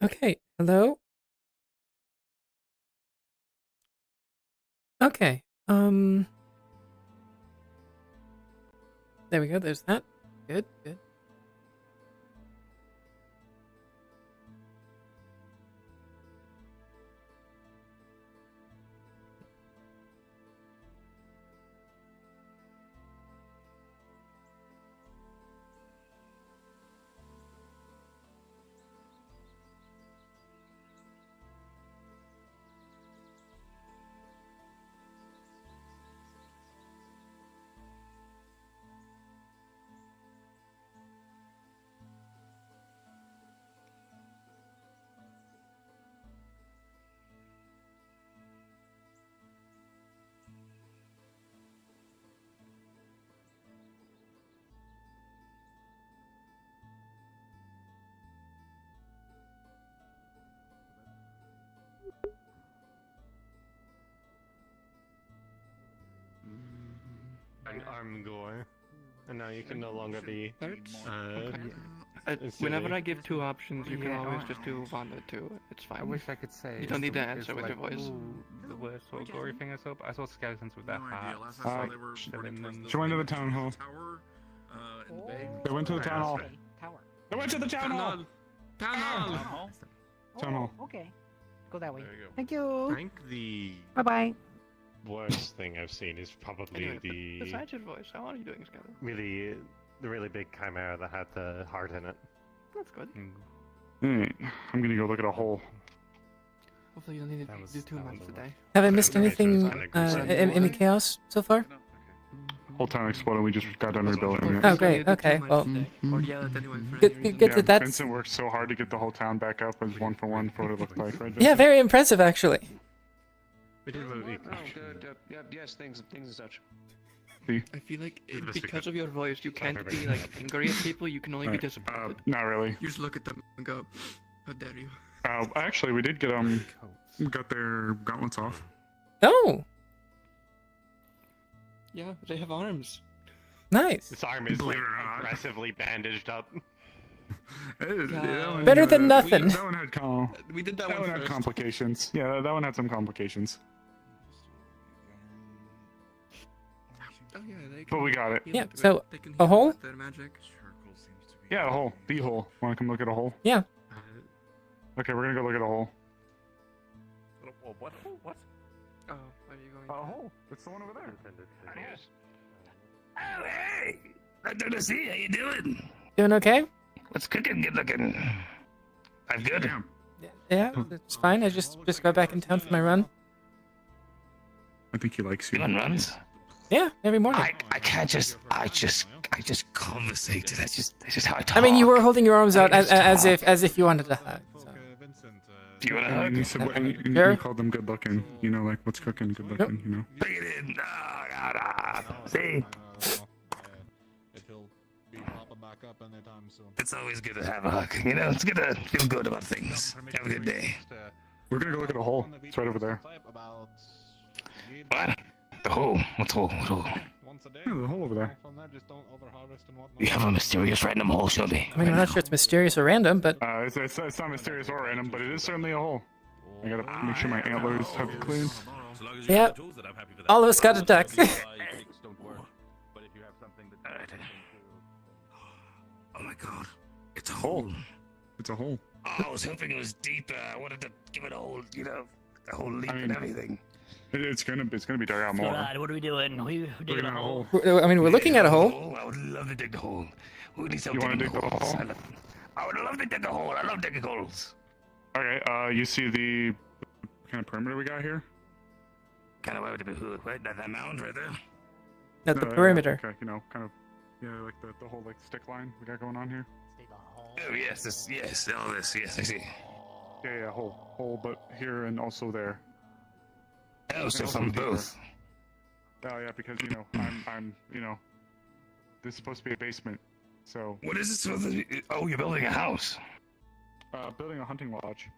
Okay, hello? Okay, there we go, there's that. Good, good. An arm gore, and now you can no longer be. Whenever I give two options, you can always just do one or two. It's fine. I wish I could say. You don't need to answer with your voice. Ooh, the worst sort of gory thing I saw skeletons with that hat. She went to the town hall. They went to the town hall. Tower. They went to the town hall. Town hall. Town hall. Okay. Go that way. There you go. Thank I you. think the Bye bye. worst thing I've seen is probably Anyway, besides your voice, how are you doing, Skylar? the really big chimera that had the heart in it. That's good. I'm gonna go look at a hole. Hopefully you don't need to That was- do too that was much the today. Have I missed Okay, so it's anything, kinda gruesome. any chaos so far? Whole town exploded. We just got done rebuilding it. Oh, great, okay, well, Or yell at anyone for good, any good, reason. good Yeah, that that's... Vincent worked so hard to get the whole town back up as one for one for what it looked like, right? Yeah, very impressive, actually. We did what we Oh, good. Yes, things and such. I feel like Did the best we because could. of your voice, you can't be everything. like angry at people. You can only be Right, disappointed. not really. You just look at them and go, "How dare you?" Actually, we did get got their gauntlets off. Oh, Yeah, they have arms. nice. This arm is Believe like it or not. aggressively bandaged up. That one Better had, than nothing. That one had We did that, that one had first. complications. Yeah, that one had some complications. Oh yeah, they But we got it. Yeah, so, a hole? Their magic. Yeah, a hole. The hole. Want to come look at a hole? Yeah. Okay, we're gonna go look at a hole. What? What? Oh, where are you going? A hole. It's the one over there. Oh, hey! Good to see you. How you doing? Doing okay? What's cooking? Good looking. I'm good. Damn. Yeah, it's fine. I just got back in town for my run. I think he likes you. You on runs? Yeah, every morning. I can't just conversate. That's just how I talk. I mean, you were holding your arms out as if you wanted to hug. So. Do you want to And hug? you said, and you Sure. called them good looking. You know, like what's cooking, good looking. You know. Bring it in. Ah. See? It's always good to have a hug. You know, it's good to feel good about things. Have a good day. We're gonna go look at a hole. It's right over there. What? The hole? What hole? What hole? Yeah, the hole over there. You have a mysterious random hole, show me. I mean, I'm not sure it's mysterious or random, but It's not mysterious or random, but it is certainly a hole. I gotta make sure my antlers have clean. yeah, all of us got a duck. Oh my god. It's a hole. It's a hole. Oh, I was hoping it was deeper. I wanted to give it a whole, a whole leap I mean, and everything. It's gonna be dug out more. What are we doing? We Looking digging at a a hole. hole. I mean, we're looking at a hole. I would love to dig the hole. Who needs help You wanna digging dig the holes? hole? I would love to dig a hole. I love digging holes. Okay. You see the kind of perimeter we got here? Kind of would be hood, right? That mound right there. At the Yeah, perimeter. Okay. You know, kind of. Yeah, like the whole like stick line we got going on here. Oh yes, all this. Yes, I see. Yeah, hole, but here and also there. Oh, so also from deeper. both. Oh yeah, because I'm this is supposed to be a basement, so What is this? Oh, you're building a house. building a hunting lodge.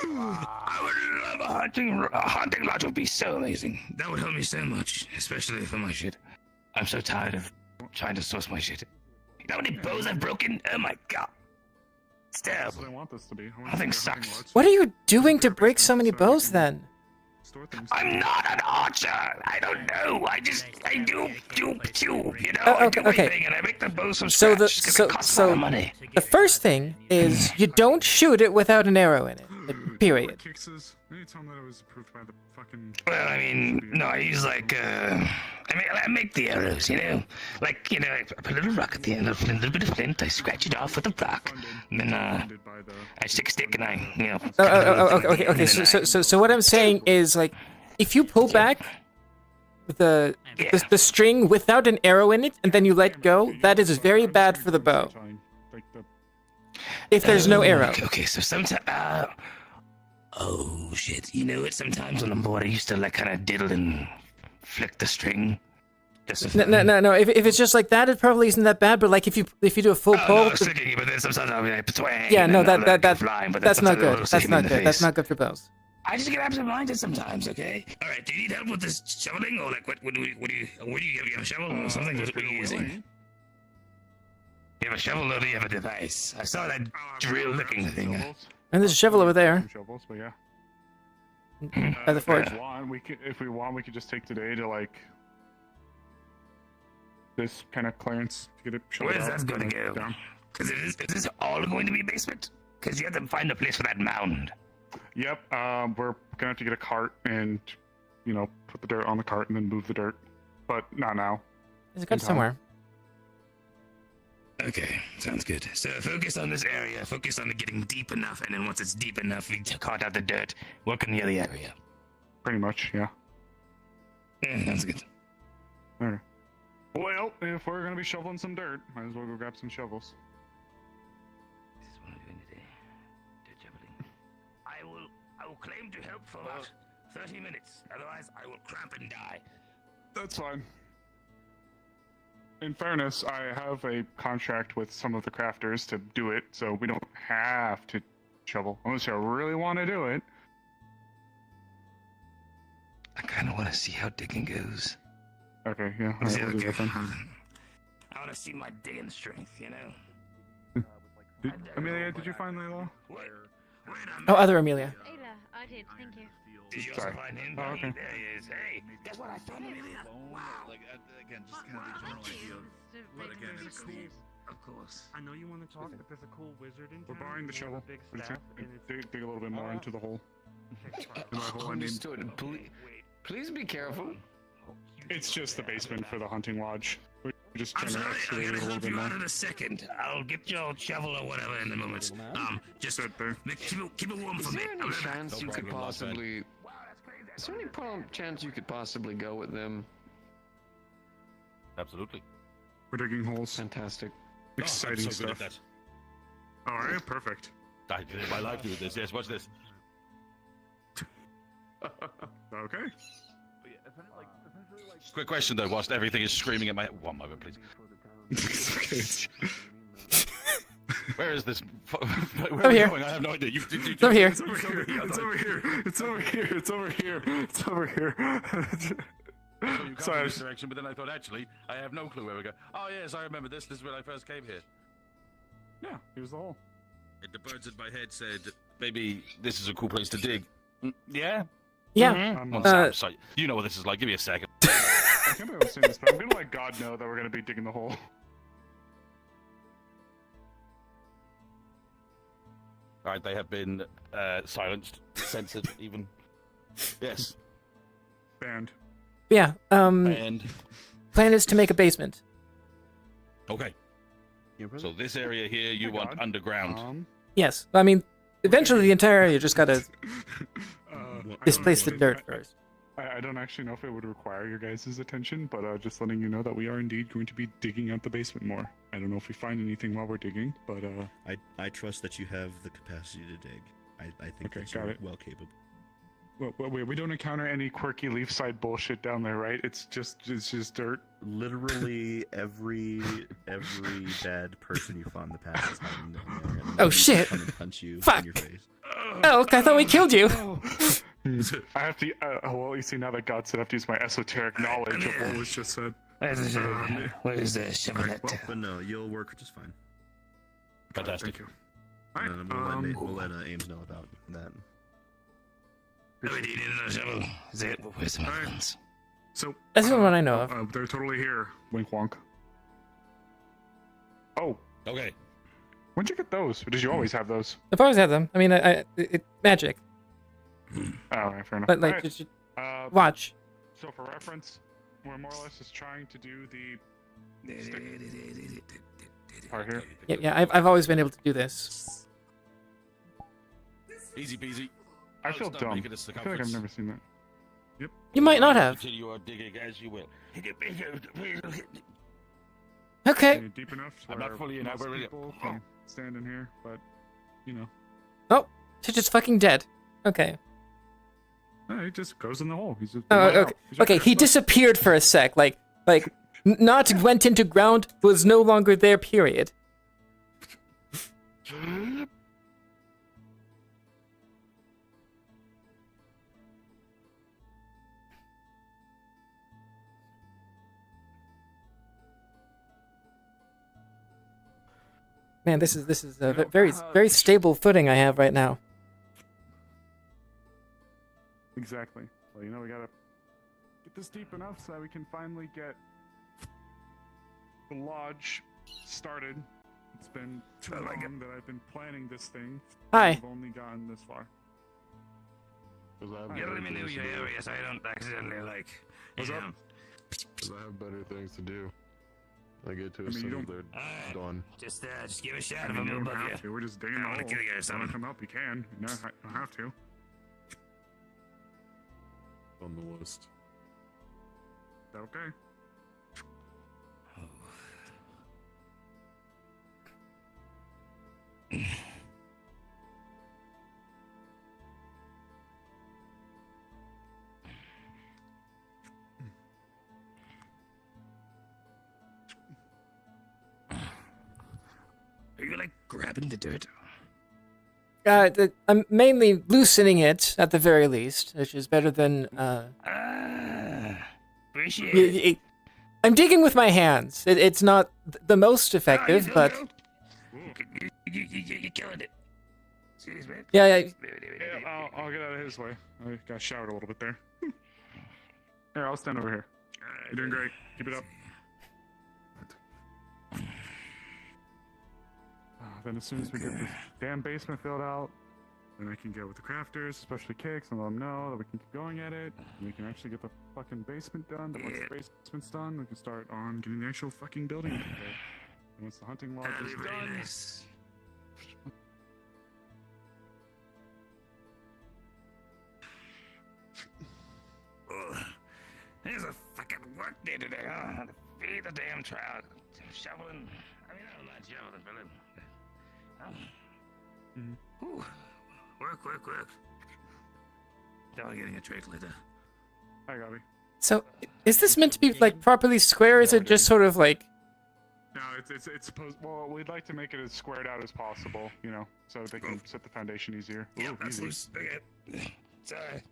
I would love a hunting lodge would be so amazing. That would help me so much, especially for my shit. I'm so tired of trying to source my shit. You know how many bows I've broken? Oh my god. It's That's terrible. what I want this to be. I want Nothing it to be a hunting sucks. lodge. What are you doing to Basement break so many so we bows can then? Store things. I'm not an archer. I don't know. I do, you know. Oh, I okay, do my okay. thing and I make the bows from So scratch. 'Cause it costs a lot of money. the first thing is you don't shoot it without an arrow in it. Period. Kicks is, anytime that I was approved by the fucking. Well, I mean, no, I use like, I make the arrows, you know? Like, you know, I put a little rock at the end, a little bit of flint, I scratch it off with a rock, and then, I stick a stick and I, you know. Okay. So what I'm saying is, like, if you pull back the string without an arrow in it and then you let go, that is very bad for the bow. If there's no arrow. Okay, so sometimes, oh shit, you know what? Sometimes when I'm bored, I used to like kind of diddle and flick the string. No. If it's just like that, it probably isn't that bad. But like if you do a full pull, no, flicking, but then sometimes I'll be like, twang, yeah, no, and I'll, like, that's flying, but that's not sometimes good. it'll That's hit me in not the good. That's face. not good for bows. I just get absent-minded sometimes, okay? All right, do you need help with this shoveling, or like what do you have a shovel or something? What are you using? You have a shovel or do you have a device? I saw that drill-looking thing. And there's a shovel over there Shovels, but yeah. by the forge. If we want, we could just take today to like this kind of clearance to get it shoveled Where's out that going to and go? down. Because is this all going to be basement? Because you have to find a place for that mound. Yep. We're gonna have to get a cart and, you know, put the dirt on the cart and then move the dirt, but not now. There's a cart somewhere. Okay, sounds good. So focus on this area, focus on getting deep enough, and then once it's deep enough, we cart out the dirt, work in the other area. Pretty much, yeah. Yeah, sounds good. Okay. Well, if we're gonna be shoveling some dirt, might as well go grab some shovels. This is what I'm doing today. Dirt shoveling. I will claim to help for about 30 minutes. Otherwise, I will cramp and die. That's fine. In fairness, I have a contract with some of the crafters to do it, so we don't have to shovel unless you really want to do it. I kind of want to see how digging goes. Okay, yeah. Is Alright, it we'll do okay? that then. I want to see my digging strength, you know? Amelia, did you find Layla? Wait, Oh, other Amelia. Ayla, I did, thank you. Did you also Sorry. find him? Oh, okay. There he is. Hey, guess what I found, Amelia? Wow. Like, again, just kind of the general idea of what again is cool. Of course. I know you want to talk, but there's a cool wizard in We're town. borrowing the He has a shovel. big We're just staff, gonna and it's dig a little bit more into the hole. In my hole, I mean, Understood. Please be careful. it's just the basement for the hunting lodge. We're just I'm trying to sorry, I'm excavate it gonna a little help bit you more. out in a second. I'll get your shovel or whatever in a moment. Just Sit there. keep it warm Is for me. there any chance you could problem, boss man. possibly? Wow, that's crazy. Is there any chance you could possibly go with them? Absolutely. We're digging holes. Fantastic. Exciting I'm so good stuff. at Alright, perfect. that. I did my life doing this. Yes, watch this. Okay. Quick question though, whilst everything is screaming at my head. One moment, please. Where is this? Where Over are we here. going? I have no idea. It's over here. It's over here. It's over here. It's over here. It's over here. It's over here. So you come Sorry. in this direction, but then I thought, actually, I have no clue where we go. Oh yes, I remember this. This is when I first came here. Yeah, here's the hole. And the birds in my head said, maybe this is a cool place to dig. Yeah? Yeah. I'm, Well, uh, Sam, you know what this is like. Give me a second. I can't believe I'm saying this, but I'm gonna let God know that we're gonna be digging the hole. All right, they have been silenced, censored, even. Yes. Banned. Yeah. And Plan is to make a basement. okay. So this area here, you Oh my want God. underground. Yes. I mean, eventually the entire area just gotta I displace the don't- dirt first. I don't actually know if it would require your guys' attention, but just letting you know that we are indeed going to be digging out the basement more. I don't know if we find anything while we're digging, but I trust that you have the capacity to dig. I think Okay, that got you're it. well capable. we don't encounter any quirky Leafside bullshit down there, right? It's just dirt. Literally every bad person you fought in the past is hiding down there. And Oh, they shit. Come and punch you Fuck. in your face. Elk, I thought we killed you. I have to. Well, you see, now that God said, I have to use my esoteric knowledge of what was just said. Where's the shovelette? But no, you'll work just fine. Fantastic. Thank you. Alright, And we'll let Ames know about that. Oh, we need another shovel. Is it? Where's some other ones? So That's the one I know of. They're totally here. Wink wonk. Oh, Okay. when'd you get those? Or did you always have those? I've always had them. I mean, magic. Oh, alright, fair enough. But like, Alright, just uh, watch. so for reference, we're more or less just trying to do the part here. Yeah. I've always been able to do this. Easy peasy. I I'll feel start dumb. making a I feel like I've circumference. never seen that. You might not have. Continue your digging as you will. Okay. You're deep enough to I'm not where fully in, most but really- people can stand in here, but you know, Oh, she's just fucking dead. Okay. no, he just goes in the hole. He's just Oh, right out. okay. He's right Okay, there. he Look. disappeared for a sec. Like, not went into ground, was no longer there, period. Man, this is a very stable footing I have right now. Exactly. Well, we gotta get this deep enough so that we can finally get the lodge started. It's been too long that I've been planning this thing. Hi. I've only gotten this far. Because I have Yeah, better let me know things your to do. area so I don't accidentally, like... What's you up? know. 'Cause I have better things to do. I get to I as mean, you soon as don't- they're Alright, done. just give a shot I if mean, I'm you don't above you. have to. We're just digging I the wanna hole. kill you or If you wanna something. come up, you can. No, I don't have to. On the list. Okay. Are you, like, grabbing the dirt? I'm mainly loosening it at the very least, which is better than Appreciate it. I'm digging with my hands. It's not the most effective, you but you're killing it. Excuse me. yeah. Yeah, I'll get out of his way. I got showered a little bit there. Here, I'll stand over here. You're doing great. Keep it up. Then as soon as we get this damn basement filled out, then I can get with the crafters, especially Cakes, and let them know that we can keep going at it. And we can actually get the fucking basement done. Then once the basement's done, we can start on getting the actual fucking building prepared. And once the hunting lodge That'd is be very done, nice. Oh, there's a fucking work day today, huh? To feed the damn trout. Shoveling. I mean, I'm not shoveling, Philip. Ooh. Work. Now getting a trade later. hi, Gabby. So, is this meant to be like properly square? Or is it just sort of like? No, it's supposed. Well, we'd like to make it as squared out as possible, so they can set the foundation easier. Yeah, Ooh, that's easy. loose. Okay. Sorry.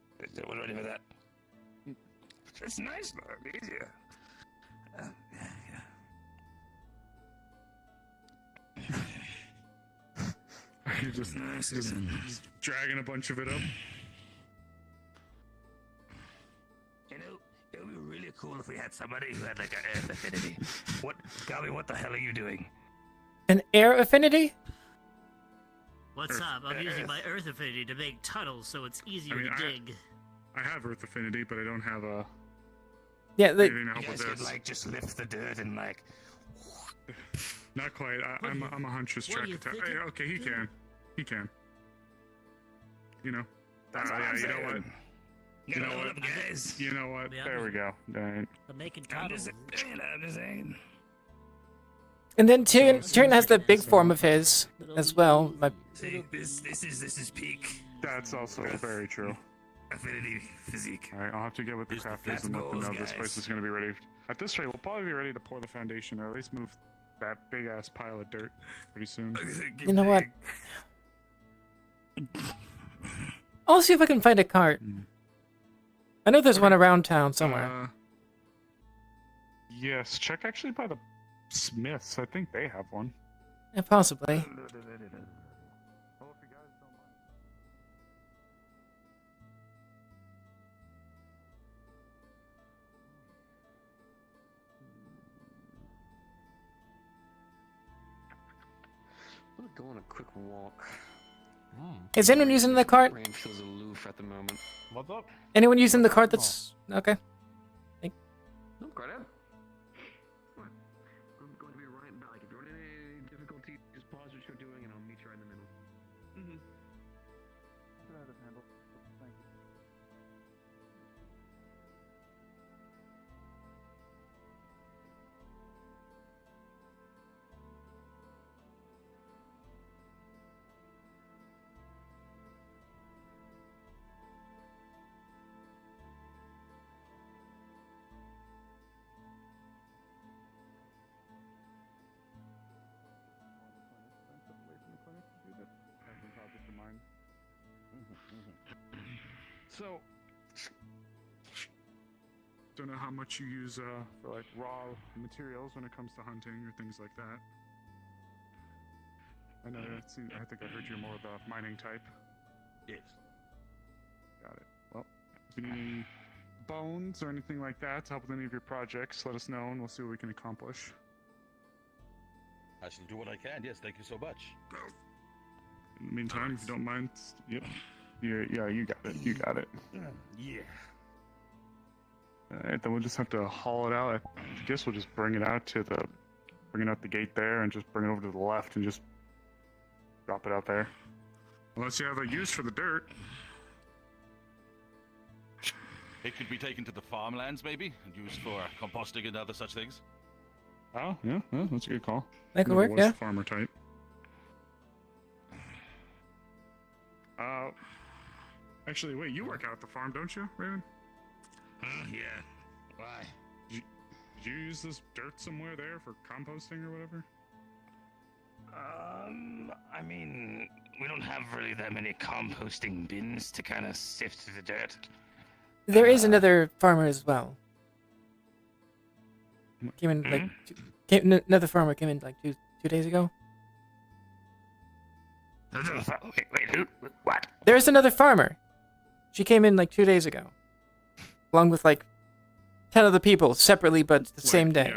We're ready for that. It's nice, though. Easier. You're just dragging a bunch of it up. You know, it would be really cool if we had somebody who had like an earth affinity. Gabi, what the hell are you doing? An air affinity? What's up? I'm using my earth affinity to make tunnels so it's easier I mean, to dig. I have Earth Affinity, but I don't have Yeah, like, anything to You help with guys could this. like just lift the dirt and like. Not quite. I'm a huntress what track do you attack. think Hey, it- okay, he can. He can. That's what Yeah, I'm you know saying. what? You know know what, what? guys? You know what? Yeah, There we go. Alright. I'm making I'm tunnels. just saying. and then Tyrion has that big form of his as well. See, this is peak That's also very true. affinity physique. Alright, I'll have to get with the crafters That's and let them goals, know this place guys. is going to be ready. At this rate, we'll probably be ready to pour the foundation, or at least move that big ass pile of dirt pretty soon. You know what? I'll see if I can find a cart. I know there's one around town somewhere. Yes, check actually by the Smiths. I think they have one. Yeah, possibly. go on a quick walk. Is anyone using the cart? Brain feels aloof at the moment. What's up? Anyone using the cart that's... Okay. No, quite out. I'm going to be right back. If you're in any difficulty, just pause what you're doing and I'll meet you right in the middle. So, don't know how much you use for like raw materials when it comes to hunting or things like that. I know I think I heard you're more of the mining type. Yes. Got it. Well, if you need any bones or anything like that to help with any of your projects, let us know and we'll see what we can accomplish. I shall do what I can. Yes, thank you so much. In the meantime, if you don't mind, yep. Yeah, you got it. You got it. Yeah. Alright, then we'll just have to haul it out. I guess we'll just bring it out the gate there and just bring it over to the left and just drop it out there. Unless you have a use for the dirt. It could be taken to the farmlands, maybe, and used for composting and other such things. Oh, yeah, that's a good call. That could Never work, was yeah. Farmer type. Actually, wait, you work out at the farm, don't you, Raven? Yeah. Why? Did you use this dirt somewhere there for composting or whatever? I mean, we don't have really that many composting bins to kind of sift through the dirt. There is another farmer as well. Came in like another farmer came in like two days ago. Wait, who? What? There's another farmer. She came in like 2 days ago, along with like 10 other people separately, but the same day.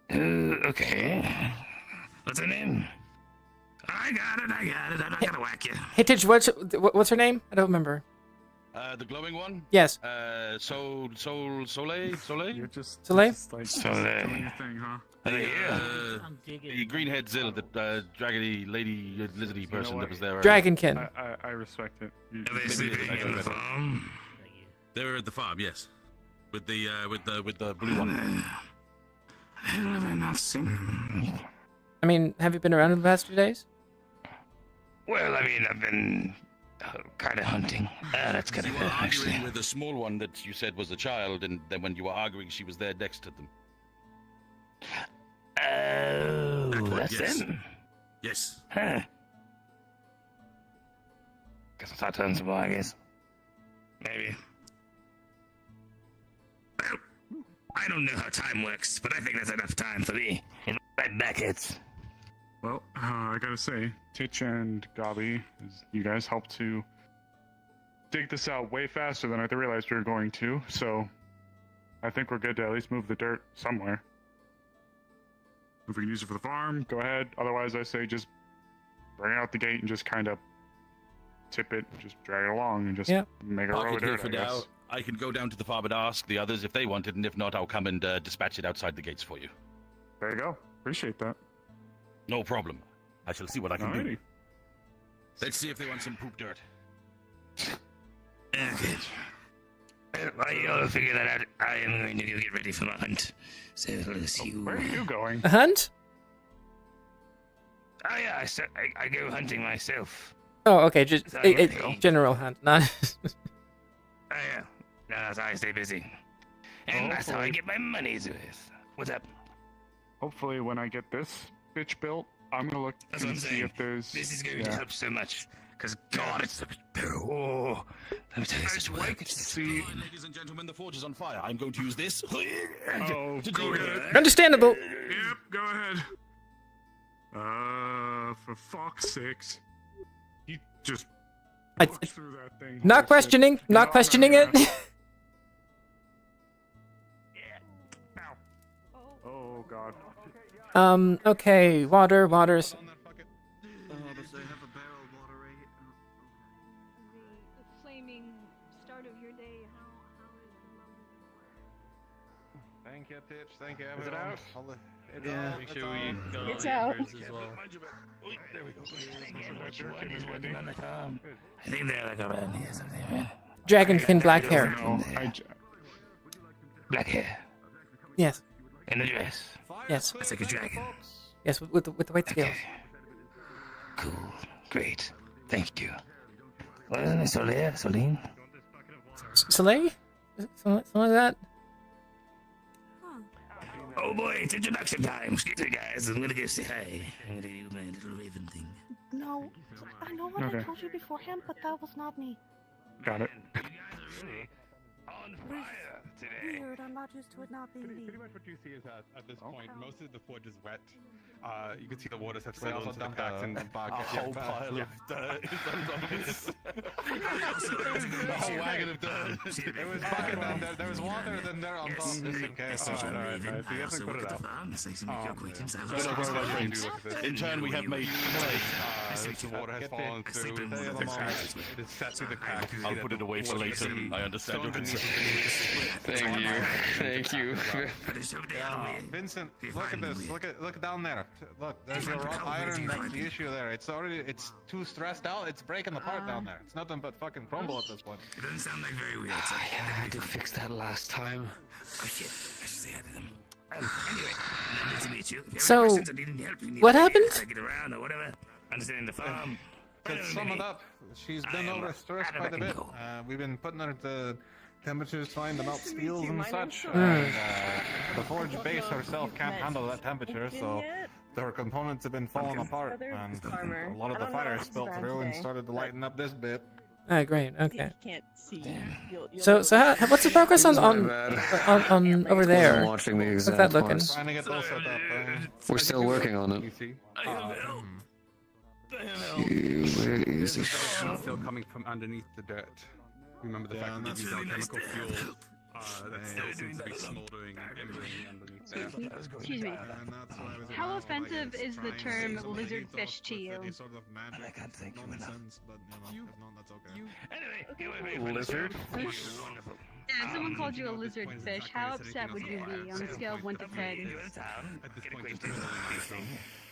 Yeah. Okay. What's her name? I got it. I'm not gonna whack you. Hey, Tidge, what's her name? I don't remember. The glowing one? Yes. Soleil? You're just Soleil? like Soleil. doing your thing, huh? I'm digging. The green-head Zill, the dragony lady lizardy person what? that was there. Dragonkin. I respect it. Are they sleeping in the farm? They were at the farm, yes, with the blue one. Have I not seen them? I mean, have you been around in the past 2 days? Well, I mean, I've been kind of hunting. That's kind of You were good, arguing actually. with the small one that you said was a child, and then when you were arguing, she was there next to them. Oh, That one, that's yes. them. Yes. Huh. Guess I'll start turning some more, I guess. Maybe. Well, I don't know how time works, but I think that's enough time for me. Right back, hits. Well, I gotta say, Titch and Gabi, you guys helped to dig this out way faster than I realized we were going to, so I think we're good to at least move the dirt somewhere. If we can use it for the farm, go ahead. Otherwise, I say just bring it out the gate and just kind of tip it, just drag it along and just make a Park row it of here dirt, for I now. guess. I can go down to the farm and ask the others if they want it, and if not, I'll come and dispatch it outside the gates for you. There you go. Appreciate that. No problem. I shall see what I can do. Alrighty. Let's see if they want some poop dirt. Okay. While you all figure that out, I am going to go get ready for my hunt. So let's see you. Where are you going? A hunt? Oh yeah, I go hunting myself. Oh, okay. Just Sorry, a go. general hunt, not. Oh yeah. No, that's how I stay busy. And that's how I Hopefully. get my money's worth. What's up? Hopefully, when I get this bitch built, I'm gonna look That's what and I'm see saying. if there's. This is going to help so much. Because God, it's such better. Oh, let me tell you such I'd work. like to It's see. Ladies and gentlemen, the forge is on fire. I'm going to use this. Oh, to go do ahead. Understandable. Yep, go ahead. For fuck's sakes. You just I- look through that thing. Not Holy shit. questioning. Not No, questioning no, it. no. Ow. Oh god. Okay, waters. On that fucking. Does they have a barrel of water right here? The flaming start of your day. How is it? Thank you, Titch. Thank you, everyone. Is it out? It's Yeah. out. Make Sure sure you you go It's on out. yours as well. There we go. Working on the farm. I think they're like around here something, right? Dragonkin black hair. No, Black hair. Yes, In the dress. yes, It's like a dragon. yes, with the white scales. Cool. Great. Thank you. What is it, Soleil? Soline? Soleil? Something like that? Oh boy, it's introduction time. Excuse me, guys. I'm gonna go say hi. I'm gonna do my little raven thing. No, I know what I Okay. told you beforehand, but that was not me. Got it. You guys are really on fire today. Weird, I'm not used to it not being me. Pretty much what you see is that at this point, Oh. most of the forge is wet. You can see the waters have They settled also into the dumped cracks and a bag A of whole pile of dirt is on top of this. A whole wagon of dirt. It was bucket down there. There was water then there on top, just in case. Alright. So you I have also to put work it at up. the farm. It's nice to make your acquaintance. I Good was old just work, wondering. friends. In turn, we have made clay. The water has Get fallen the- through. sleep in It the cracks. is set through the cracks. You see I'll that put it the away for water later. is I understand your stones concern. beneath it. Thank you. But it's so damn weird. Vincent, You're look at fine, this. Louis. Look down there. Look, there's You're your fine, wrought Louis. iron. You're That's fine. the issue there. It's too stressed out. It's breaking apart down there. It's nothing but fucking crumble at this point. It doesn't sound like very weird. So I had to fix that last time. Oh shit. I should say hi to them. Anyway, nice to meet you. If you have So, any questions or need any help, you need what any happened? to get around or whatever. Understanding the farm. To sum it up, she's been I am overstressed out of quite a bit. control. We've been putting her to temperatures trying to melt steels and such. Mm. And, the forge base herself can't handle that temperature, so her components have been falling apart. And a lot of the fire spilled through and started to lighten up this bit. Ah, great. Okay. Can't see. So what's the progress on over there? I'm watching the What's exact that looking? parts. Trying to get those set up. We're still working on You it. see? Where is the Still coming from underneath the dirt. Remember the Yeah, fact and that that's these are really nice chemical to fuels that still seems to be smoldering and embering underneath there. Excuse me. How offensive is the term lizardfish to you? I can't thank you enough. Anyway, Lizard? Wonderful. Yeah, if someone called you a lizardfish, how upset would you be on a scale of 1 to 10? At this point, just a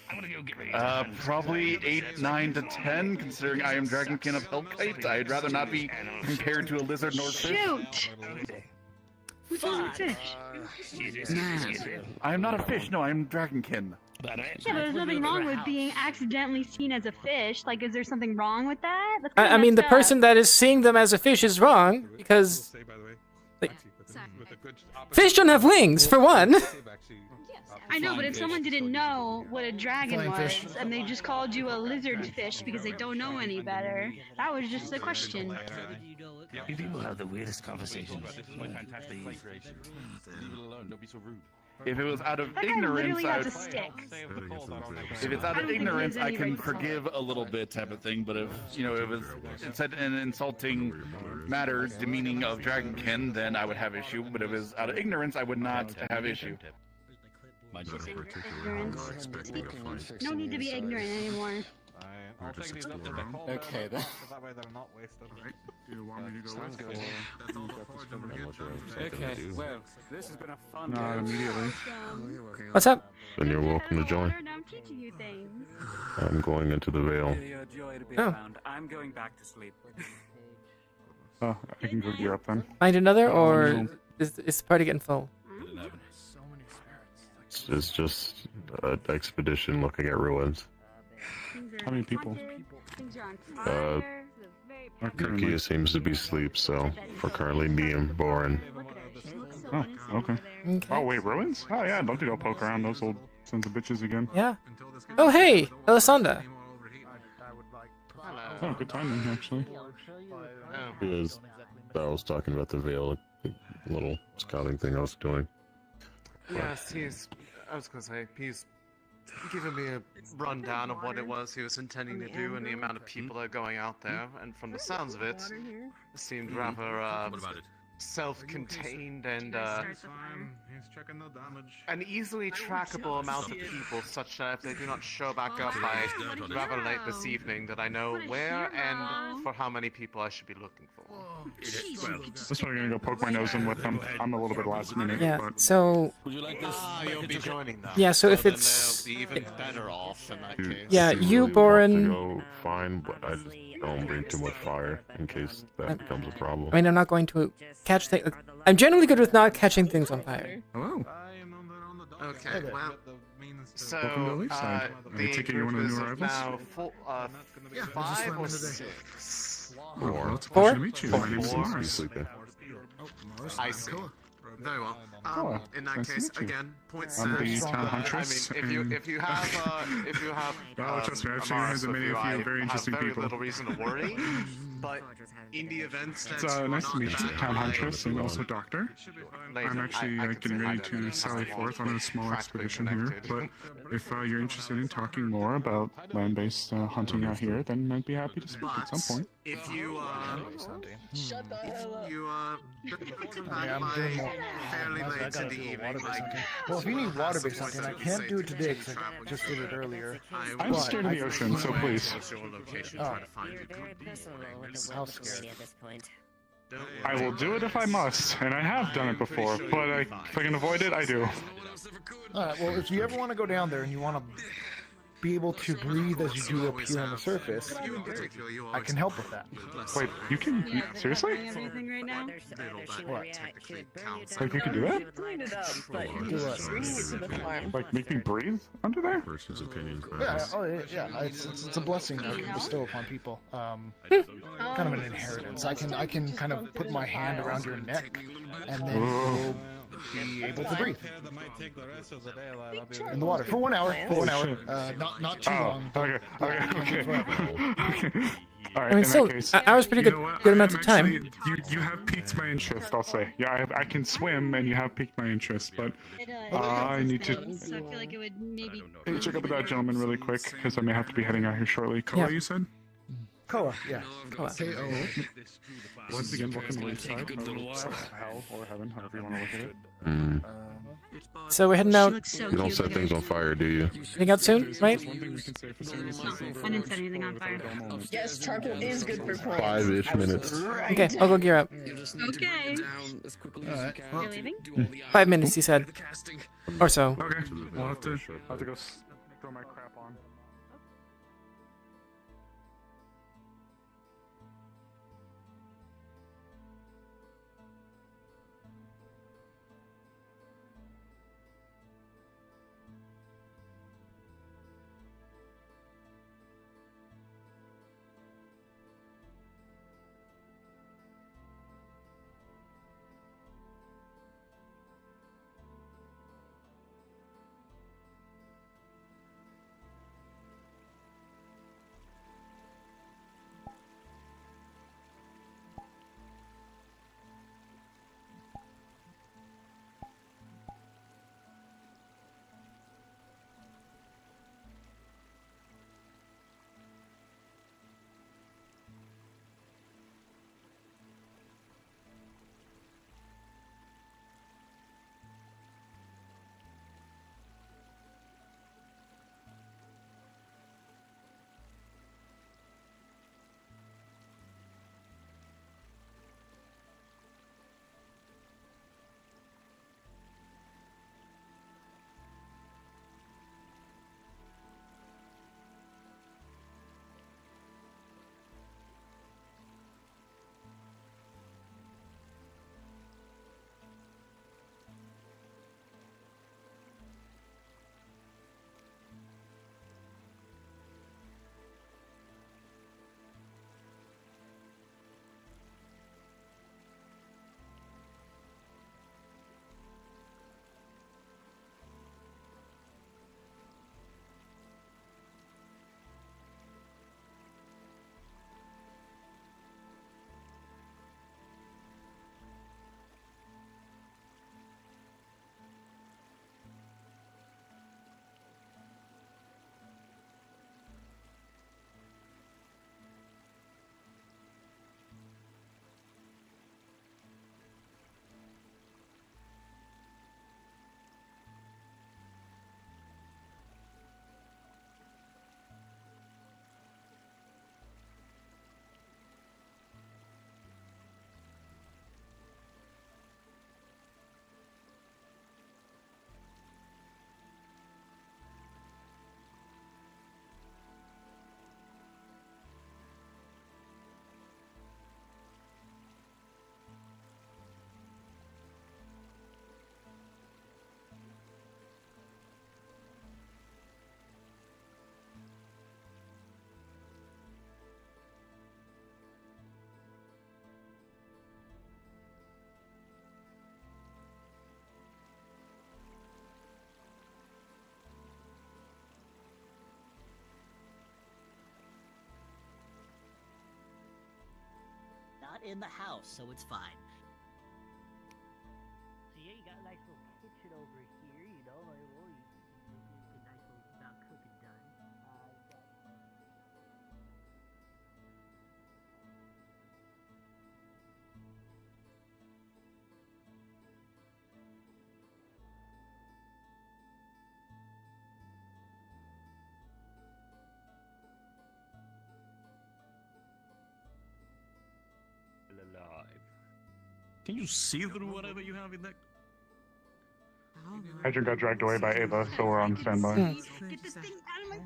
I'm gonna go get ready. Probably 8, 9 to 10, considering I am Dragonkin of Hellkite. I'd rather not be compared to a lizard nor fish. Shoot! Who's a fish? I am not a fish, no, I am Dragonkin. Yeah, but there's nothing wrong with being accidentally seen as a fish. Like, is there something wrong with that? That's kinda I mean, the messed up. person that is seeing them as a fish is wrong because say, by the way, Like- actually, with a good fish don't have wings, for one. I know, but if someone didn't know what a dragon was, and they just called you a lizard fish because they don't know any better, that was just a question. You people have the weirdest conversations. This is my fantastic play creation. Leave it alone, don't be so rude. If it was out of That guy ignorance, literally I has would... a stick. If it's out I of don't think ignorance, there's I any can right to forgive a little bit type of thing, but if, it was said in an insulting matter, demeaning of Dragonkin, then I would have issue, but if it was out of ignorance, I would not have issue. Ignorance. No need to be ignorant anymore. I'll take these up to the coal Okay, bin, then. so that way they're not wasted. You want me to go Sounds with? good. Okay, well, this has been a fun day. Not immediately. What's up? Then you're welcome to join. Now I'm teaching you things. I'm going into the Vale. Oh. I'm going back to sleep. Oh, I can go gear up then. Find another, Oh, or no. is the party getting full? It's just an expedition looking at ruins. How many people? Things are on Uh, fire. They're very Nakia seems to be asleep, so we're currently me and Boren. Oh, okay. Oh, wait, ruins? Oh, yeah, I'd love to go poke around those old sons of bitches again. Yeah. Oh, hey, Elisanda. Oh, good timing, actually. Because I was talking about the Vale, little scouting thing I was doing. Yes, I was gonna say, he's giving me a rundown of what it was he was intending to do and the amount of people that are going out there, and from the sounds of it, it seemed rather, self-contained and He's checking the damage. an easily trackable amount of people, such that if they do not show back up by rather late this evening, that I know where and for how many people I should be looking for. That's why I'm gonna go poke my nose in with them. I'm a little bit last minute. Yeah. But... So. You'll be joining them. Yeah. So if then it's. they'll be even better off in that case. Yeah, If you, really want Boren. to go, fine, but I just don't bring too much fire in case that becomes a problem. I mean, I'm not going to catch things. I'm generally good with not catching things on fire. Hello. Okay, well, so the the group group is is of now 5 or 6. Well, it's a Four? pleasure to meet you. My name is Mars. I see. Very well. In that nice to case, meet you. again, points. I'm the town huntress. I mean, if you have Oh, trust me, I've seen Mars a many with of you, you very interesting I have people. very little reason to worry. But in the event that It's you are nice to not meet you, able town to huntress and also doctor. I'm actually getting ready to sally forth on a small expedition here, but if you're interested in talking more about land-based hunting out here, then I'd be happy to speak at some point. If you Shut the hell up. come Yeah, back I'm doing by more. fairly I late gotta in the do a evening, water-based like hunting. Well, if you need water-based hunting, I can't do it today because I just did it earlier. I'm scared of the ocean, so please. Oh. How scared? I will do it if I must, and I have done it before, but if I can avoid it, I do. Alright, well, if you ever want to go down there and you want to be able to breathe as you do up here on the surface, I can help with that. Wait, you can? Seriously? Everything right now? What? Like, you can do that? Clean it up, but Do what? bring it to the farm. Like, make me breathe under there? Person's opinion. Yeah, yeah, it's a blessing I can bestow upon people. Kind of an inheritance. I can kind of put my hand around your neck, and then you'll be able to breathe in the water for 1 hour. For 1 hour, not too long. Okay. All right, I mean, in still, that case, I was pretty good, you know what? good amounts I'm of time. actually- you have piqued my interest, I'll say. Yeah, I can swim, and you have piqued my interest, but I need to So I feel like it would maybe. check up with that gentleman really quick, because I may have to be heading out here shortly. Koa, Yeah. you said? Koa, yeah. Koa. K-O. Once again, welcome to Leefside, or hell, or heaven, however you want to look at it. So we're heading out. You don't set things on fire, do you? Heading out soon, right? I didn't set anything on fire. Yes, charcoal is good for plants. 5-ish minutes. Okay, I'll go gear up. Okay. You're leaving? 5 minutes, he said. Or so. Okay, I'll have to go throw my crap on. in the house, so it's fine. So yeah, you got a nice little kitchen over here, you know, like, well, you get a nice little about cooking done. Alive. Can you see through whatever you have in there? Hedron got dragged away by Ava, so we're on standby. Get this thing out of my face!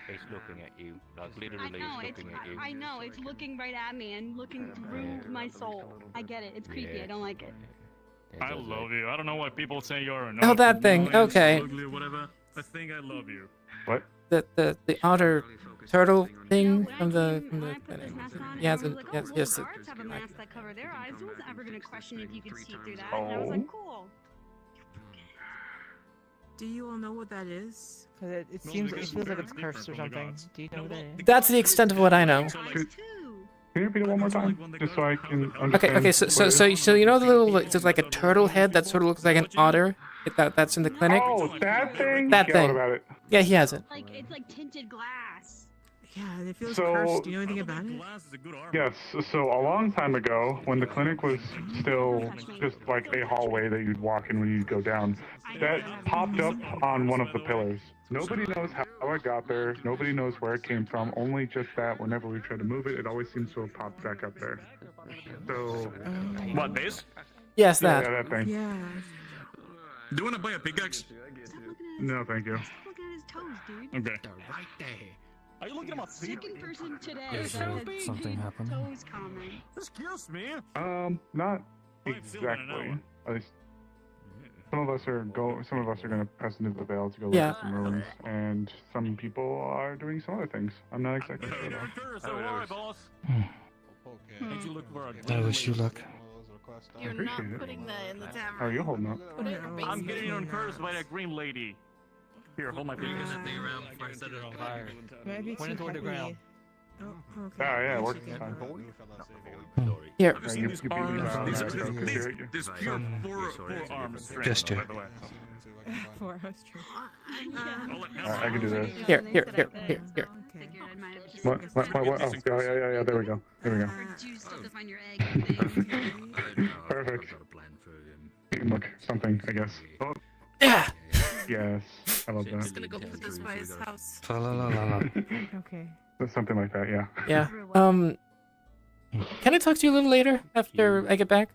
It's looking at you. Like literally looking at you. I know, it's looking right at me and looking through my soul. I get it, it's creepy, I don't like it. I love you. I don't know why people say you're an Oh, that thing. Okay. ugly or whatever. I think I love you. What? The otter turtle thing from the He yes, was like, oh, yes, little yes. guards have a mask that cover their eyes. Who was ever gonna question if you could see through that? And I was like, cool. Do you all know what that is? It seems, it feels like it's cursed or something. Do you know what it is? That's the extent of what I know. Can you repeat it one more time, just so I can understand? Okay. So you know the little, it's like a turtle head that sort of looks like an otter. That's in the clinic. Oh, that thing. That Yeah, thing. what about it? Yeah, he has it. It's like tinted glass. Yeah, and it feels So- cursed. Do you know anything about it? Yes, so a long time ago, when the clinic was still just like a hallway that you'd walk in when you'd go down, that popped up on one of the pillars. Nobody knows how it got there, nobody knows where it came from, only just that whenever we try to move it, it always seems to have popped back up there. So... What, this? Yes, that. Yeah, that thing. Yeah. Do you want to buy a pickaxe? No, thank you. Look at his toes, dude. Okay. Right there. Are you looking at my feet? Second person today Yes, that had something tinted happened. toes comment. Excuse me. Not exactly. At least some of us are gonna press into the veil to go look Yeah. at some ruins, and some people are doing some other things. I'm not exactly sure though. So why, boss? Did you look for a I wish you luck. You're not putting that in the tavern. How are you holding up? I'm getting encouraged by that green lady. Here, hold my fingers. around before I set it on fire. Maybe Point it toward the ground. Oh, Oh okay. yeah, it works fine. Here. Have you seen these arms? This pure forearm strength, Gesture. by the way. For us, true. I can do this. Here. What? Oh, yeah, there we go. Perfect. Look, something, I guess. Oh. Yeah. Yes, I love Just gonna that. go put this by his house. La la la la la. Okay. Something like that, yeah. Yeah. Can I talk to you a little later after I get back?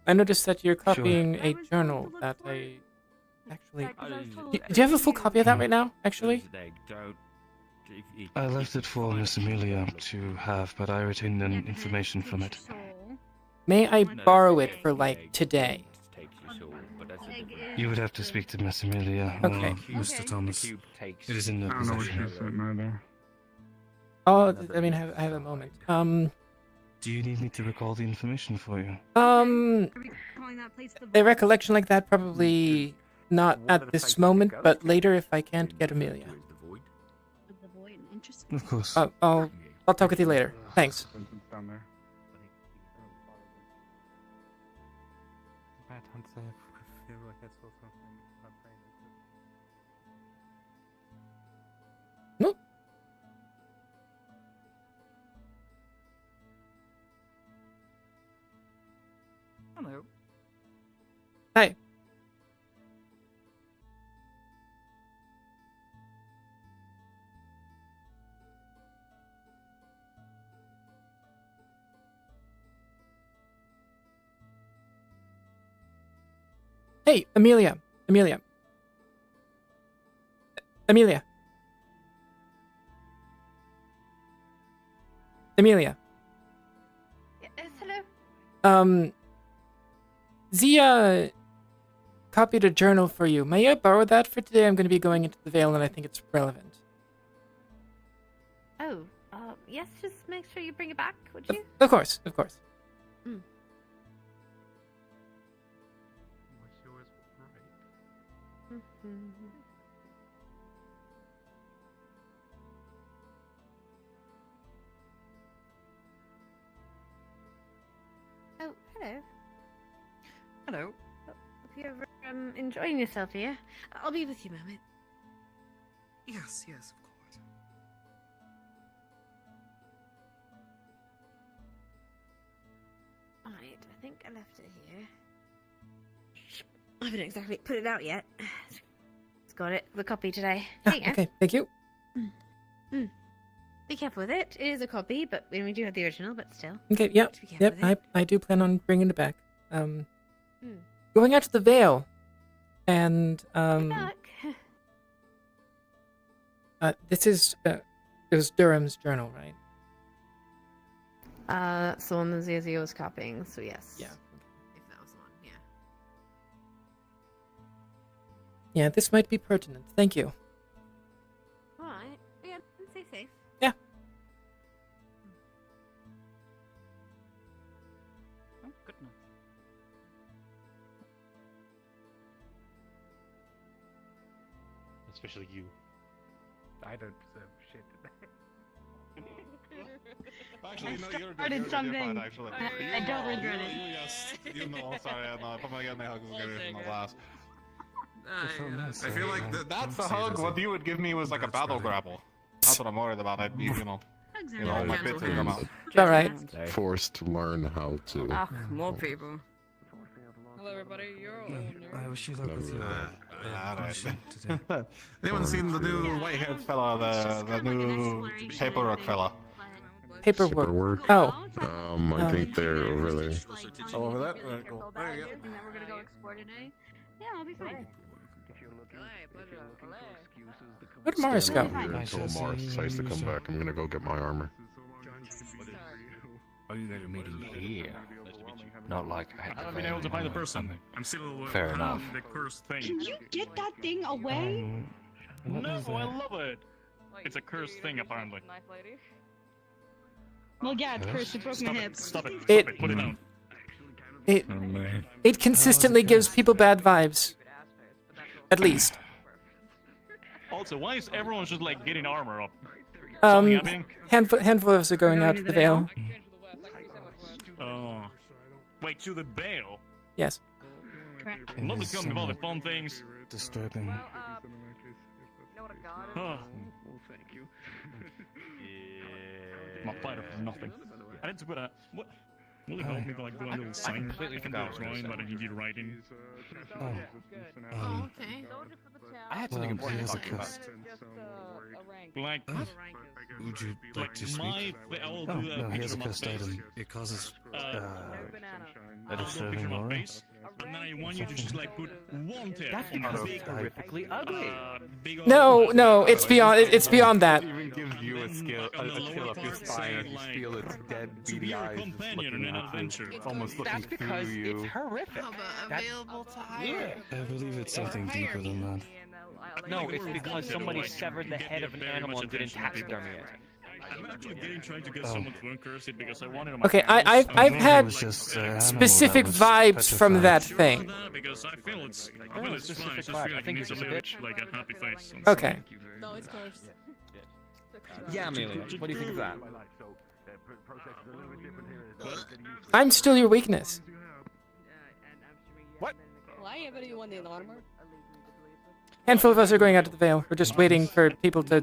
I noticed that you're copying a journal that I actually. Do you have a full copy of that right now? Actually. I left it for Miss Amelia to have, but I retained the information from it. May I borrow it for like today? You would have to speak to Miss Amelia Okay. or Mr. Thomas. It is in the I don't know what possession. she's sitting right there. Oh, I mean, I have a moment. Do you need me to recall the information for you? A recollection like that probably not at this moment, but later if I can't get Amelia. Of course. I'll talk with you later. Thanks. Vincent's down there. No. Hello. Hi. Hey, Amelia. Amelia. Amelia. Amelia. Yes, hello. Zia copied a journal for you. May I borrow that for today? I'm going to be going into the Vale and I think it's relevant. Oh, yes, just make sure you bring it back, would you? Of course, of course. Mm. Oh, hello. Hello. Hope you're enjoying yourself here. I'll be with you a moment. Yes, yes, of course. Alright, I think I left it here. I haven't exactly put it out yet. It's got it, the copy today. There you go. Okay, thank you. Be careful with it. It is a copy, but we do have the original, but still. Okay, yep, Be careful with it. I do plan on bringing it back. Going out to the Vale, and this is it was Durham's journal, right? That's the one that Zazio was copying, so yes. Yeah. If that was the one, yeah. Yeah, this might be pertinent. Thank you. Alright. Yeah, stay safe. Yeah. Oh, goodness. Especially you. I don't deserve shit today. Actually, no, you're started good. You're something. fine, actually. I don't regret it. Yes, you know. Sorry, no. If I'm gonna get my hugs, we'll get it from the last. I I feel like that's the hug. What you would give me was like a battle grapple. That's what I'm worried about. I'd be, you know, all my bits would come out. All right. Forced to learn how to. Ah, more people. Hello, everybody. You're all I wish you luck with your Alright. Anyone seen the new white-haired fella, the new paperwork fella? Paperwork. Oh. I think they're over there. Oh, over that? Right, cool. There you go. And then we're gonna go explore today. Yeah, I'll be fine. Where'd Mars go? Stay here until Mars tries to come back. I'm gonna go get my armor. Oh, you guys are meeting here. Not like I had haven't been able to find the person. I'm still Fair enough. the cursed thing. Can you get that thing away? No, I love it. It's a cursed thing, apparently. Well, yeah, it's cursed. It broke my hip. Stop it. It- Put it down. It consistently gives people bad vibes. At least. Also, why is everyone just like getting armor up? Something happening? Handful of us are going out to the Vale. Oh. Wait, to the Vale? Yes. Lovely coming with all the fun things. Disturbing. Oh. My fighter for nothing. I need to put a. What? Will it help me to like do a little sign? completely I can do a forgot what drawing, you but I need you to write in. Okay. I had something important to talk to you about. Like, would you like to speak? I will Oh, do a no, here's picture a of my cursed face. item. It causes a I'll do a disturbing picture of my aura. face, and then I want you to just like put one tab That's on my because face. it's horrifically ugly. Big No, it's beyond that. It even gives you a skill, a chill up your spine as you feel its dead, beady eyes just companion looking in an at you. adventure. It's almost looking That's because through you. it's horrific. Available to hire? I believe it's something deeper than that. No, it's because somebody severed the head of an animal and didn't taxidermy it. I'm actually trying to get someone to uncurse it because I wanted on my Okay, canvas. I've had specific vibes from that thing. Because I feel it's Oh, fine. It's specific just vibe. feel I like think it needs it's a just a little bitch. like a happy face. Okay. No, it's cursed. Yeah, Amelia, what do you think of that? I'm still your weakness. What? Why everybody want the armor? Handful of us are going out to the Vale. We're just waiting for people to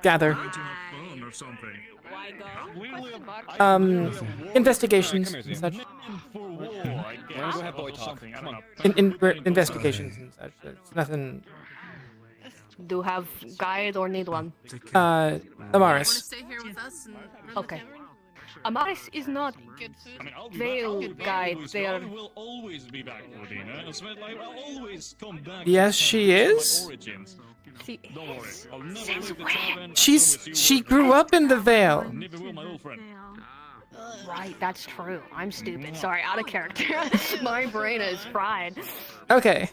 gather. Or something. Why go? Investigations and such. Go ahead, boy, talk. Come on. Investigations and such. It's nothing. Do have guide or need one? Amaris. Stay here with us and Okay. Amaris is not Veil guide. They are. will always be back, Rodina. I'll always come back. Yes, she is. Origins. See, Don't worry. I'll never leave the tavern. She grew up in the Vale. Never will, my old friend. Right, that's true. I'm stupid. Sorry, out of character. My brain is fried. Okay.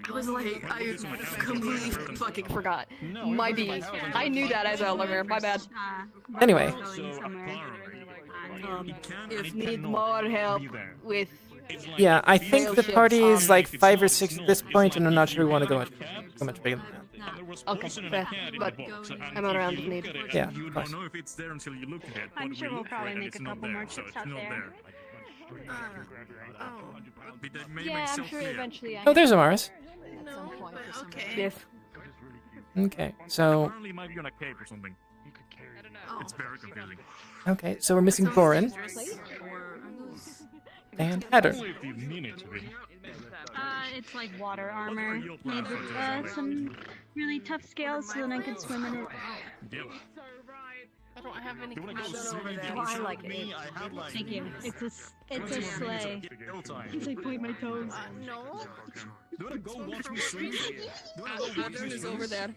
I was late. I completely fucking forgot. My B. I knew that as Elmer. My bad. Anyway. If need more help with Yeah, I think the party is like 5 or 6 at this point, and I'm not sure we want to go much bigger than that. Okay, fair. But I'm not around if needed. Yeah, You of don't course. know if it's there until you look at it. I'm but sure we we'll look for probably it and make it's a not couple there, more so trips it's out not there. there. Did they make Yeah, I'm myself sure clear? eventually I Oh, there's Amaris. at some point for some reason. Yes. Okay, so Apparently, it might be on a cape or something. It's very confusing. okay, so we're missing Borin and Hatter. Only if you mean it to be. It's like water armor made with some really tough scales so that I can swim in it. I don't have any I like it. Thank you. It's a sleigh. As I point my toes. No. Do you want to go watch me swim? Wardens is over there.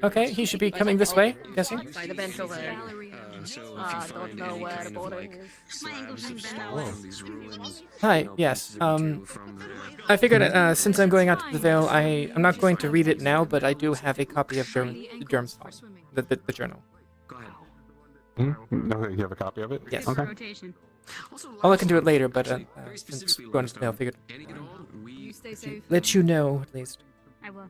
Okay, he should be coming this way, I'm guessing. By the bench over there. Don't know where the border is. Hi, yes. I figured since I'm going out to the Vale, I'm not going to read it now, but I do have a copy of Germ's file, the journal. Okay, you have a copy of it? Yes. Okay. Rotation. I'll look into it later, but since going to the Vale, figured You stay safe. let you know at least. I will.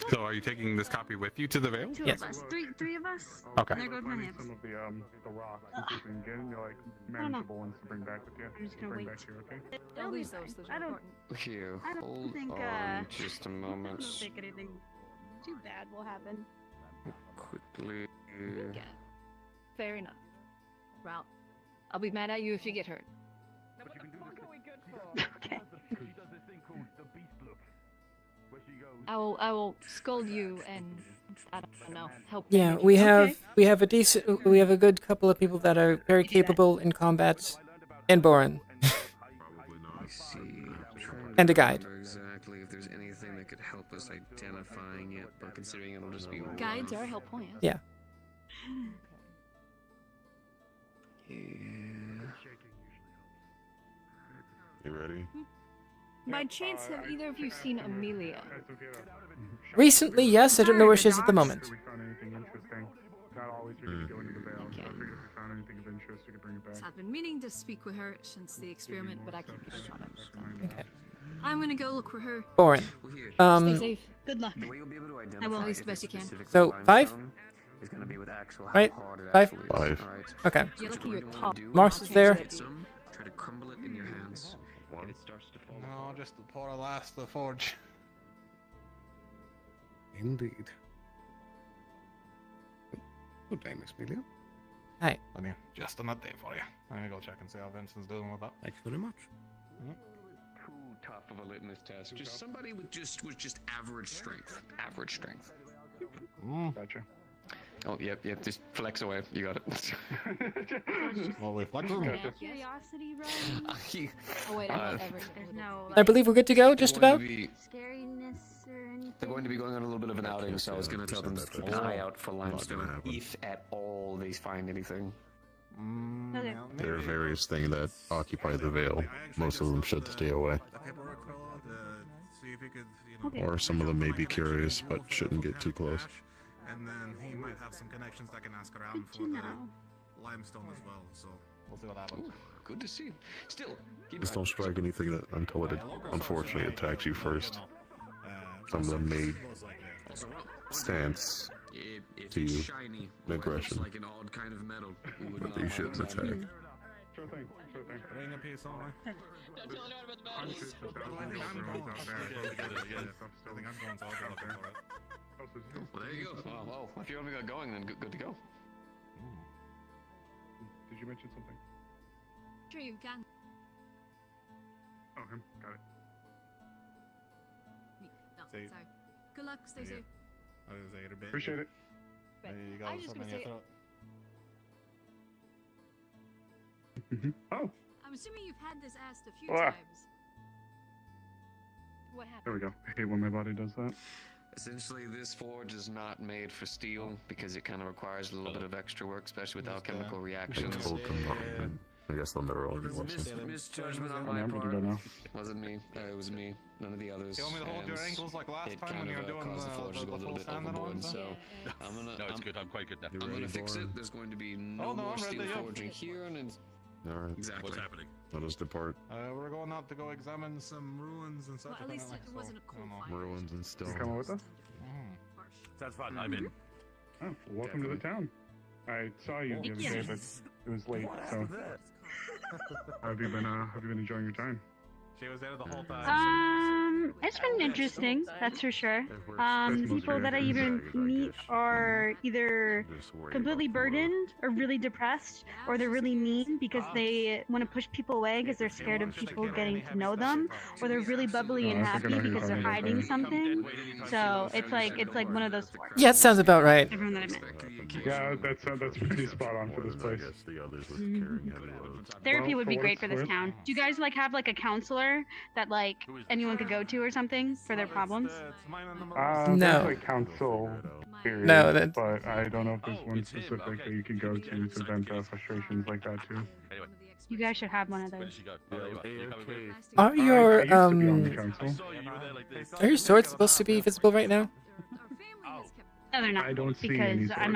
So are you taking this copy with you to the Vale? Yes. Two of us. Three of us. Okay. And there goes my naps. Some of the rocks that you can get, you're like manageable ones to bring back with you. I'm just gonna Bring wait. back here, okay? At least those are I don't. important. Here, I don't hold think. on just a I moment. don't think anything too bad will happen. Quickly. Yeah. Fair enough. Well, I'll be mad at you if you get hurt. Okay. I will scold you and I don't know, help. Yeah, damage we you. have a good couple of people that are very capable in combat, and Borin, I see. and a guide. Remember exactly if there's anything that could help us identifying it, but considering it'll just be Guides are helpful, yes. Yeah. You ready? By chance, have either of you seen Amelia? Recently, yes. I don't know where she is at the moment. If we found anything interesting, not always we need to go into the Vale. So I figured if we found anything of interest, we could bring it back. I've been meaning to speak with her since the experiment, but I keep it shut up. Okay. I'm gonna go look for her. Borin. Stay safe. Good luck. The way you'll be able to I identify will. At if least the it's best you can. specifically So, 5? limestone is going to be with actual how Right? hard it 5? actually is. 5. Alright. Okay. You're lucky you're tall. Mars is there. Get some, try to crumble it in your hands. If it starts to fall. No, just pour a last the forge. Indeed. Good day, Miss Amelia. Hi. I mean, just an update for you. I'm gonna go check and see how Vincent's doing with that. Thanks very much. Too tough of a litmus test. Just somebody with just average strength. Average strength. Gotcha. Oh, yep. Just flex away. You got it. Well, we flex Curiosity roll. Oh wait, I'm not ever. There's no. I believe we're good to go. Just about. Scariness or anything. They're going to be going on a little bit of an outing, so I was going to tell them to keep an eye out for limestone, if at all they find anything. Okay. There are various things that occupy the Vale. Most of them should stay away. Okay. Or some of them may be curious, but shouldn't get too close. And then he might have some connections that can ask around for Good to the know. limestone as well. So we'll see what happens. Good to see. Still, Just don't strike anything that until it unfortunately attacks you first. Some of them may stance to you, shiny, aggression, like an odd kind of metal. but you shouldn't attack. Sure thing. Sure thing. Bring a piece on me. I'm just out there. I'm going to out there. Well, there you go. Well, if you only got going, then good to go. Did you mention something? Sure you can. Oh, him. Got it. No, Say- sorry. Good luck. Stay safe. I was gonna say a bit. Appreciate it. Right. You I got was just something gonna in your say. throat. Oh, I'm assuming you've had this asked a few Ah. times. What happened? there we go. I hate when my body does that. Essentially, this forge is not made for steel because it kind of requires a little bit of extra work, especially with alchemical reactions. Told them, I guess they'll never all get lessons. Misjudgment on I mean, my I'm good to part. go now. Wasn't me. It was me. None of the others. You want me to hold and your ankles like last it time kind when you were of doing caused the forge to go a little full bit stand and all overboard. that? So I'm gonna. No, it's good. I'm quite good now. I'm gonna fix it. There's going to be no Oh, no, more I'm steel ready, yeah. forging here, and it's Alright. exactly. What's happening? Let us depart. We're going out to go examine some ruins and such. Well, at least it wasn't a cool Ruins and still. You coming with us? Sounds fun. I'm in. Oh, welcome to the town. I saw you the other day, but it was late. So, how have you been enjoying your time? She was there the whole time. It's been interesting, that's for sure. People that I even meet are either completely burdened or really depressed, or they're really mean because they want to push people away because they're scared of people getting to know them, or they're really bubbly and happy because they're hiding something. So it's like one of those four. Yeah, it sounds about right. Everyone that I met. Yeah, that's pretty spot on for this place. Therapy would be great for this town. Do you guys like have like a counselor that like anyone could go to or something for their problems? There's No. like council period, No, that's- but I don't know if there's one specific that you can go to vent frustrations like that too. You guys should have one of those. Are your I used to be on the council. are your swords supposed to be visible right now? No, they're not. I don't see any Because I'm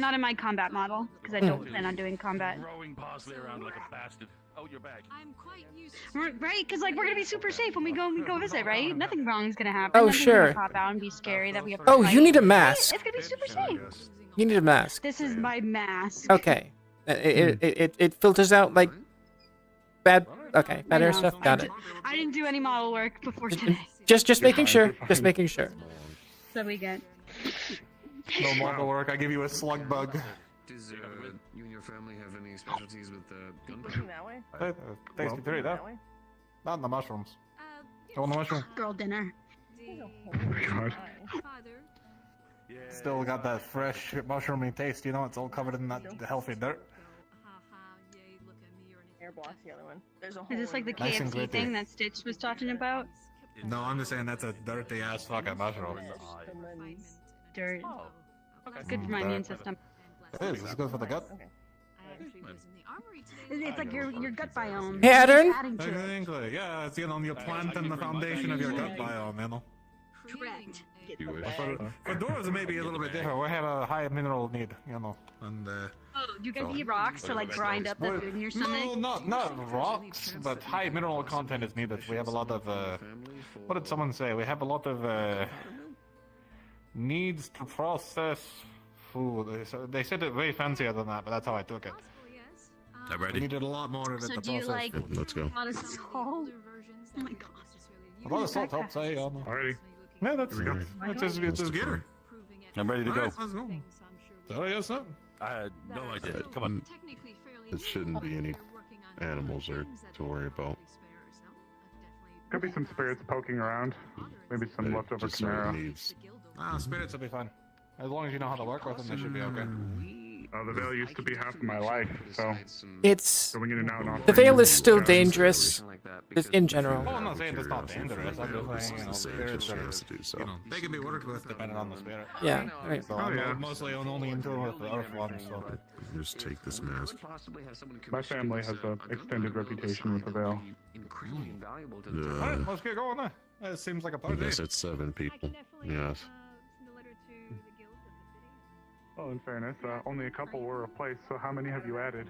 not in my combat model because I don't plan on doing combat. Throwing parsley around like a bastard. Oh, your bag. I'm quite used Right, because like we're gonna be super safe when we go visit, right? Nothing wrong is gonna happen. Oh, Nothing's sure. Gonna pop out and be scary that we have to Oh, fight. you need a mask. It's gonna be super safe. You need a mask. This is my mask. Okay. It filters out like bad. Okay, bad air stuff. Got it. I didn't do any model work before today. Just making sure. Just making sure. So we get. No model work. I give you a slug bug. Does you and your family have any specialties with gunpowder? Tasty theory, though. Not in the mushrooms. Go on the mushroom. Girl dinner. Oh my god. Still got that fresh mushroomy taste, you know, it's all covered in that healthy dirt. Air blocks the other one. There's a Is this like the Nice and KFC gritty. thing that Stitch was talking about? No, I'm just saying that's a dirty ass fucking mushroom. Dirt. It's good for my immune system. It is, it's good for the gut. It's like your gut biome. Pattern? It's adding to it. Exactly, yeah, it's, you know, you're planting the foundation of your gut biome, you know. Correct. For dwarves, it may be a little bit different. We have a high mineral need, you know, and Oh, you guys eat rocks to like grind up the food in your stomach? no, not rocks, but high mineral content is needed. We have a lot of, what did someone say? We have a lot of, needs to process food. They said it way fancier than that, but that's how I took it. I'm We ready. needed a lot more of it So to do you process. like Let's go. a lot of salt? Oh my god. A lot of salt helps, eh? Alrighty. Yeah, that's Here we go. it's just gear. I'm ready to go. Let's go. So yes, sir. I had no idea. Come on. It shouldn't be any animals there to worry about. Could be some spirits poking around. Maybe some leftover Just certain Chimera. needs. Spirits will be fine. As long as you know how to work with them, they should be okay. The Veil used to be half of my life, so It's going in and out and off. the veil is still dangerous, just in general. Oh, I'm not saying it's not dangerous. I'm just saying, you know, It's spirits are, chance to do so. you know, they can be worked with depending on the spirit. Yeah. Right. So Oh, yeah. I'm mostly only in tune with the earth ones. So. Just take this mask. My family has an extended reputation with the Veil. Alright, let's get going then. It seems like a I party. guess it's 7 people. Yes. Well, in fairness, only a couple were replaced, so how many have you added?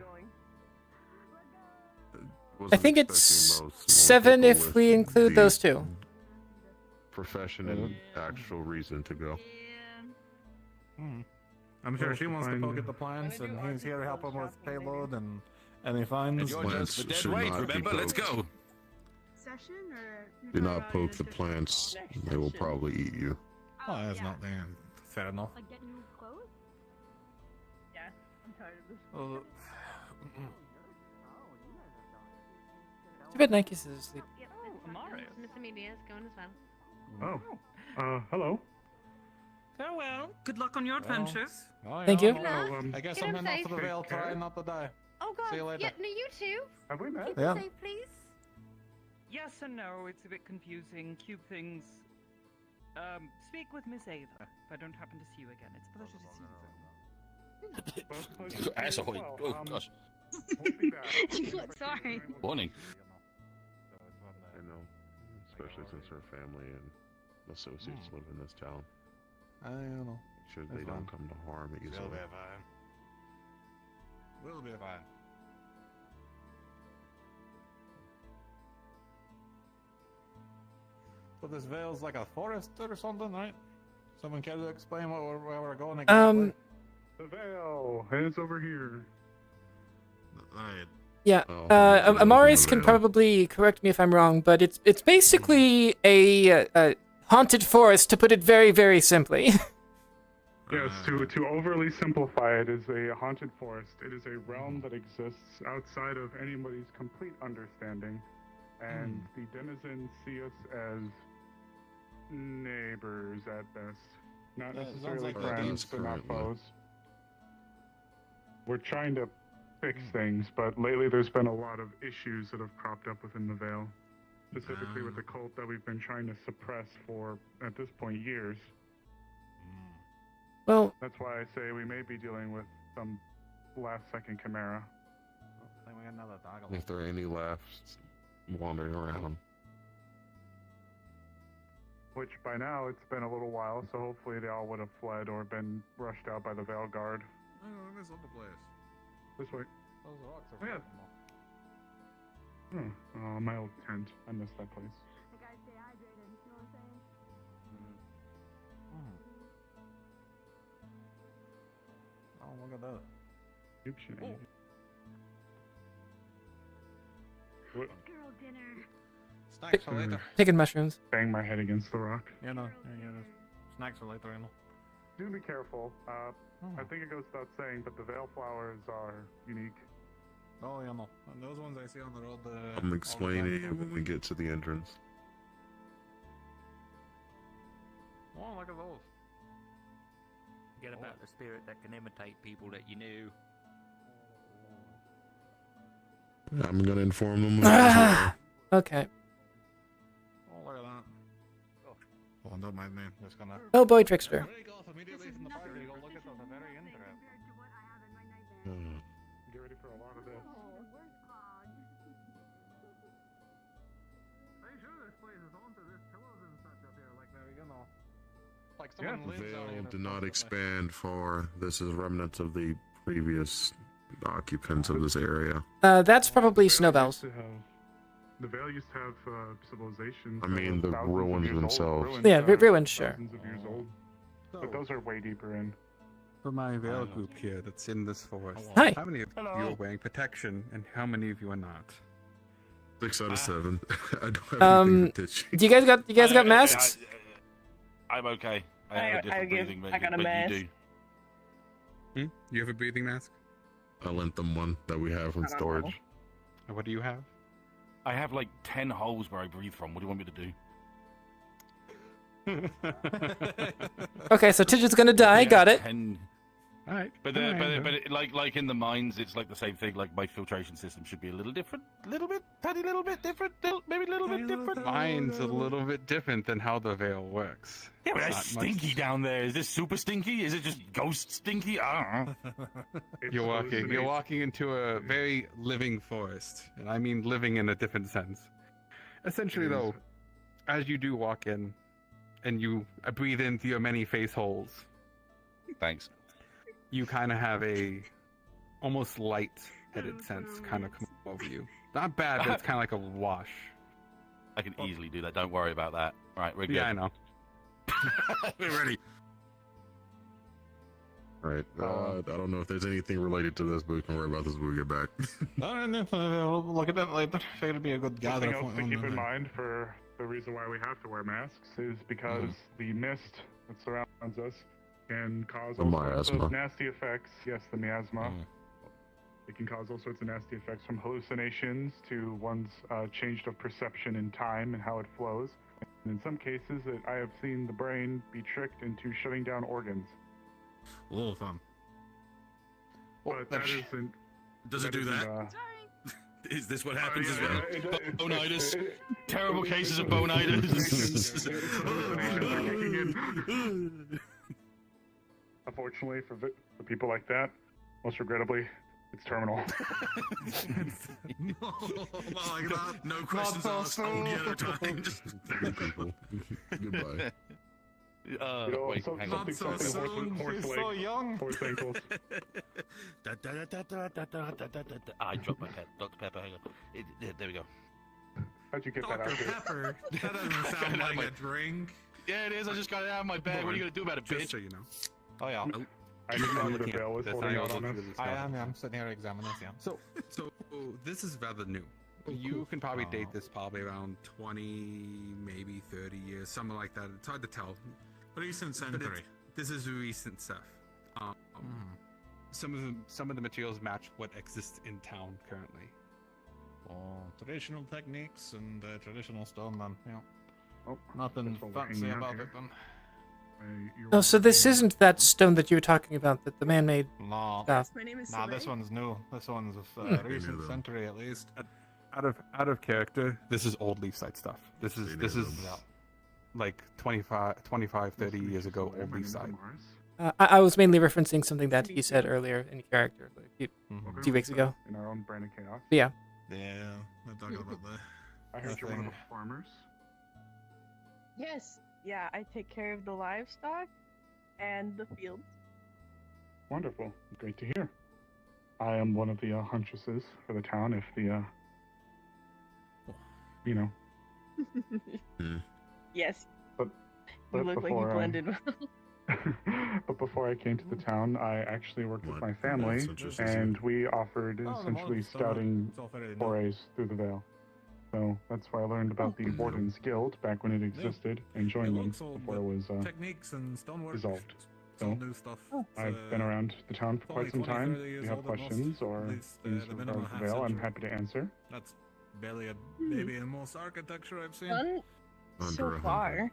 I think it's 7 if we include those two. Profession and actual reason to go. I'm sure she wants to poke at the plants, and he's here to help him with payload and any finds. Plants should not be poked. Do not poke the plants. They will probably eat you. Oh, that's not fair enough. Like getting new clothes? Yeah, I'm tired of this. Well, Too bad Nike's is asleep. Miss Amelia is going as well. Oh. Hello. Farewell. Good luck on your adventures. Thank you. I guess Get I'm him heading off to the safe. Vale, trying not to die. Oh god. See you later. Yeah, no, you too. Have we met? Keep Yeah. it safe, please. Yes and no. It's a bit confusing. Cube things. Speak with Miss Ava. If I don't happen to see you again, it's a pleasure to see you. Asshole. Oh, gosh. Sorry. Warning. I know. Especially since her family and associates live in this town. I don't know. Should That's they don't fine. come to harm We'll easily. be fine. We'll be fine. So this Vale's like a forest or something, right? Someone care to explain where we're going exactly? The Vale, and it's over here. Alright. Yeah, Oh, Amaris can Vale. probably correct me if I'm wrong, but it's basically a haunted forest, to put it very, very simply. Yes, to overly simplify it, is a haunted forest. It is a realm that exists outside of anybody's complete understanding, and the denizens see us as neighbors at best. Not Yeah, it sounds necessarily like friends, that but not currently. foes. We're trying to fix things, but lately there's been a lot of issues that have cropped up within the Vale. Specifically with the cult that we've been trying to suppress for, at this point, years. Well, That's why I say we may be dealing with some last-second chimera. I think we got another dog. If there are any left wandering around. Which by now it's been a little while, so hopefully they all would have fled or been rushed out by the Vale Guard. Oh, this other place. This way. Those rocks are Oh, yeah. Oh, my old tent. I miss that place. Oh, look at that. Soup shenanigans. What? Girl dinner. Snacks for later. Picking mushrooms. Bang my head against the rock. Yeah, no. Yeah, snacks for later, you know. Do be careful. I think it goes without saying, but the Vale flowers are unique. Oh, yeah, no. And those ones I see on the road. I'm explaining it when we get to the entrance. Oh, look at those. Get about the spirit that can imitate people that you knew. I'm gonna inform them. Of that. Okay. Oh, look at that. Oh, don't mind me. Just gonna. Oh boy, trickster. Break off immediately from the party. Go look at those. They're very interesting. Get ready for a lot of this. Are you sure this place is haunted? There's pillows and such up here, like there, you know. Like Yeah. someone lives down here. Veil did not expand far. This is remnants of the previous occupants of this area. That's probably snowbells. The Vale used to have civilizations. I that mean, were the thousands of ruins years old. themselves. Ruins Yeah, are ruins, sure. Thousands of years old. But those are way deeper in. For my Vale group here that's in this forest, Hi. how many of you are wearing protection and how many of you are not? 6 out of 7. I don't have anything to pitch. Do you guys got masks? I'm okay. I have a different breathing, but, I got a but mask. you do. You have a breathing mask? I lent them one that we have from storage. What do you have? I have like 10 holes where I breathe from. What do you want me to do? Okay, so Tidget's gonna die. Got it. 10... All right. But like in the mines, it's like the same thing. Like my filtration system should be a little different, tiny little bit different, maybe a little bit different. Mine's a little bit different than how the Vale works. Yeah, but Not that's much- stinky down there. Is this super stinky? Is it just ghost stinky? I don't know. You're walking into a very living forest, and I mean living in a different sense. Essentially, though, as you do walk in, and you breathe into your many face holes. Thanks. You kind of have a almost light-headed sense kind of come over you. Not bad, but it's kind of like a wash. I can easily do that. Don't worry about that. Right, we're good. Yeah, I know. We're ready. Right. I don't know if there's anything related to this, but we can worry about this when we get back. No, we'll look at that later. It'll be a good Something gathering else to point. keep in mind for the reason why we have to wear masks is because the mist that surrounds us can cause The all sorts miasma. of nasty effects. Yes, the miasma. It can cause all sorts of nasty effects, from hallucinations to one's change of perception in time and how it flows. And in some cases, I have seen the brain be tricked into shutting down organs. A little fun. But that isn't. Does it do isn't, that? Is this what happens as yeah, well? Bonitis. Terrible cases of bonitis. Unfortunately, for people like that, most regrettably, it's terminal. Like that. No questions asked. Old yellow time. Goodbye. Wait, hang on. So young. Horse ankles. I dropped my Dr. Pepper. Hang on. There we go. How'd you get that out Dr. here? Pepper? That doesn't sound like a drink. Yeah, it is. I just got it out of my bag. What are you gonna do about it, bitch? Just so you know. Oh yeah. I didn't know the veil was That's holding not out on really us. really I strong. am. I'm sitting here examining this. Yeah. So this is rather new. You can probably date this probably around 20, maybe 30 years, something like that. It's hard to tell. Recent But century. this is recent stuff. Some of the materials match what exists in town currently. Oh, traditional techniques and traditional stone, then. Yeah. Oh, nothing fancy about it, then. Oh, so this isn't that stone that you were talking about, that the man made No. stuff. My name is Nah, this Soleil. one's new. This one's recent century at least. Out of character, this is old Leafside stuff. This is like 25, 30 years ago, old Leafside. I was mainly referencing something that he said earlier in character, like a few weeks ago. In our own brand of chaos. Yeah. Yeah, I'm talking about the. I heard you're one of the farmers. Yes. Yeah, I take care of the livestock and the fields. Wonderful. Great to hear. I am one of the huntresses for the town. If the, you know. Yes. But You look like you before, blended well. But before I came to the town, I actually worked with my family, and we offered essentially scouting forays through the Vale. So that's where I learned about the Wardens Guild back when it existed, and joined them before it was techniques and stonework. dissolved. It's all So new stuff. I've been around the town for quite some 20, time. 30 If years you have old at most, questions or at least, things the with minimum regards to half Vale, I'm century. happy to answer. That's barely a baby in most architecture I've seen. None so far.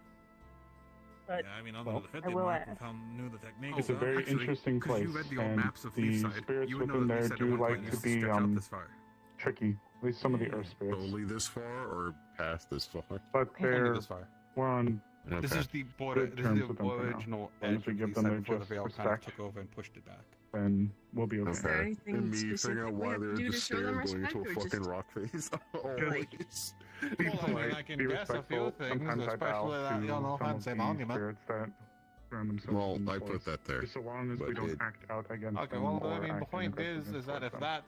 But Yeah, I mean, under Well, the I 50 will mark, ask. we found new the techniques. It's a very interesting place, and the spirits within there do like to be tricky. At least some of the earth spirits. Only this far or past this far? But they're this far. we're on This Okay. is the border. good This is terms the with them for now. original As long edge as we of give them Leafside their before the just Vale kind of respect, took over and pushed it back. then we'll be okay. Is there anything And me figuring specific out we why have to they're do to just show them stairs going respect, into a or fucking just rock face. Just be Well, I mean, I polite, can be guess a few respectful. things, Sometimes I bow especially that, to you know, some of fancy the monument. spirits that surround themselves Well, in the I put forest. that there, Just so long as we but don't it- act out against Okay, them well, or I mean, the act in point is aggressiveness that towards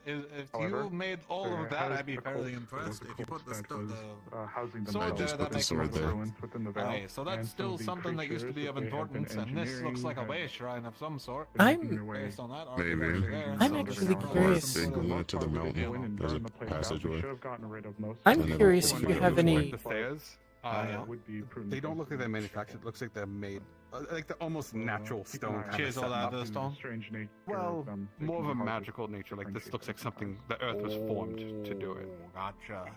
if them. if However, you made all there of that, has I'd be a fairly cult- impressed. there was If you a put cult the that stuff, was, housing the them sword there there, that makes sword sense. there. influence within the Vale. Aye, so that's and still some of the something that used to be creatures of that they have been importance, and this looks like a engineering way shrine of some sort. I'm- based on that Maybe. architecture there. I'm So actually there's curious. some They sort of go into the mountain. There's a passageway. I'm And then curious we'll if you go have this way. any. The stairs. They don't look like they're manufactured. It looks like they're made, like they're almost natural stone. kind of Chisel set out up. of the stone. Strange nature. Well, more of a magical nature. Like this looks like something the earth was formed to do it. Gotcha.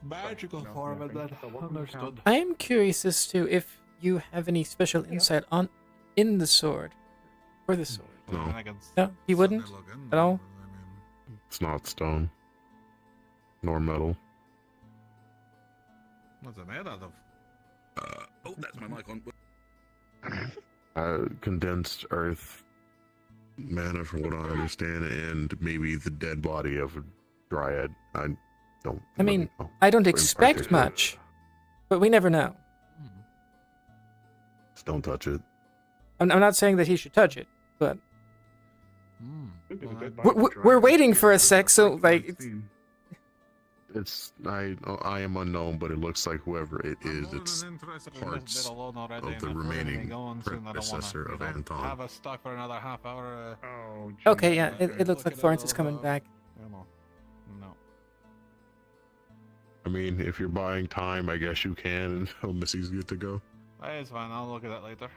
Magical form of that. Understood. I am curious as to if you have any special insight on in the sword, for the sword. No, No, he wouldn't at all. it's not stone nor metal. What's it made out of? Oh, that's my mic on. Condensed earth mana, from what I understand, and maybe the dead body of a dryad. I don't. I mean, really know. I don't In expect particular. much, but we never know. Just don't touch it. I'm not saying that he should touch it, but Hmm. we're waiting for a sec, so like. I am unknown, but it looks like whoever it is, it's parts alone already, of the and if we're gonna be remaining going soon, I don't wanna, predecessor of Anton. have us stuck for another half hour. Okay, yeah, it looks like Florence is coming back. No. I mean, if you're buying time, I guess you can until Missy's good to go. Hey, it's fine. I'll look at that later.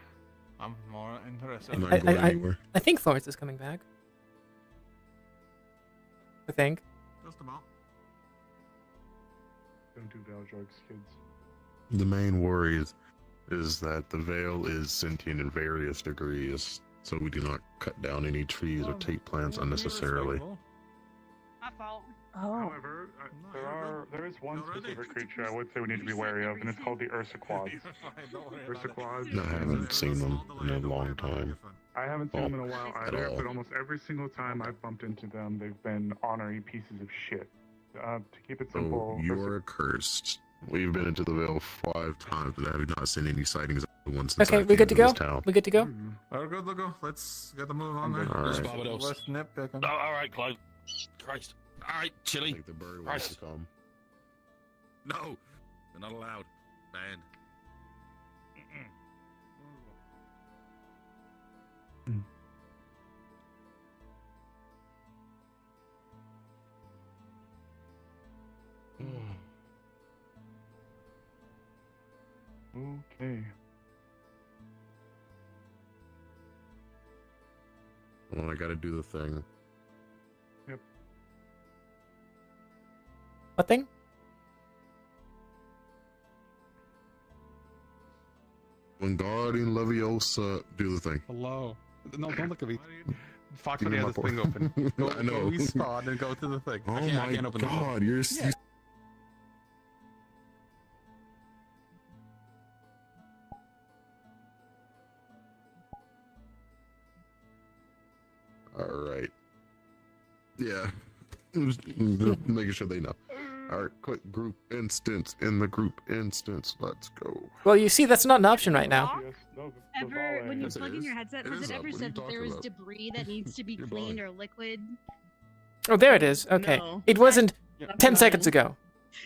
I'm more interested. I'm not going anywhere. I think Florence is coming back. I think. Just about. Don't do Vale drugs, kids. The main worry is that the Vale is sentient in various degrees, so we do not cut down any trees or take plants unnecessarily. My fault. However, there is one specific creature I would say we need to be wary of, and it's called the Ursaquads. Ursaquads. I haven't seen them in a long time. I haven't seen them in a while at either, all. but almost every single time I've bumped into them, they've been ornery pieces of shit. To keep it simple, So you're cursed. We've been into the Vale 5 times, but I have not seen any sightings of the one since Okay, I we came good to to go? this town. We good to go? We're good to go. Let's get the move on there. All right. Let's nitpick 'em. Oh, all right, Clive. Christ. All right, Chili. I think the bird wants to come. No, they're not allowed. Banned. Okay. Well, I gotta do the thing. Yep. What thing? Wingardium Leviosa, do the thing. Hello. No, don't look at me. Fox Give me already has my this thing point. open. Go, I know. Go respawn and go to the thing. Oh I can't my open the god, door. you're... Yeah. Alright. Yeah. Just making sure they know. Alright, quick group instance in the group instance. Let's go. Well, you see, that's not an option right now. Ever, when you Yes, it plug in is. your headset, It has is it up. ever What are you said that there talking was about? debris that needs to be You're cleaned blind. or liquid? Oh, there it is. Okay. No. It wasn't Not 10 mine. seconds ago.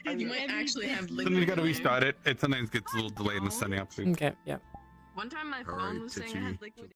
You might actually have Then you gotta restart it. It sometimes gets a little delayed in setting up. Too. Okay, yeah. One time my phone Alright, was saying I had liquid.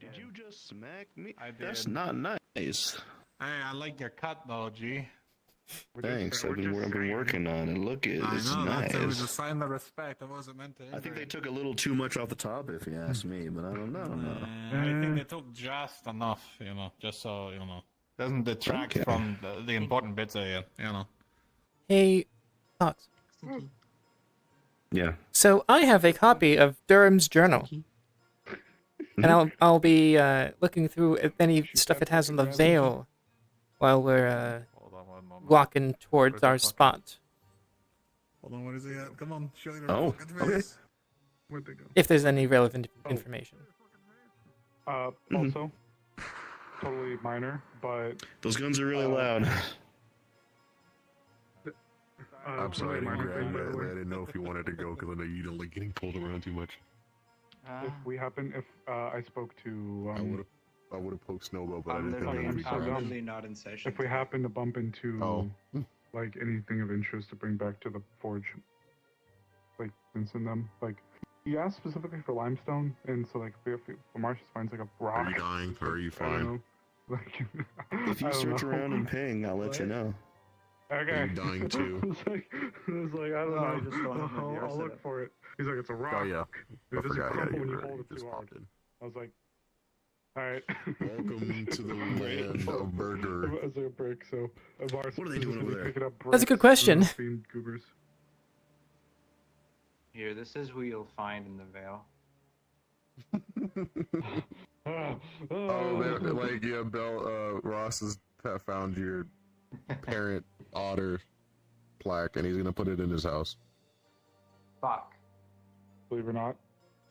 Did you just smack me? I did. That's not nice. Hey, I like your cut though, G. Thanks. I've been working on it. Look, it's I know, nice. it was a sign of respect. I wasn't meant to. I think they took a little too much off the top, if you ask me, but I don't know. I think they took just enough, just so, doesn't detract from the important bits of it, Hey, Fox. Yeah. So I have a copy of Durham's journal. And I'll be looking through any stuff it has on the Veil while we're walking towards our spot. Hold on, what is he at? Come on, show your Oh, fucking okay. face. Where'd they go? If there's any relevant information. Also, totally minor, but Those guns are really loud. I'm sorry to minor grab thing, by the that. way. I didn't know if you wanted to go because I know you don't like getting pulled around too much. If I spoke to, I would have poked Snowball, but I didn't think I'm it would be so dumb. fine. not in session. If we happen to bump into like anything of interest to bring back to the forge, like Vincent them, like he asked specifically for limestone, and so like if Marcius finds like a rock. Are you dying or are you I don't fine? know, like, If you I don't search know. around and ping, I'll let you know. Okay. Are you dying too? I was like, I don't No, I know. just don't have my I'll set look up. for it. He's like, it's a rock. Oh yeah. It I doesn't forgot. Yeah, crumble when you you were hold it just too hard. popped in. I was like, all right. Welcome to the land of burger. It's like a brick, so What are they doing over there? Picking up That's a good bricks question. and being goobers. Here, this is who you'll find in the Veil. Oh, like yeah, Ross has found your parent otter plaque, and he's gonna put it in his house. Fuck. Believe it or not,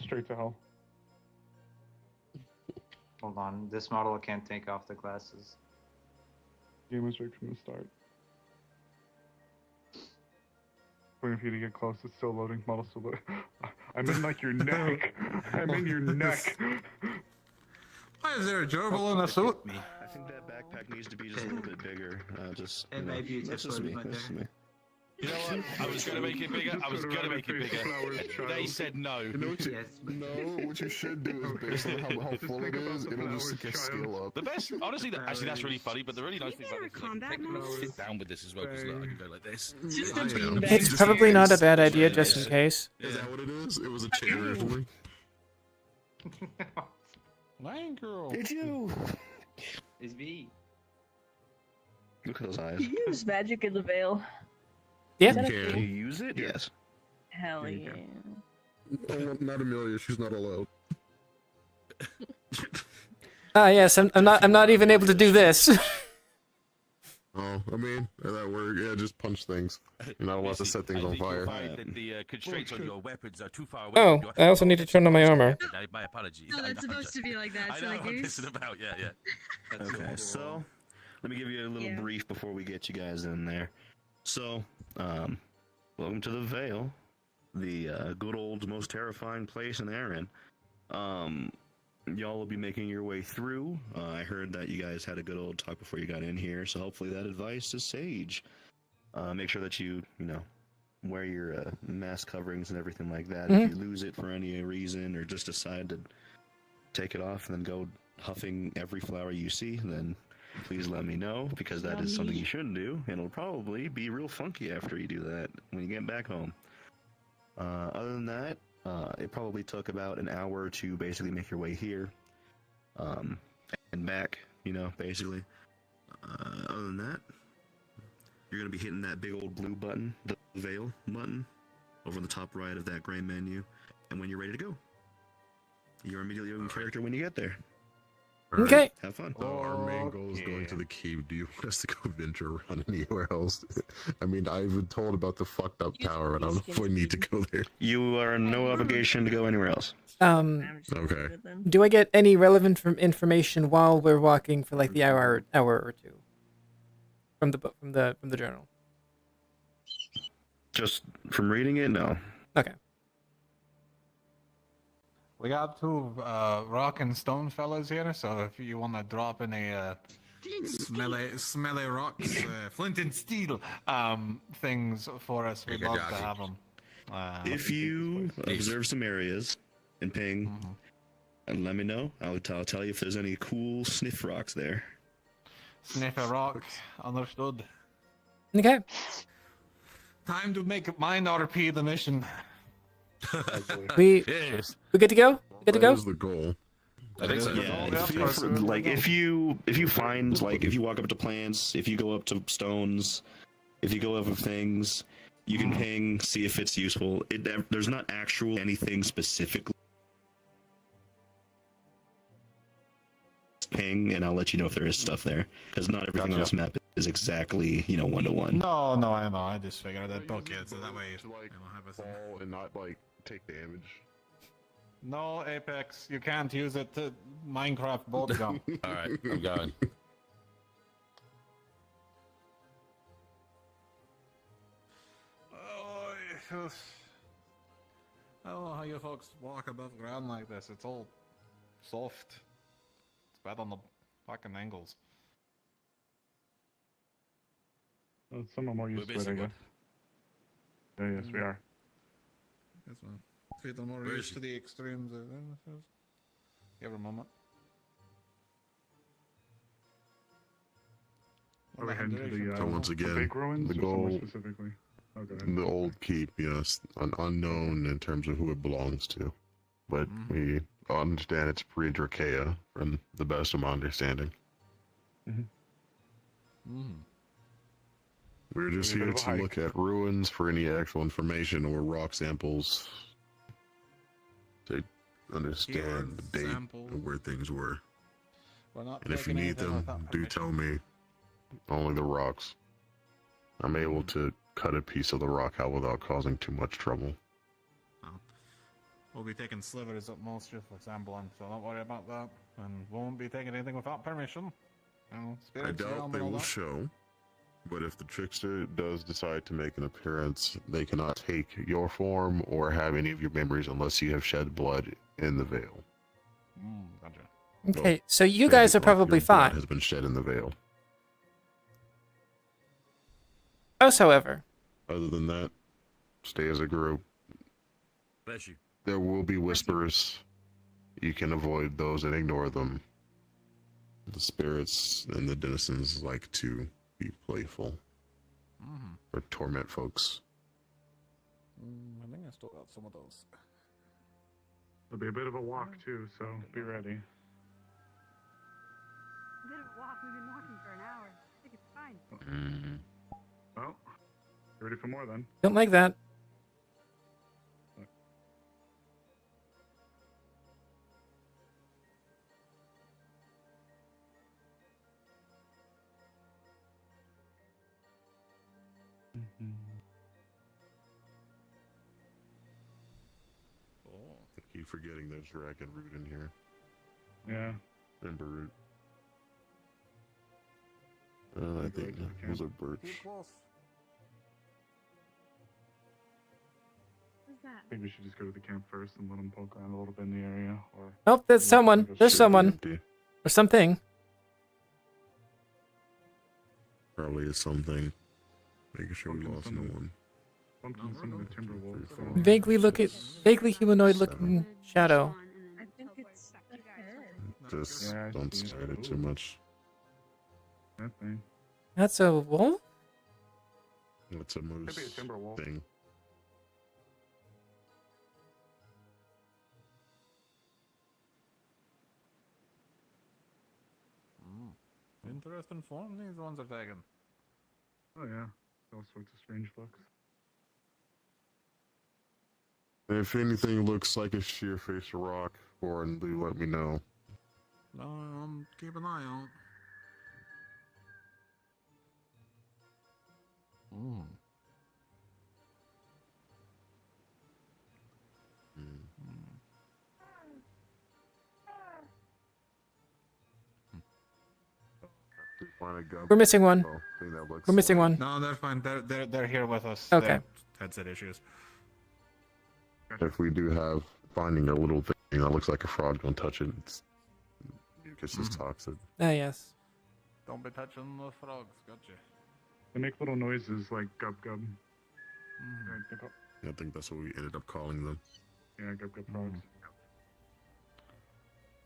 straight to hell. Hold on, this model can't take off the glasses. Game was rigged from the start. Waiting for you to get close. It's still loading. Model still loading. I'm in like your neck. I'm in your neck. Why is there a gerbil in a suit? I think that backpack needs to be just a little bit bigger. And maybe it's that's just just me. right That's just there. me. You know what? I was going to make it bigger. I was going to make it bigger. They said no. You know what you, no, what you should do is based on how full it is, it'll just get scale up. The best, honestly, actually, that's really funny. But the really nice thing about it is like, I can sit down with this as well because I can go like this. It's probably not a bad idea, just in case. Is that what it is? It was a chair originally. Lion girl. Did you? It's me. Look at those eyes. You use magic in the Veil. Yeah. Is that a Can thing? you use it? Yes. Hell yeah. Oh, not Amelia. She's not allowed. Ah, yes, I'm not even able to do this. Oh, I mean, that work. Yeah, just punch things. You're not allowed to set things on fire. That the constraints on your weapons are too far away. Oh, from your I also need to turn on my armor. My apologies. No, it's supposed to be like that. I know, I'm pissing about. Yeah. Okay, so let me give you a little brief before we get you guys in there. So, welcome to the Vale, the good old, most terrifying place in Erin. Y'all will be making your way through. I heard that you guys had a good old talk before you got in here, so hopefully that advice is sage. Make sure that you wear your mask coverings and everything like that. If you lose it for any reason or just decide to take it off and then go huffing every flower you see, then please let me know, because that is something you shouldn't do, and it'll probably be real funky after you do that when you get back home. Other than that, it probably took about an hour to basically make your way here and back, basically. Other than that, you're going to be hitting that big old blue button, the Veil button, over on the top right of that gray menu, and when you're ready to go, you're immediately in character when you get there. Okay. Have fun. So our main goal is going to the cave. Do you want us to go venture around anywhere else? I mean, I've been told about the fucked up tower, and I don't know if we need to go there. You are in no obligation to go anywhere else. Okay. Do I get any relevant information while we're walking for like the hour or two from the journal? Just from reading it, no. Okay. We got two rock and stone fellas here, so if you want to drop any smelly rocks, flint and steel things for us, we'd love to have them. If you observe some areas and ping, and let me know, I'll tell you if there's any cool sniff rocks there. Sniff a rock, understood. Okay. Time to make mine RP the mission. We good to go? Good to go? That is the goal. I think so. Yeah, if you find, like, if you walk up to plants, if you go up to stones, if you go over things, you can ping, see if it's useful. There's not actual anything specifically. Ping, and I'll let you know if there is stuff there, because not everything on this map is exactly, one-to-one. No, I know. I just figured I'd book it, so that way To like fall and not like take damage. No, Apex, you can't use it to Minecraft bolt gun. Alright, I'm going. I don't know how you folks walk above ground like this. It's all soft. It's bad on the fucking angles. Some are more used to it, I guess. Yeah, yes, we are. That's one. Feet are more used to the extremes. Give her a moment. Are we heading to the, So once again, big ruins, the or somewhere goal, specifically? Okay. the old keep, yes, unknown in terms of who it belongs to, but we understand it's pre-Drakea, from the best of my understanding. We're just Maybe a here bit of a to look at ruins for any actual information or rock samples to understand the date of where things were. And if you need them, do tell me. Only the rocks. I'm able to cut a piece of the rock out without causing too much trouble. We'll be taking slivers at most just for sampling, so don't worry about that. And won't be taking anything without permission. I doubt they will show, but if the trickster does decide to make an appearance, they cannot take your form or have any of your memories unless you have shed blood in the veil. Gotcha. Okay, so you guys are probably your blood fine. has been shed in the veil. However, Other than that, stay as a group. Bless you. There will be whispers. You can avoid those and ignore them. The spirits and the denizens like to be playful or torment folks. I think I still got some of those. It'll be a bit of a walk too, so be ready. A bit of a walk. We've been walking for an hour. I think it's fine. Well, you ready for more then? don't like that. keep forgetting there's dragon root in here. Yeah. Ember root. I think those are birch. I think we should just go to the camp first and let them poke around a little bit in the area. Or Oh, there's someone. There's someone. Or something. Probably is something. Making sure we lost no one. Bumped into some of the timber wolves. Vaguely humanoid-looking shadow. I think it's Just don't stare at it too much. That thing. That's a wolf? It's a moose Could be a timber wolf. thing. Interesting form these ones are taking. Oh yeah, all sorts of strange looks. If anything looks like a sheer face rock, Warren, do let me know. No, keep an eye out. We're missing one. We're missing one. No, they're fine. They're here with us. Okay. They have headset issues. If we do have finding a little thing that looks like a frog, don't touch it. It's mucus is toxic. Ah, yes. Don't be touching the frogs. Gotcha. They make little noises like gub gub. I think that's what we ended up calling them. Yeah, gub gub frogs.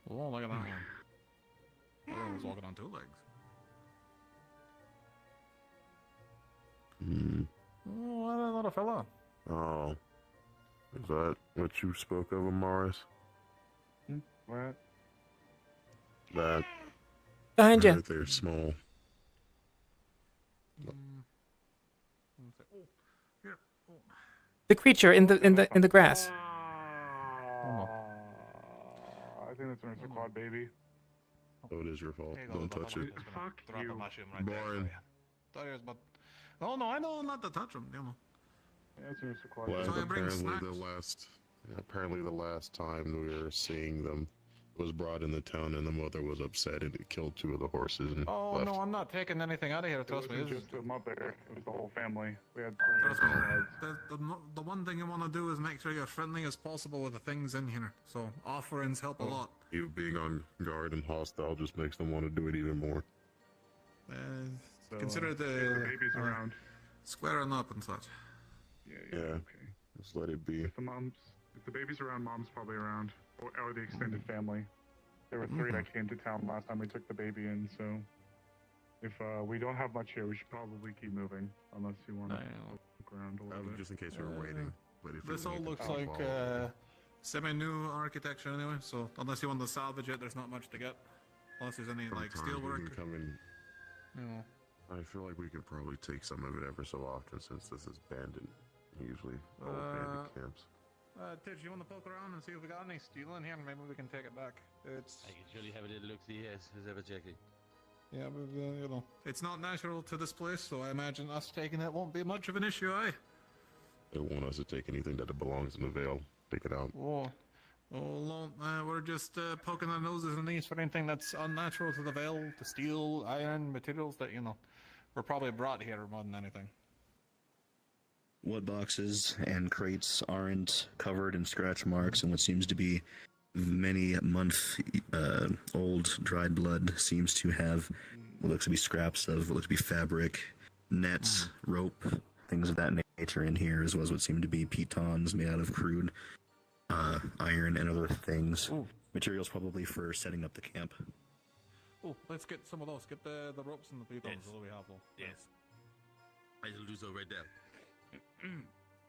Oh, look at that one. That one was walking on two legs. Oh, what a little fella. Oh. Is that what you spoke of, Amaris? What? That. Behind you. They're small. The creature in the grass. I think that's a quad baby. Oh, it is your fault. Don't touch it. Fuck Drop you. a mushroom right Warren. there. But oh no, I know not to touch them. You know. Yeah, it's a quad Well, baby. apparently the last time we were seeing them was brought in the town, and the mother was upset and it killed 2 of the horses and Oh left. no, I'm not taking anything out of here. It Trust me. wasn't This is- just the mother, it was the whole family. We had Trust me. 3 The one thing you want to do is make sure you're friendly as possible with the things in here. So offerings help a lot. You being on guard and hostile just makes them want to do it even more. Consider the babies around. squaring up and such. Yeah. Just let it be. If the baby's around, mom's probably around, or the extended family. There were 3 that came to town last time we took the baby in, so if we don't have much here, we should probably keep moving, unless you want to look around a little bit. Just in case we were waiting. But if This we all need to looks follow like it. semi-new architecture anyway. So unless you want to salvage it, there's not much to get. Unless there's any like Sometimes steel we work. can come in. You know. I feel like we could probably take some of it ever so often since this is abandoned. Usually, all abandoned camps. Tidge, you want to poke around and see if we got any steel in here, and maybe we can take it back. It's I can surely have a little look-see, yes, who's ever checking. yeah, but you know, it's not natural to this place, so I imagine us taking it won't be much of an issue, eh? They want us to take anything that belongs in the Vale. Take it out. We're just poking our noses in these for anything that's unnatural to the Vale, to steel, iron, materials that, you know, were probably brought here more than anything. Wood boxes and crates aren't covered in scratch marks, and what seems to be many month old dried blood seems to have what looks to be scraps of what looks to be fabric, nets, rope, things of that nature in here, as well as what seem to be pitons made out of crude iron and other things. Materials probably for setting up the camp. Oh, let's get some of those. Get the ropes and the pitons Yes. so we have them. Yes. I shall do so right there.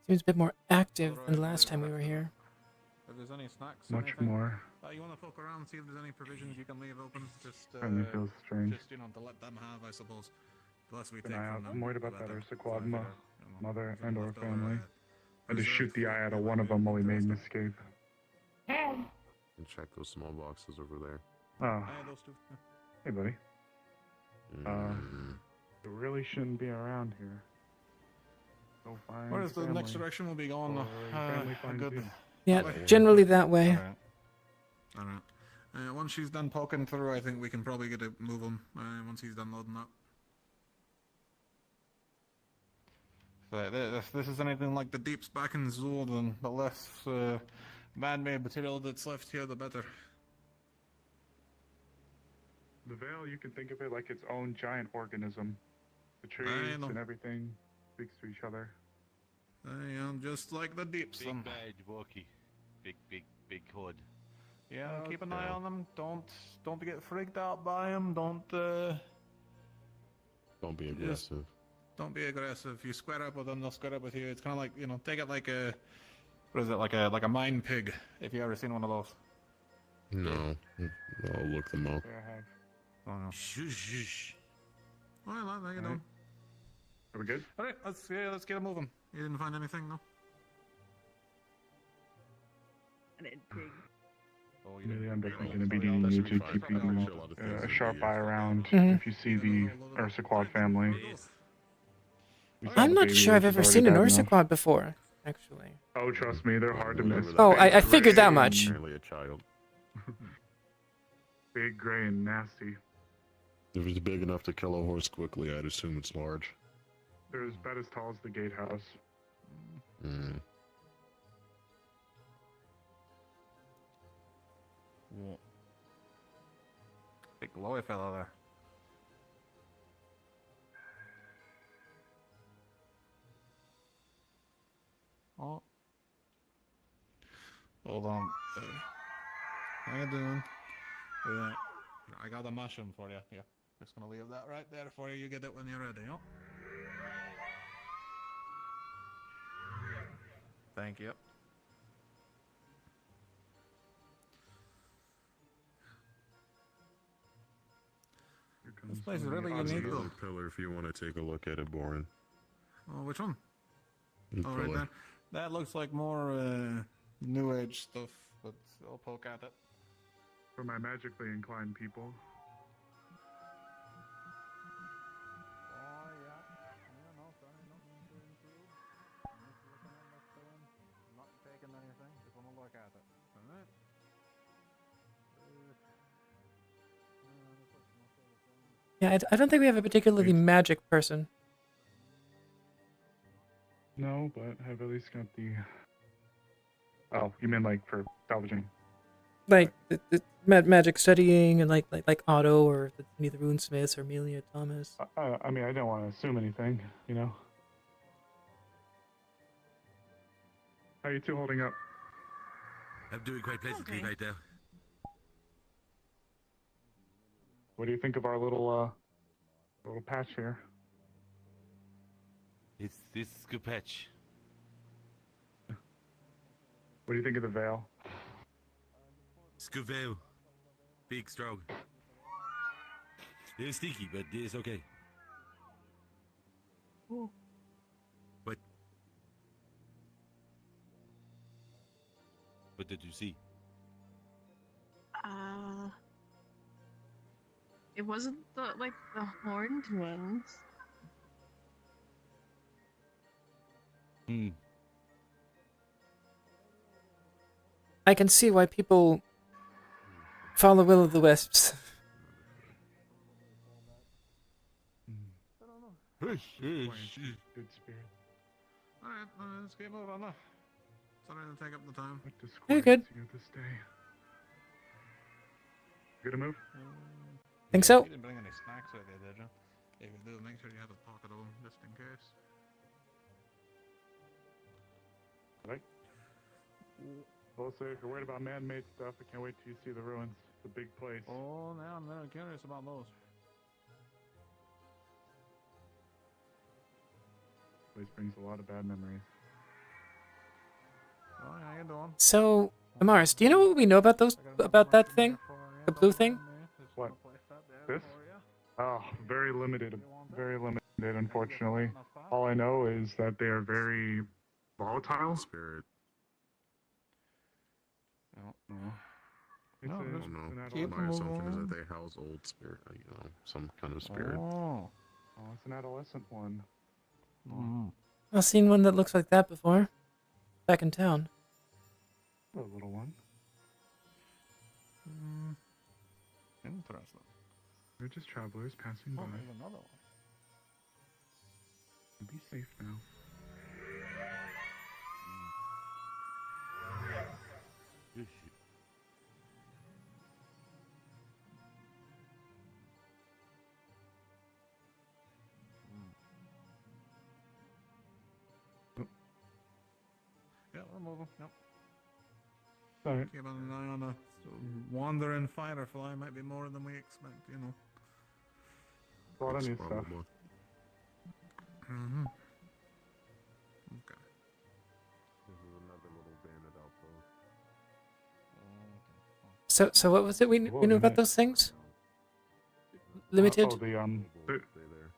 Seems a bit more active than the last time we were here. If there's any snacks, Much anything, more. You want to poke around, see if there's any provisions you can leave open. Just, Certainly feels strange. just you know, to let them have, I suppose. The less we Keep take an eye out. from them. I'm worried about the that better. Ursa So, mother and or leftover, family. I just shoot the eye out of one of them while we made an escape. And check those small boxes over there. Oh, those two. hey buddy. Mm. You really shouldn't be around here. Go find Where's the family. next direction we'll be going? Or family A finds good you. Yeah, way? generally that way. Alright. Once she's done poking through, I think we can probably get to move him. Once he's done loading up. If this is anything like the deeps back in Zool, then the less man-made material that's left here, the better. The Veil, you can think of it like its own giant organism. The trees and everything speaks to each other. I am just like the deeps. Big bad walkie. Big hood. Yeah, keep an eye on them. Don't get freaked out by them. Don't be aggressive. Don't be aggressive. You square up with them, they'll square up with you. It's kind of like, take it like a, what is it, like a mine pig, if you ever seen one of those. No. I'll look them up. Yeah, I have. Oh no. Shush. Alright, lad, how you doing? Are we good? Alright, let's get him moving. You didn't find anything, no? Really, I'm definitely going to be needing you to keep a sharp eye around Mhm. if you see the Ursaquad family. I'm not sure I've ever seen an Ursaquad before, actually. Oh, trust me, they're hard to miss. Oh, Big I figured that gray much. and- Apparently a child. Big, gray, and nasty. If it's big enough to kill a horse quickly, I'd assume it's large. They're about as tall as the gatehouse. Mm. Big glowy fella there. Oh. Hold on. How you doing? Yeah. I got a mushroom for you. Yeah. Just gonna leave that right there for you. You get it when you're ready, oh? Thank you. This place is really unique, though. Pillar, if you want to take a look at it, Boren. Oh, which one? The Oh, right pillar. there. That looks like more new age stuff, but I'll poke at it. For my magically inclined people. Oh, yeah. Yeah, no, sorry, nothing to include. I'm just looking at my stone. Not taking anything, just want to look at it. Alright? Yeah, I don't think we have a particularly magic person. No, but I've at least got the... Oh, you mean like for salvaging? Like the magic studying and like Otto or any of the runesmiths or Amelia, Thomas. I mean, I don't want to assume anything, you know? How you two holding up? I'm doing quite pleasantly right now. What do you think of our little patch here? It's this is good patch. What do you think of the veil? Scuvel. Big, strong. It's sneaky, but it's okay. But what did you see? It wasn't the horned ones. I can see why people follow will-o'-the-wisps. Good spirit. Alright, let's get moving on now. Sorry to take up the time. You're good. This day. Good to move? Think so? You didn't bring any snacks with you, did you? If you do, make sure you have a pocket of them, just in case. Right. Also, if you're worried about man-made stuff, I can't wait till you see the ruins. It's a big place. Oh, now I'm very curious about those. Place brings a lot of bad memories. Oh, how you doing? So, Amaris, do you know what we know about that thing? The blue thing? What? This? Oh, very limited. Very limited, unfortunately. All I know is that they are very volatile. Spirit. It's No, a- just it's an keep adolescent. My assumption is moving. that they house old spirit, some kind of spirit. Oh. Oh, it's an adolescent one. I've seen one that looks like that before. Back in town. A little one. Interesting. They're just travelers passing by. Oh, there's another one. Be safe now. Yeah, we're moving. Yep. Alright. Keep an eye on a wandering firefly. Might be more than we expect, you know. A lot of new stuff. Mm-hmm. Okay. This is another little bandit outpost. So what was it we knew about those things? Limited?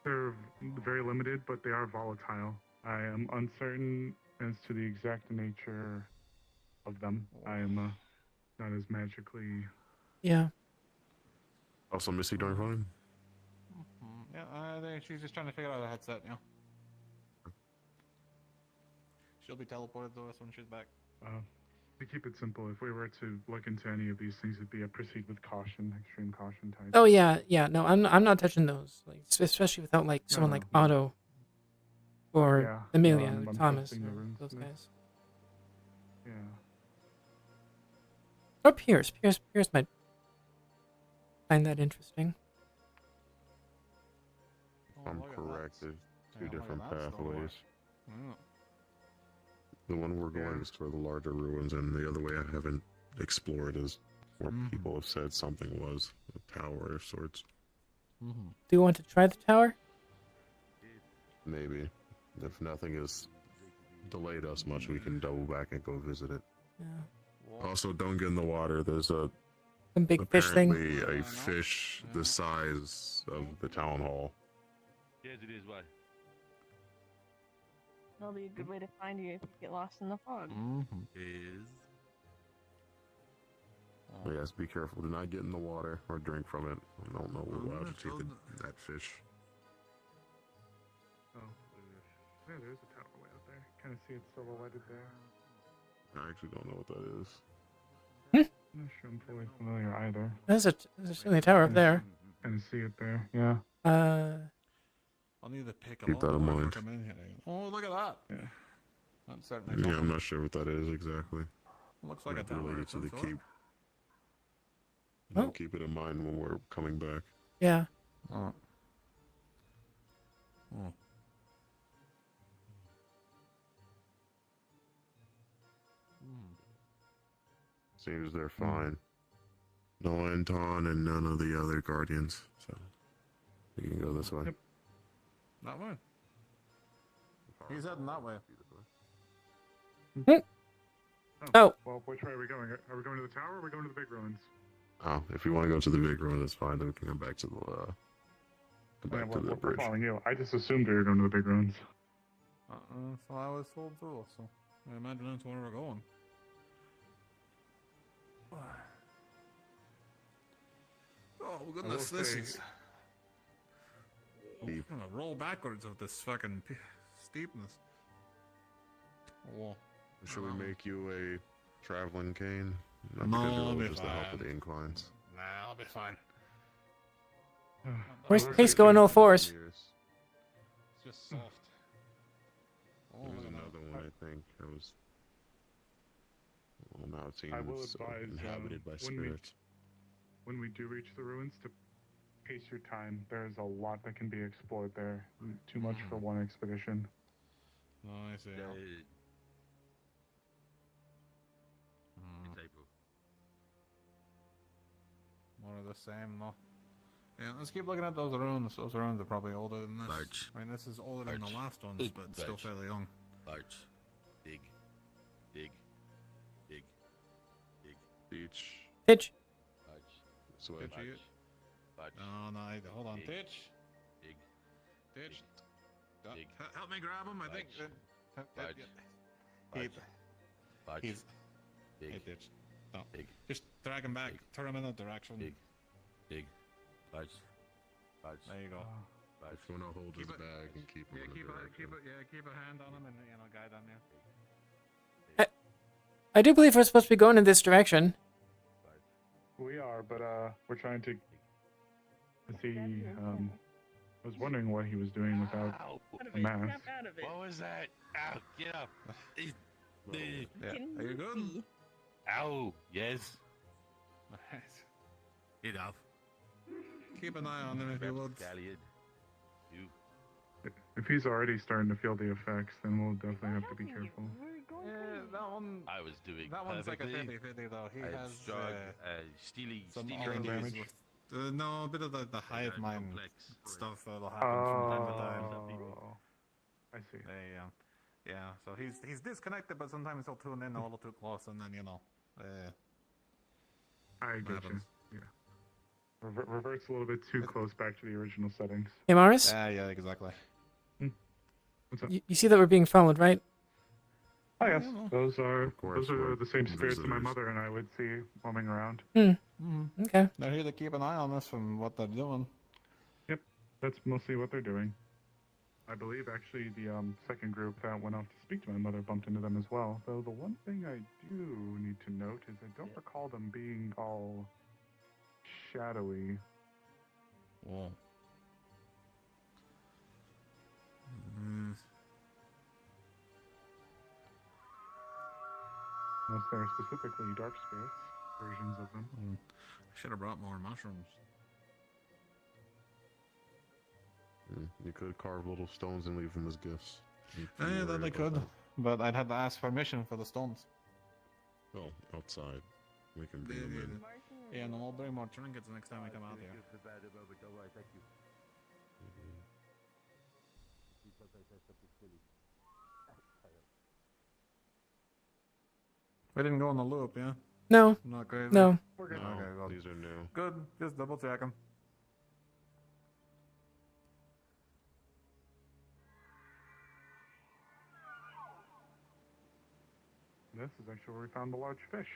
They're very limited, but they are volatile. I am uncertain as to the exact nature of them. I am not as magically. Yeah. Also, Missy doing fine? Yeah, I think she's just trying to figure out the headset, yeah. She'll be teleported to us when she's back. To keep it simple, if we were to look into any of these things, it'd be a proceed with caution, extreme caution type. Oh yeah, yeah. No, I'm not touching those. Like especially without like someone like Otto or Amelia, I'm like Thomas, trusting the or runes those for this. guys. Yeah. Or Pierce. Pierce might find that interesting. If I'm correct, there's two different pathways. Oh. The one we're going is toward the larger ruins, and the other way I haven't explored is where people have said something was a tower of sorts. Do you want to try the tower? Maybe. If nothing has delayed us much, we can double back and go visit it. Yeah. Also, don't get in the water. There's a big fish thing. apparently a fish the size of the town hall. Yes, it is. Why? That'll be a good way to find you if you get lost in the fog. Is. Yes, be careful. Do not get in the water or drink from it. I don't know what allowed to take that fish. Oh, yeah, there's a tower way out there. Kind of see it silhouetted there. I actually don't know what that is. I'm not sure I'm fully familiar either. There's certainly a tower up there. Kind of see it there, yeah. I'll need to pick Keep that in mind. Oh, look at that. Yeah. That's certainly Yeah, I'm not sure what that is exactly. Looks like a Might be tower related of to some the sort. keep. Oh. We'll keep it in mind when we're coming back. Yeah. Seems they're fine. No Anton and none of the other guardians. So we can go this way. Yep. That way. He's heading that way. Oh. Well, which way are we going? Are we going to the tower or are we going to the big ruins? Oh, if you want to go to the big ruin, that's fine. Then we can come back to the We're bridge. following you. I just assumed we were going to the big ruins. So I was told too, so I imagine that's where we're going. Oh goodness, this is... I'm gonna roll backwards of this fucking steepness. Oh. Should we make you a traveling cane? Not No, because I'll you're be just to help with fine. the inclines. Nah, I'll be fine. Where's Pace going all fours? It's just soft. Oh, There's look at that. another one, I think. That was. Well, now it seems I will advise inhabited by spirits. When we do reach the ruins, to pace your time. There's a lot that can be explored there. Too much for one expedition. No, I see. More of the same, though. Yeah, let's keep looking at those ruins. Those ruins are probably older than this. Large. I mean, this is older than the last ones, Big. but still fairly young. Large. Big. Big. Big. Big. Beach. Pitch. Large. Switch. Large. Large. No, no, hold on. Big. Titch. Big. Titch. Big. Help me grab him, I think. Large. Large. He's... Big. Hey, Titch. No. Big. Just drag him back. Turn him in that direction. Big. Big. Large. Large. There you go. If you want to hold his bag and keep him in the direction. Keep a hand on him and, guide on you. I do believe we're supposed to be going in this direction. We are, but we're trying to see. I was wondering what he was doing without a mask. What was that? Ow, get up. Yeah. Are you good? Ow, yes. Enough. Keep an eye on him if you would. Stallion. You. If he's already starting to feel the effects, then we'll definitely have to be careful. Yeah, that one. I was doing That one's like a perfectly. 50-50 though. He I'm has strong, steely some ideas damage. with No, a bit of the hive mind complex stuff that'll happen from time to time. Oh, I see. Yeah. So he's disconnected, but sometimes he'll tune in a little too close, and then I get you. happens. Yeah. Reverts a little bit too close back to the original settings. Hey, Morris? Yeah, exactly. What's up? You see that we're being followed, right? Oh yes, those are course, the same spirits that my visitors. mother and I would see roaming around. Okay. They're here to keep an eye on us from what they're doing. Yep, that's mostly what they're doing. I believe actually the second group that went off to speak to my mother bumped into them as well. Though the one thing I do need to note is I don't recall them being all shadowy. Whoa. Unless they're specifically dark spirits, versions of them. I should have brought more mushrooms. You could carve little stones and leave them as gifts. Yeah, that I could. But I'd have to ask permission for the stones. Well, outside. We can bring them in. Yeah, and we'll bring more trinkets next time we come out here. We didn't go on the loop, yeah? No. Not crazy? No. We're good. No, Okay, well, these are new. good. Just double check them. This is actually where we found the large fish.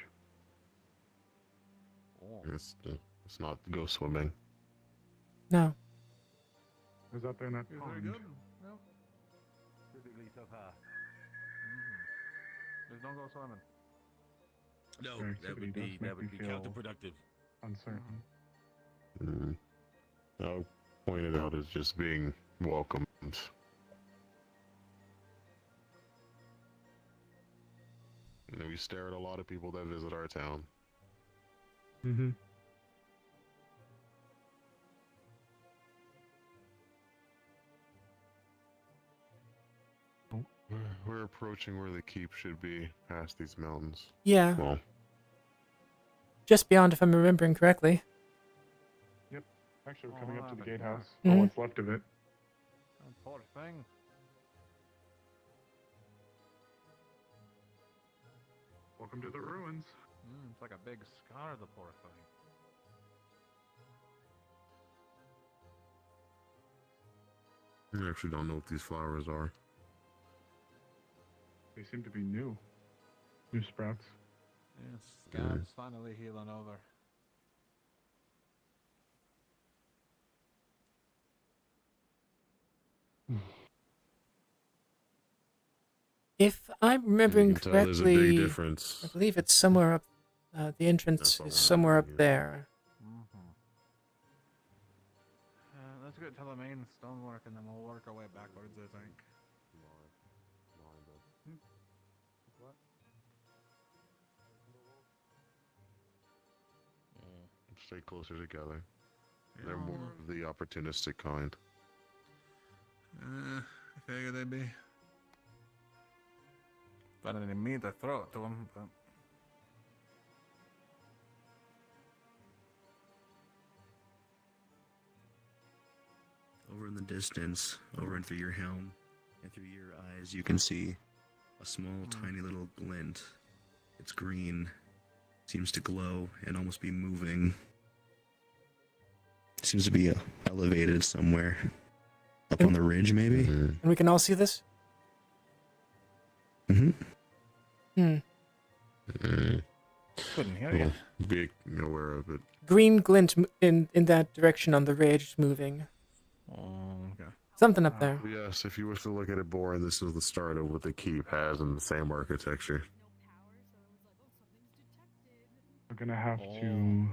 It's not go swimming. No. It was out there in that Very pond. good. Yep. so far. Just don't go swimming. No, Their that activity would does be make me feel counterproductive. Uncertain. I'll point it out as just being welcomed. We stare at a lot of people that visit our town. Mm-hmm. We're approaching where the keep should be, past these mountains. Yeah. Well, Just beyond, if I'm remembering correctly. Yep. Actually, we're coming up to the gatehouse. Mhm. Or what's left of it. Oh, poor thing. Welcome to the ruins. It's like a big scar, the poor thing. I actually don't know what these flowers are. They seem to be new. New sprouts. Yes, scab's finally healing over. If I'm remembering You can tell there's a big correctly, difference. I believe it's somewhere up. The entrance is somewhere up there. Let's get to the main stonework and then we'll work our way backwards, I think. Stay closer together. They're more of the opportunistic kind. I figure they'd be. Better than me to throw it to them, but. Over in the distance, over and through your helm, and through your eyes, you can see a small, tiny little glint. It's green, seems to glow and almost be moving. Seems to be elevated somewhere. Up on the ridge, maybe? And we can all see this? Mm-hmm. Couldn't hear you. Be aware of it. Green glint in that direction on the ridge moving. Okay. Something up there. Yes, if you wish to look at it, Boren, this is the start of what the keep has in the same architecture. We're gonna have to.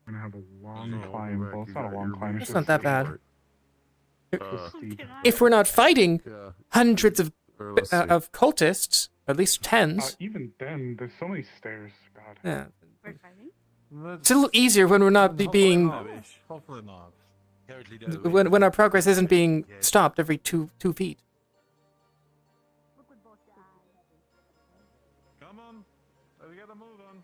We're gonna have a long climb. Well, it's not a long climb. It's That's just not that bad. steep. If we're not fighting hundreds of let's see. of cultists, at least tens. Even then, there's so many stairs. God. Yeah. We're fighting? It's a little easier when we're not being Hopefully not. when our progress isn't being stopped every two feet. Come on, let's get a move on.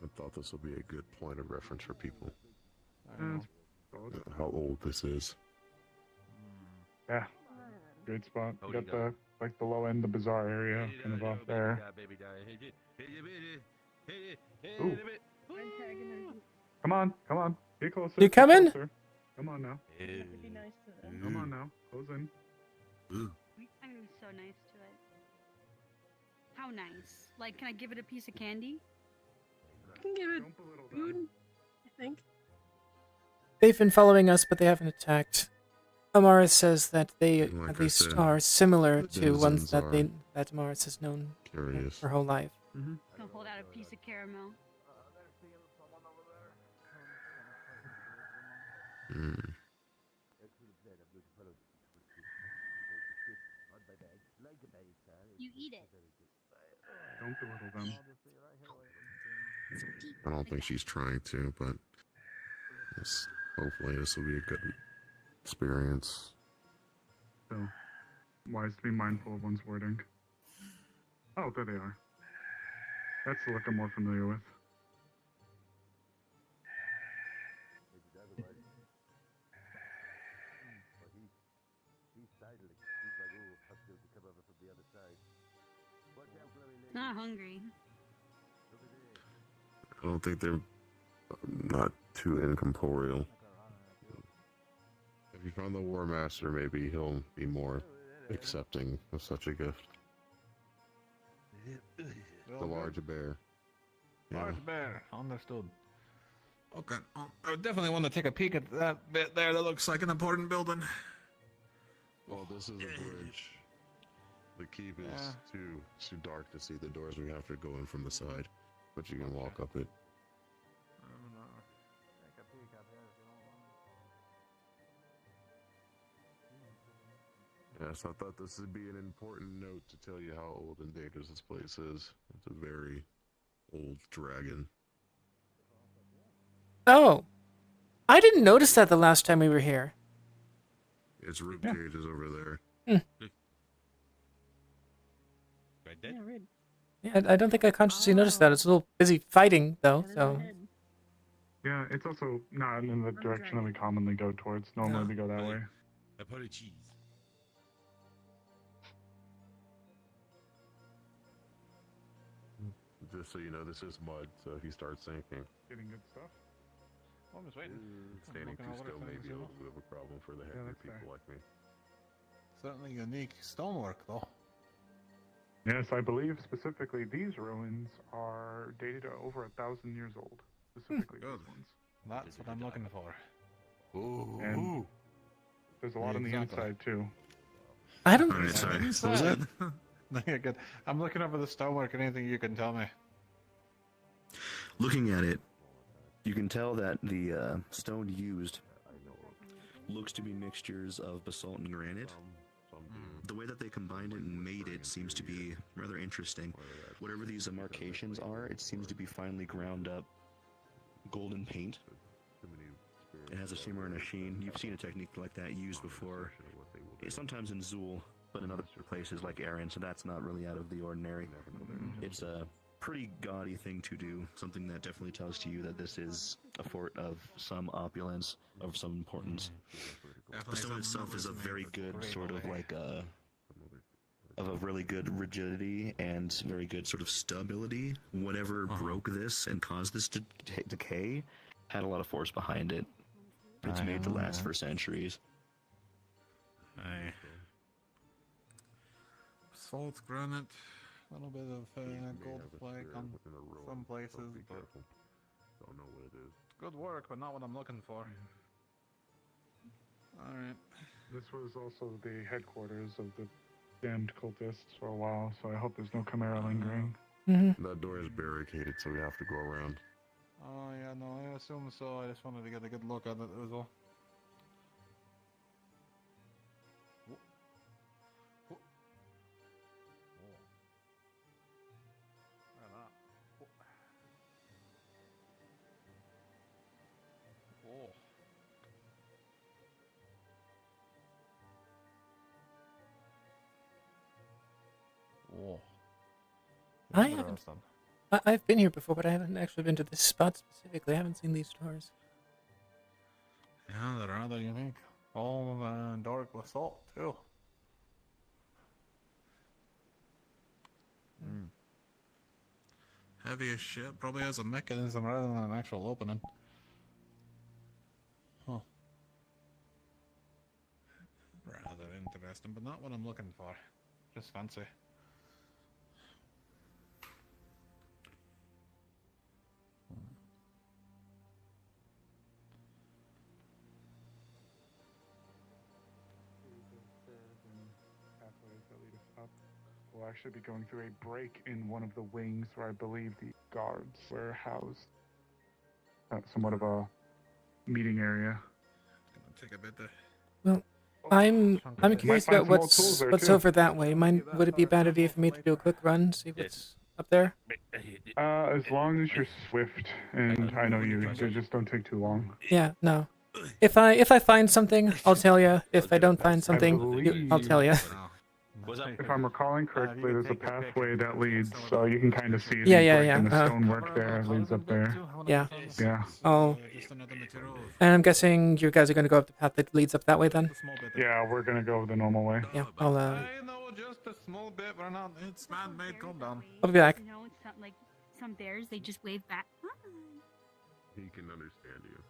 I thought this would be a good point of reference for people. It's How old this is. Yeah, great spot. You got the the low end, the bazaar area, kind of off there. Ooh. Come on, get closer. You get coming? closer. Come on now. Come on now, close in. I'm so nice to it. How nice? Like, can I give it a piece of candy? I can give it food, I think. They've been following us, but they haven't attacked. Amara says that they Like at I least said, are similar the to ones denizens that Amaris has known curious. her whole life. Don't hold out a piece of caramel. You eat it. Don't belittle them. I don't think she's trying to, but hopefully this will be a good experience. So, wise to be mindful of one's wording. Oh, there they are. That's the look I'm more familiar with. Not hungry. I don't think they're not too incorporeal. If you found the War Master, maybe he'll be more accepting of such a gift. The large bear. Yeah. Large bear, understood. Okay, I would definitely want to take a peek at that bit there. That looks like an important building. Well, this is a bridge. The keep is too dark to see the doors. We have to go in from the side, but you can walk up it. Yes, I thought this would be an important note to tell you how old and dangerous this place is. It's a very old dragon. Oh, I didn't notice that the last time we were here. Its rib cage is over there. Yeah, I don't think I consciously noticed that. It's a little busy fighting, though, so... Yeah, it's also not in the direction that we commonly go towards. Normally we go that way. Apologies. Just so you know, this is mud, so if you start sinking, Getting good stuff. Well, I'm just waiting. standing too still may be a little bit of a problem for the heavier that's people like me. Certainly unique stonework, though. Yes, I believe specifically these ruins are dated to over 1,000 years old. Specifically these ones. That's what I'm looking for. And there's a lot on the inside too. I don't. Alright, sorry. What was that? No, you're good. I'm looking over the stonework. Anything you can tell me? Looking at it, you can tell that the stone used looks to be mixtures of basalt and granite. The way that they combined it and made it seems to be rather interesting. Whatever these marcations are, it seems to be finely ground up golden paint. It has a shimmer and a sheen. You've seen a technique like that used before, sometimes in Zool, but in other places like Aaron, so that's not really out of the ordinary. It's a pretty gaudy thing to do, something that definitely tells to you that this is a fort of some opulence, of some importance. The stone itself is a very good sort of like of a really good rigidity and very good sort of stability. Whatever broke this and caused this to decay had a lot of force behind it. It's made to last for centuries. Salt, granite, a little bit of gold flake on some places, but don't know what it is. Good work, but not what I'm looking for. Alright. This was also the headquarters of the damned cultists for a while, so I hope there's no Chimera lingering. That door is barricaded, so we have to go around. Oh yeah, no, I assume so. I just wanted to get a good look at it as well. I haven't. I've been here before, but I haven't actually been to this spot specifically. I haven't seen these doors. Yeah, they're rather unique. All dark basalt too. Heavy as shit. Probably has a mechanism rather than an actual opening. Huh. Rather interesting, but not what I'm looking for. Just fancy. Pathways that lead us up. We'll actually be going through a break in one of the wings where I believe the guards were housed. Somewhat of a meeting area. Gonna take a bit to... Well, I'm Might curious find about some old tools there, what's too. over that way. Would it be a bad idea for me to do a quick run, see what's up there? As long as you're swift, and I know you, so just don't take too long. Yeah, no. If I find something, I'll tell you. If I don't find something, I'll tell you. If I'm recalling correctly, there's a pathway that leads, so you can kind of see it. Yeah, in yeah, brick, yeah, And the stonework there leads up there. Yeah. Yeah. Oh. And I'm guessing you guys are gonna go up the path that leads up that way then? Yeah, we're gonna go the normal way. Yeah, I'll I know just a small bit, but not. It's man-made. Calm down. I'll be back. You know, it's not like some bears, they just wave back. He can understand you.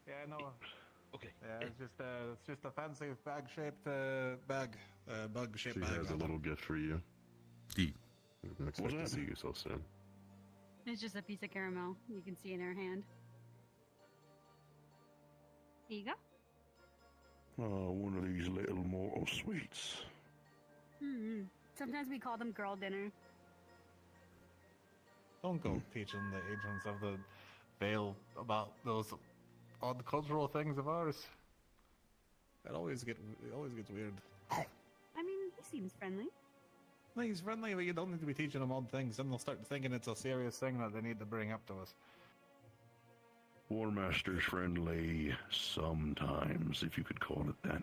Yeah, no. Okay. Yeah, it's just a fancy bag-shaped bug-shaped She bag. has a little gift for you. Didn't expect to see you so soon. It's just a piece of caramel. You can see in her hand. Here you go. One of these little mortal sweets. Hmm. Sometimes we call them girl dinner. Don't go teaching the agents of the Vale about those odd cultural things of ours. It always gets weird. I mean, he seems friendly. No, he's friendly, but you don't need to be teaching them odd things. Then they'll start thinking it's a serious thing that they need to bring up to us. War Master's friendly sometimes, if you could call it that.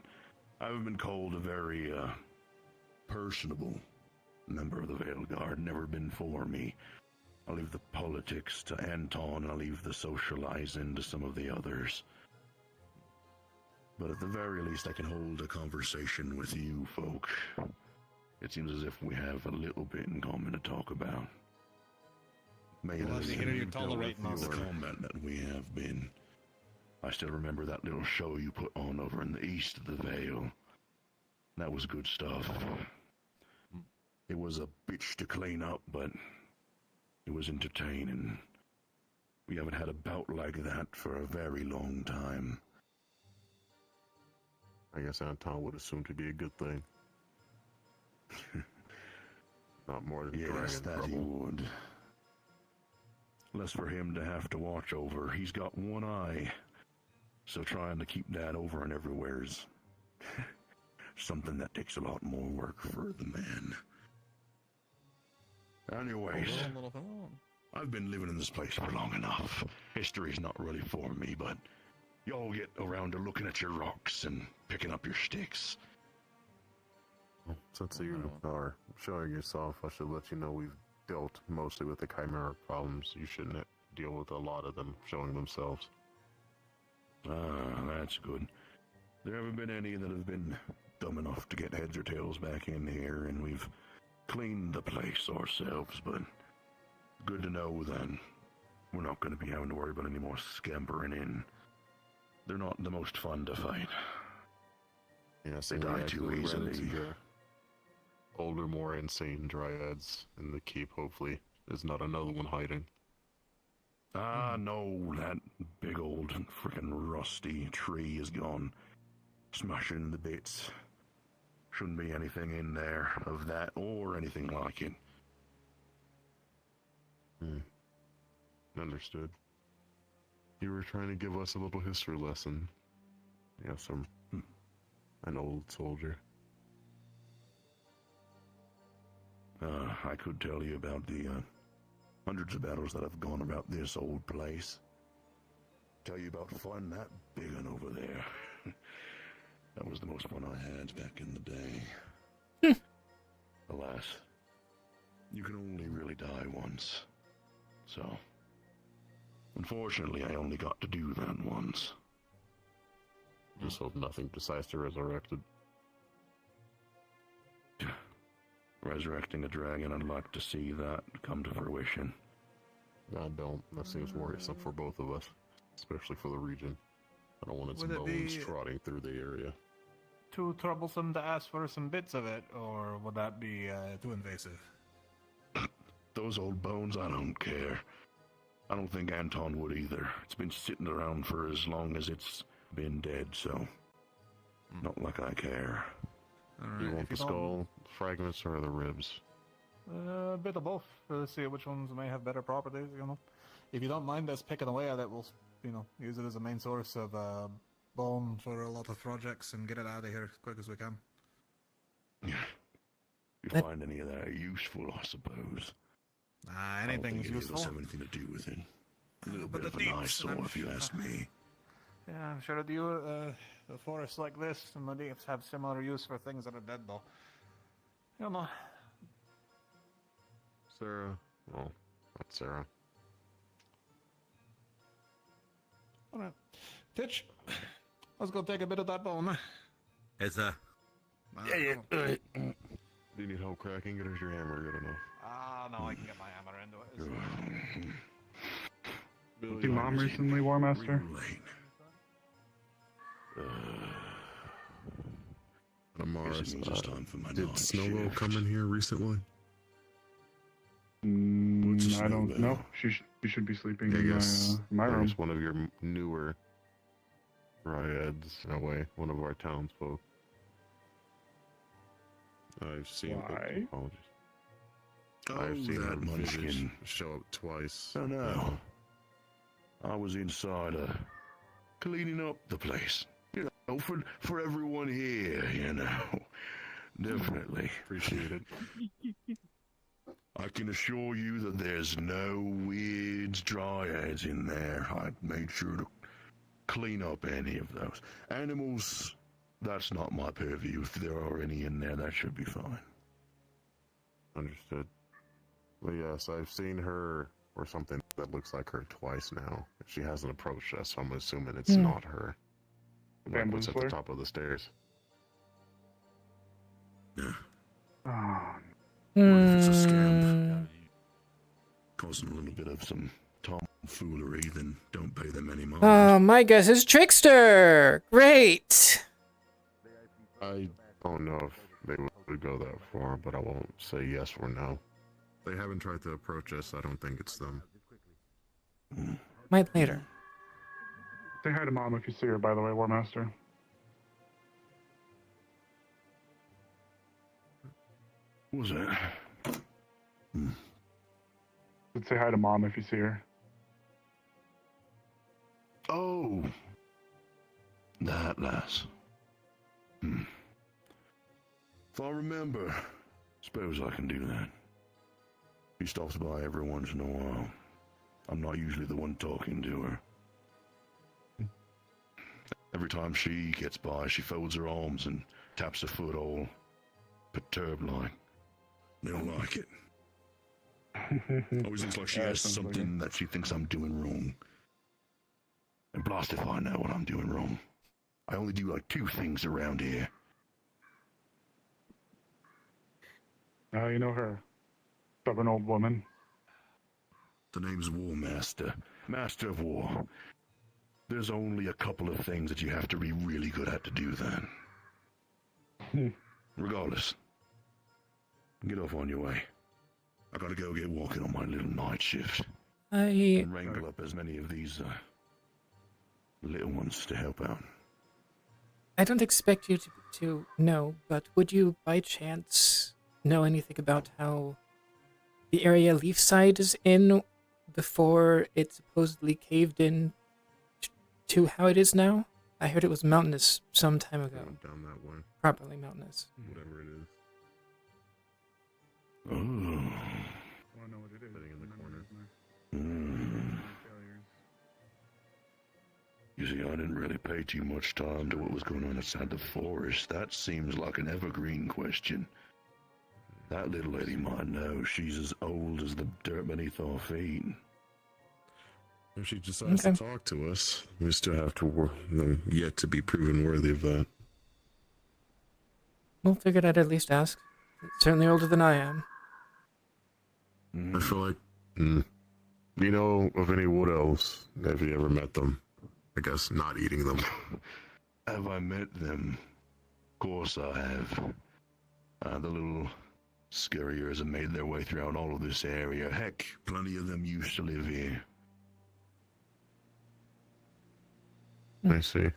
I've been called a very, personable member of the Vale Guard. Never been for me. I'll leave the politics to Anton, and I'll leave the socializing to some of the others. But at the very least, I can hold a conversation with you folk. It seems as if we have a little bit in common to talk about. Well, I hear you tolerating us. The combat that we have been. I still remember that little show you put on over in the east of the Vale. That was good stuff. It was a bitch to clean up, but it was entertaining. We haven't had a bout like that for a very long time. I guess Anton would assume to be a good thing. Not more than yes, dragon that he trouble. would. Less for him to have to watch over. He's got one eye, so trying to keep that over and everywhere's something that takes a lot more work for the man. Anyways, I've been living in this place for long enough. History's not really for me, but y'all get around to looking at your rocks and picking up your sticks. Since you are showing yourself, I should let you know we've dealt mostly with the chimera problems. You shouldn't deal with a lot of them showing themselves. Ah, that's good. There haven't been any that have been dumb enough to get heads or tails back in here, and we've cleaned the place ourselves, but good to know then we're not going to be having to worry about any more scampering in. They're not the most fun to fight. Yes, They die too easily. Older, more insane dryads in the keep, hopefully. There's not another one hiding. Ah, no, that big old frickin' rusty tree is gone. Smashing to bits. Shouldn't be anything in there of that or anything like it. Understood. You were trying to give us a little history lesson. Yes, I'm an old soldier. I could tell you about the hundreds of battles that have gone about this old place. Tell you about fun that big one over there. That was the most fun I had back in the day. Alas, you can only really die once. So, unfortunately, I only got to do that once. Just hope nothing decides to resurrect it. Resurrecting a dragon, I'd like to see that come to fruition. I don't. That seems worrisome for both of us, especially for the region. I don't want its Would it bones be- trotting through the area. Too troublesome to ask for some bits of it, or would that be too invasive? Those old bones, I don't care. I don't think Anton would either. It's been sitting around for as long as it's been dead, so not like I care. You want the skull fragments or the ribs? A bit of both. See which ones may have better properties, you know. If you don't mind us picking away at it, we'll, use it as a main source of bone for a lot of projects and get it out of here as quick as we can. You find any of that useful, I suppose. Anything's I don't think any useful. of us have anything to do with it. A little But bit of the an deeps, eyesore, if you ask me. Yeah, I'm sure a forest like this and the deeps have similar use for things that are dead, though. You know. Sarah. Well, not Sarah. Alright. Titch, let's go take a bit of that bone. It's Do you need help cracking it, or is your hammer good enough? No, I can get my hammer into it. See Mom recently, War Master? Mars, Guess it means it's time for my did night Snowball shift. come in here recently? I don't know. She should be sleeping I in guess my room. there's one of your newer dryads, in a way, one of our townsfolk. I've seen. Why? Apologies. Oh, I've seen that her visage munchkin. show up twice. Oh no. I was inside cleaning up the place. You know, for everyone here, you know. Definitely. Appreciate it. I can assure you that there's no weird dryads in there. I made sure to clean up any of those. Animals, that's not my purview. If there are any in there, that should be fine. Understood. But yes, I've seen her or something that looks like her twice now. She hasn't approached us, so I'm assuming it's not her. Like what's at the top of the stairs. Yeah. Oh. What if it's a scam? Causing a little bit of some tomfoolery, then don't pay them any mind. My guess is Trickster! Great! I don't know if they would go that far, but I won't say yes or no. They haven't tried to approach us. I don't think it's them. Might later. Say hi to Mom if you see her, by the way, War Master. What was that? Say hi to Mom if you see her. Oh, that lass. If I remember, suppose I can do that. She stops by every once in a while. I'm not usually the one talking to her. Every time she gets by, she folds her arms and taps her foot all perturbed like. They don't like it. Always looks like she has something that she thinks I'm doing wrong. And blast if I know what I'm doing wrong. I only do like 2 things around here. You know her. Stubborn old woman. The name's War Master. Master of War. There's only a couple of things that you have to be really good at to do that. Regardless. Get off on your way. I gotta go get walking on my little night shift. And wrangle up as many of these, little ones to help out. I don't expect you to know, but would you by chance know anything about how the area Leefside is in before it supposedly caved in to how it is now? I heard it was mountainous some time ago. Down that way. Properly mountainous. Whatever it is. Oh. I don't know what it is. Sitting in the corner. You see, I didn't really pay too much time to what was going on outside the forest. That seems like an evergreen question. That little lady might know. She's as old as the dirt beneath our feet. If she decides to talk to us, we still have to yet to be proven worthy of that. Well, figured I'd at least ask. Certainly older than I am. I feel like, do you know of any wood elves? Have you ever met them? I guess not eating them. Have I met them? Of course I have. The little scurriers have made their way throughout all of this area. Heck, plenty of them used to live here. I see.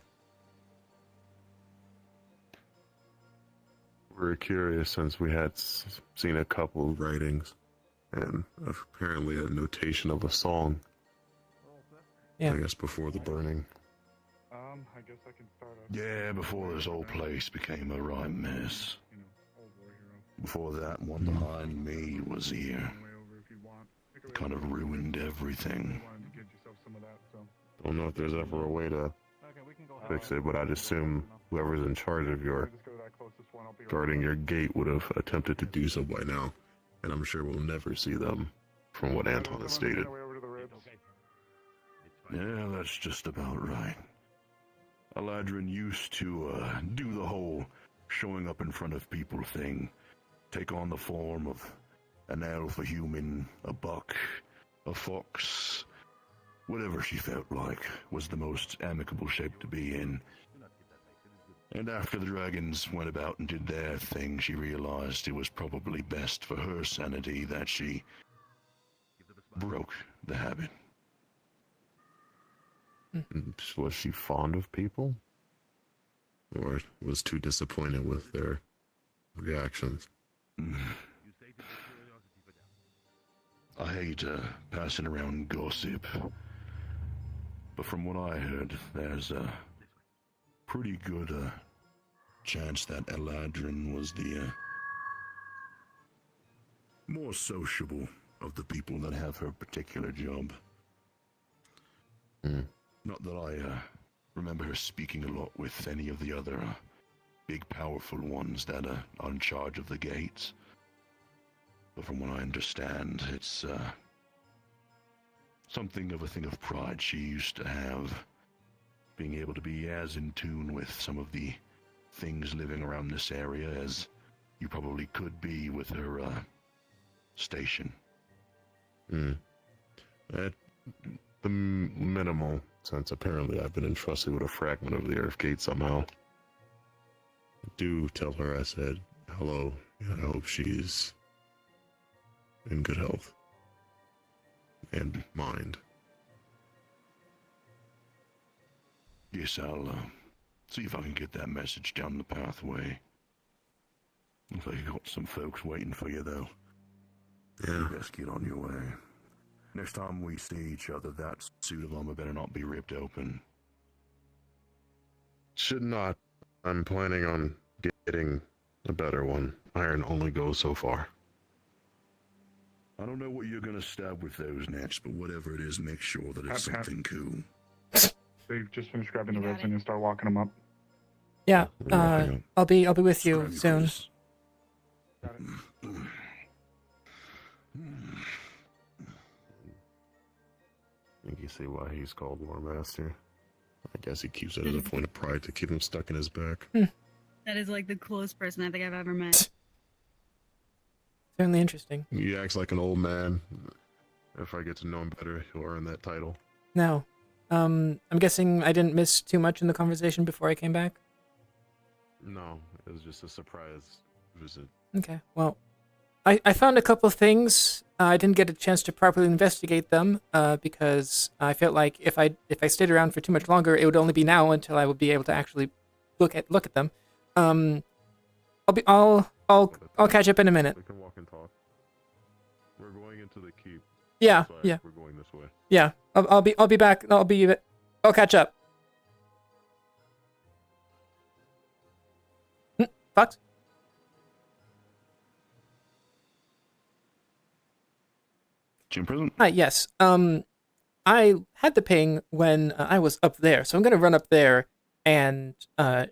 We're curious since we had seen a couple of writings and apparently a notation of a song. Yeah. I guess before the burning. I guess I can start off. Yeah, before this whole place became a right mess. Before that one behind me was here. Kind of ruined everything. Don't know if there's ever a way to fix it, but I'd assume whoever's in charge of your guarding your gate would have attempted to do so by now, and I'm sure we'll never see them, from what Anton has stated. Yeah, that's just about right. Eladrin used to do the whole showing up in front of people thing. Take on the form of an elf, a human, a buck, a fox. Whatever she felt like was the most amicable shape to be in. And after the dragons went about and did their thing, she realized it was probably best for her sanity that she broke the habit. Was she fond of people? Or was too disappointed with their reactions? I hate passing around gossip, but from what I heard, there's a pretty good chance that Eladrin was the more sociable of the people that have her particular job. Not that I remember her speaking a lot with any of the other big powerful ones that are in charge of the gates. But from what I understand, it's something of a thing of pride she used to have, being able to be as in tune with some of the things living around this area as you probably could be with her station. At the minimal sense, apparently I've been entrusted with a fragment of the Earth Gate somehow. Do tell her I said hello, and I hope she's in good health and mind. Yes, I'll see if I can get that message down the pathway. Looks like you got some folks waiting for you, though. Yeah. You best get on your way. Next time we see each other, that suit of armor better not be ripped open. Should not. I'm planning on getting a better one. Iron only goes so far. I don't know what you're gonna stab with those next, but whatever it is, make sure that it's something cool. They just finished grabbing the ribs and you start walking them up. Yeah, I'll be with you soon. I think you see why he's called War Master. I guess he keeps it as a point of pride to keep him stuck in his back. That is like the coolest person I think I've ever met. Certainly interesting. He acts like an old man. If I get to know him better, he'll earn that title. No. I'm guessing I didn't miss too much in the conversation before I came back? No, it was just a surprise visit. Okay, well, I found a couple of things. I didn't get a chance to properly investigate them because I felt like if I stayed around for too much longer, it would only be now until I would be able to actually look at them. I'll catch up in a minute. We can walk and talk. We're going into the keep. Yeah, So yeah. We're going this way. Yeah, I'll be back. I'll catch up. Fox? Jim Prison? Hi, yes. I had the ping when I was up there, so I'm gonna run up there and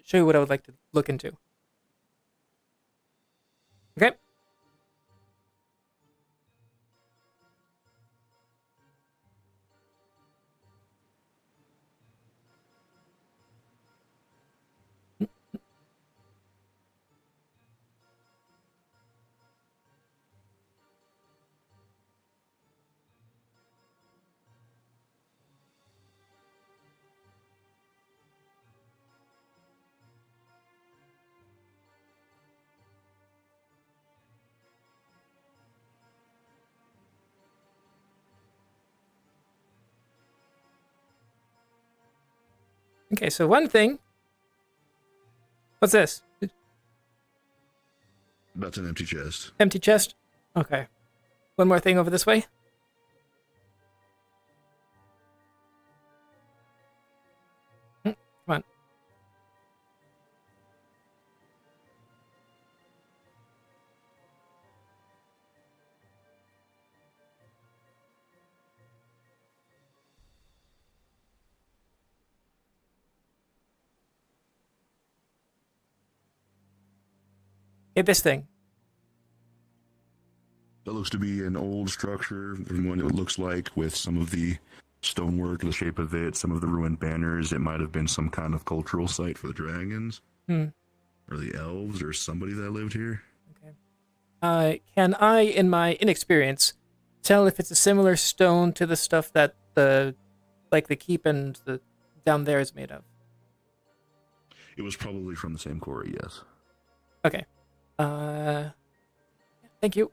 show you what I would like to look into. Okay? Okay, so one thing. What's this? That's an empty chest. Empty chest? Okay. One more thing over this way. Come on. Get this thing. That looks to be an old structure, from what it looks like, with some of the stonework, the shape of it, some of the ruined banners. It might have been some kind of cultural site for the dragons, or the elves, or somebody that lived here. Can I, in my inexperience, tell if it's a similar stone to the stuff that the keep and the down there is made of? It was probably from the same quarry, yes. Okay. Thank you.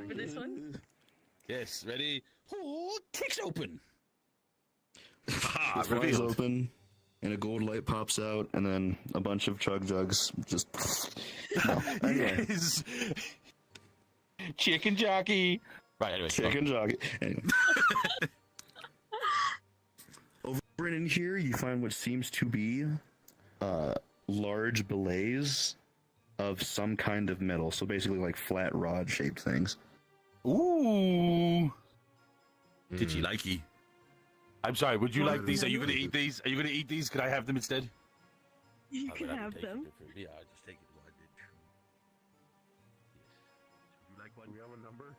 For this one? Yes, ready? Oh, kicks open. The flies revealed. open, and a gold light pops out, and then a bunch of chug jugs just. No, anyway. Yes. Chicken jockey. Right, anyway. Chicken jockey. Anyway. Over in here, you find what seems to be large belays of some kind of metal. So basically, like flat rod-shaped things. Ooh. Did you likey? I'm sorry, would you like these? Are you going to eat these? Are you going to eat these? Could I have them instead? You can have them. Yeah, I'll just take it. Would you like one? Do we have a number?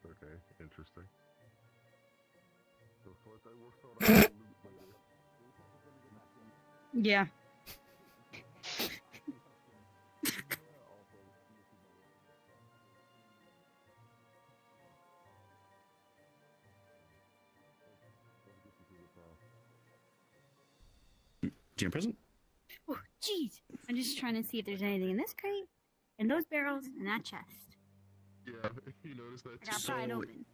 Okay, interesting. Yeah. Jam present? Oh, jeez. I'm just trying to see if there's anything in this crate, in those barrels, and that chest. Yeah, you noticed that I got pried open.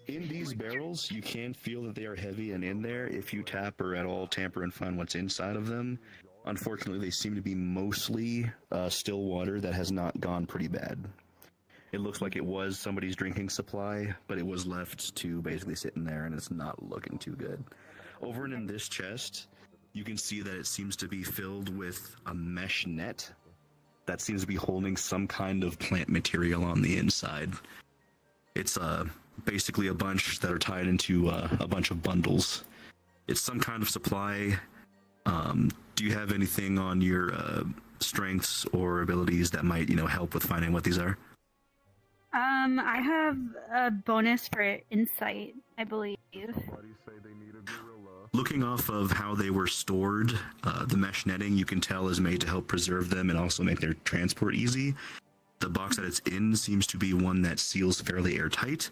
In these barrels, you can feel that they are heavy, and in there, if you tap or at all tamper and find what's inside of them, unfortunately, they seem to be mostly still water that has not gone pretty bad. It looks like it was somebody's drinking supply, but it was left to basically sit in there, and it's not looking too good. Over and in this chest, you can see that it seems to be filled with a mesh net that seems to be holding some kind of plant material on the inside. It's basically a bunch that are tied into a bunch of bundles. It's some kind of supply. Do you have anything on your strengths or abilities that might, help with finding what these are? I have a bonus for insight, I believe. Looking off of how they were stored, the mesh netting you can tell is made to help preserve them and also make their transport easy. The box that it's in seems to be one that seals fairly airtight,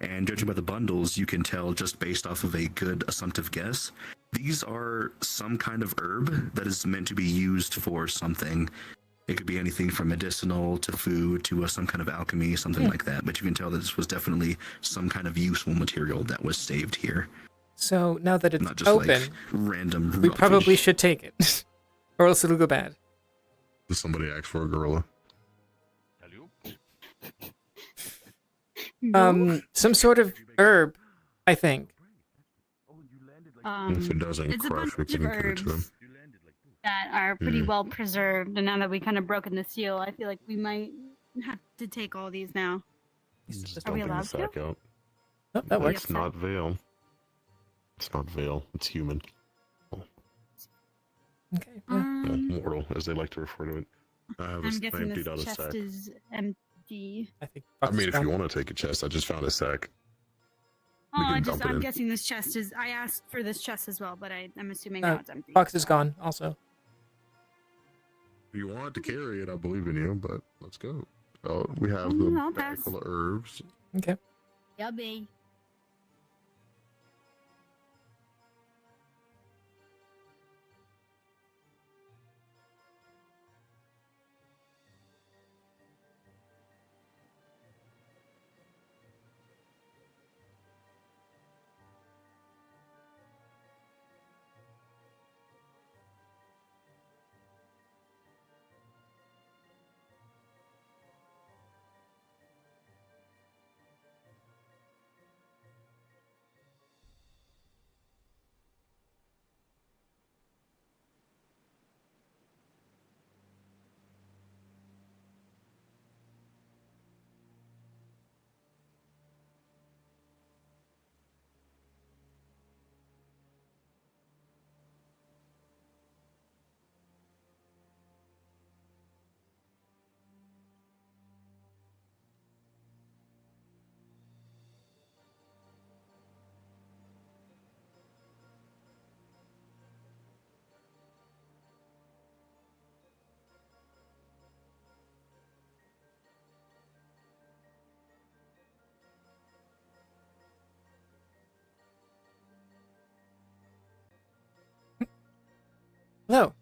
and judging by the bundles, you can tell just based off of a good assumptive guess, these are some kind of herb that is meant to be used for something. It could be anything from medicinal to food to some kind of alchemy, something like that, but you can tell that this was definitely some kind of useful material that was saved here. So now that it's Not just open, like random we rubbish. probably should take it, or else it'll go bad. Does somebody ask for a gorilla? Some sort of herb, I think. If it doesn't It's a crush, we bunch of can give it to him. herbs that are pretty well preserved, and now that we kind of broken the seal, I feel like we might have to take all these now. Just Are we dumping allowed the sack to? out. Oh, that works. It's not Vale. It's not Vale. It's human. Okay. Well, mortal, as they like to refer to it. I have I'm guessing emptied this out a chest sack. is empty. I think. I mean, if you want to take a chest, I just found a sack. Oh, can dump it I'm in. guessing this chest is. I asked for this chest as well, but I'm assuming No, now it's empty. box is gone. Also. If you want to carry it, I believe in you, but let's go. We have I'll the pass. bag full of herbs. Okay. Yummy. Hello.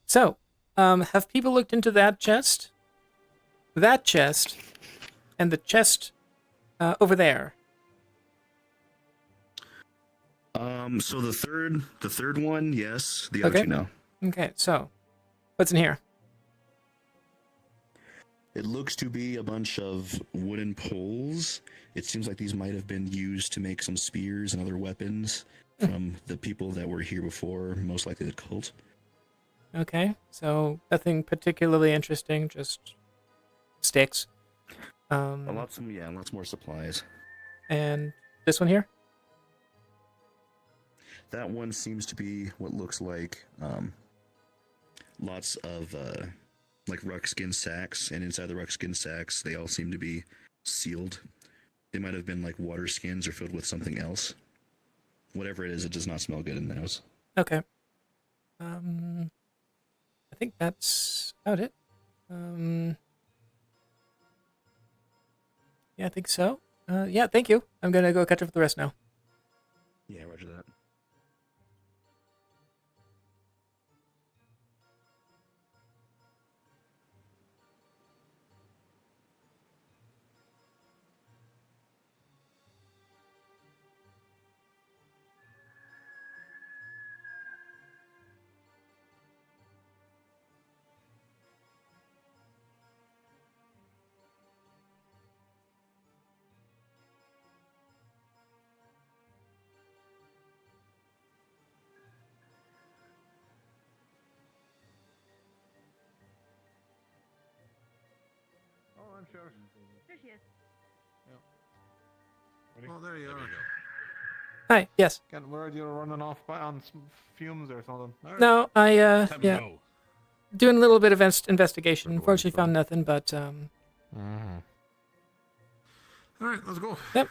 So, have people looked into that chest, and the chest over there? So the third one, yes. The other Okay. two, no. Okay, so what's in here? It looks to be a bunch of wooden poles. It seems like these might have been used to make some spears and other weapons from the people that were here before, most likely the cult. Okay, so nothing particularly interesting, just sticks. Lots more supplies. And this one here? That one seems to be what looks like lots of like ruckskin sacks, and inside the ruckskin sacks, they all seem to be sealed. They might have been like water skins or filled with something else. Whatever it is, it does not smell good in the house. Okay. I think that's about it. Yeah, I think so. Yeah, thank you. I'm gonna go catch up with the rest now. Yeah, roger that. Oh, I'm sure. There she is. Oh, there you are. Hi, yes. Getting worried you're running off on some fumes or something. Alright. No, yeah, go. doing a little bit of investigation. Unfortunately, found nothing, but Mm-hmm. Alright, let's go. Yep.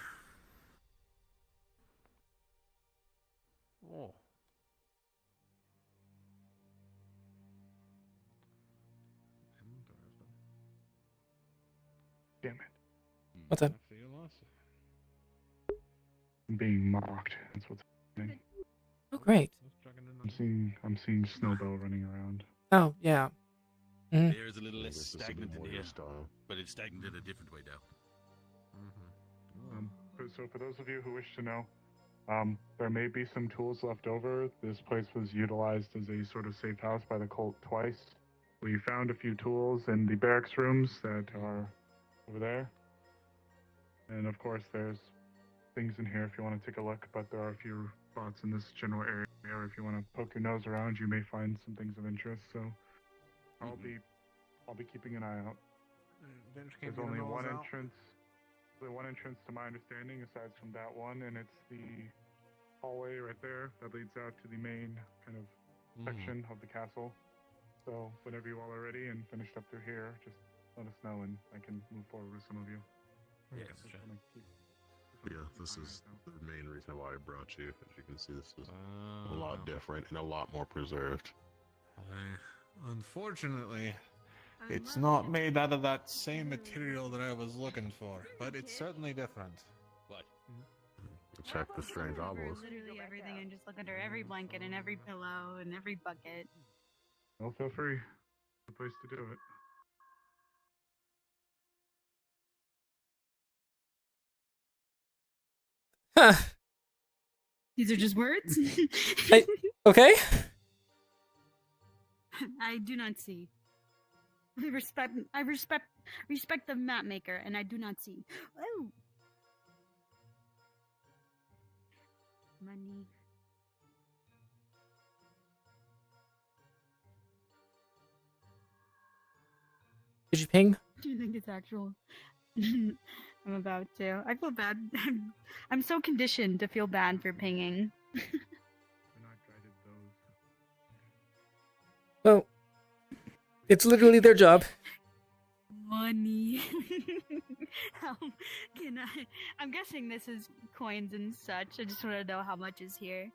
Oh. Damn it. What's up? I'm being mocked. That's what's happening. Oh, great. I'm seeing Snowbell running around. Oh, yeah. Mhm. There's a little less stagnant in here, but it's stagnant in a different way now. So for those of you who wish to know, there may be some tools left over. This place was utilized as a sort of safe house by the cult twice. We found a few tools in the barracks rooms that are over there. And of course there's things in here if you want to take a look, but there are a few spots in this general area where if you want to poke your nose around, you may find some things of interest. So I'll be keeping an eye out. There's only one entrance. There's one entrance to my understanding, aside from that one, and it's the hallway right there that leads out to the main kind of section of the castle. So whenever you all are ready and finished up through here, just let us know and I can move forward with some of you. Yeah, this is the main reason why I brought you. As you can see, this is a lot different and a lot more preserved. Unfortunately, it's not made out of that same material that I was looking for, but it's certainly different. What? Check the strange obelisk. Literally everything, and just look under every blanket and every pillow and every bucket. Well, feel free. The place to do it. Huh. These are just words? Okay. I do not see. I respect the map maker, and I do not see. Oh! Money. Did you ping? Do you think it's actual? I'm about to. I feel bad. I'm so conditioned to feel bad for pinging. Well, it's literally their job. Money. How can I? I'm guessing this is coins and such. I just want to know how much is here,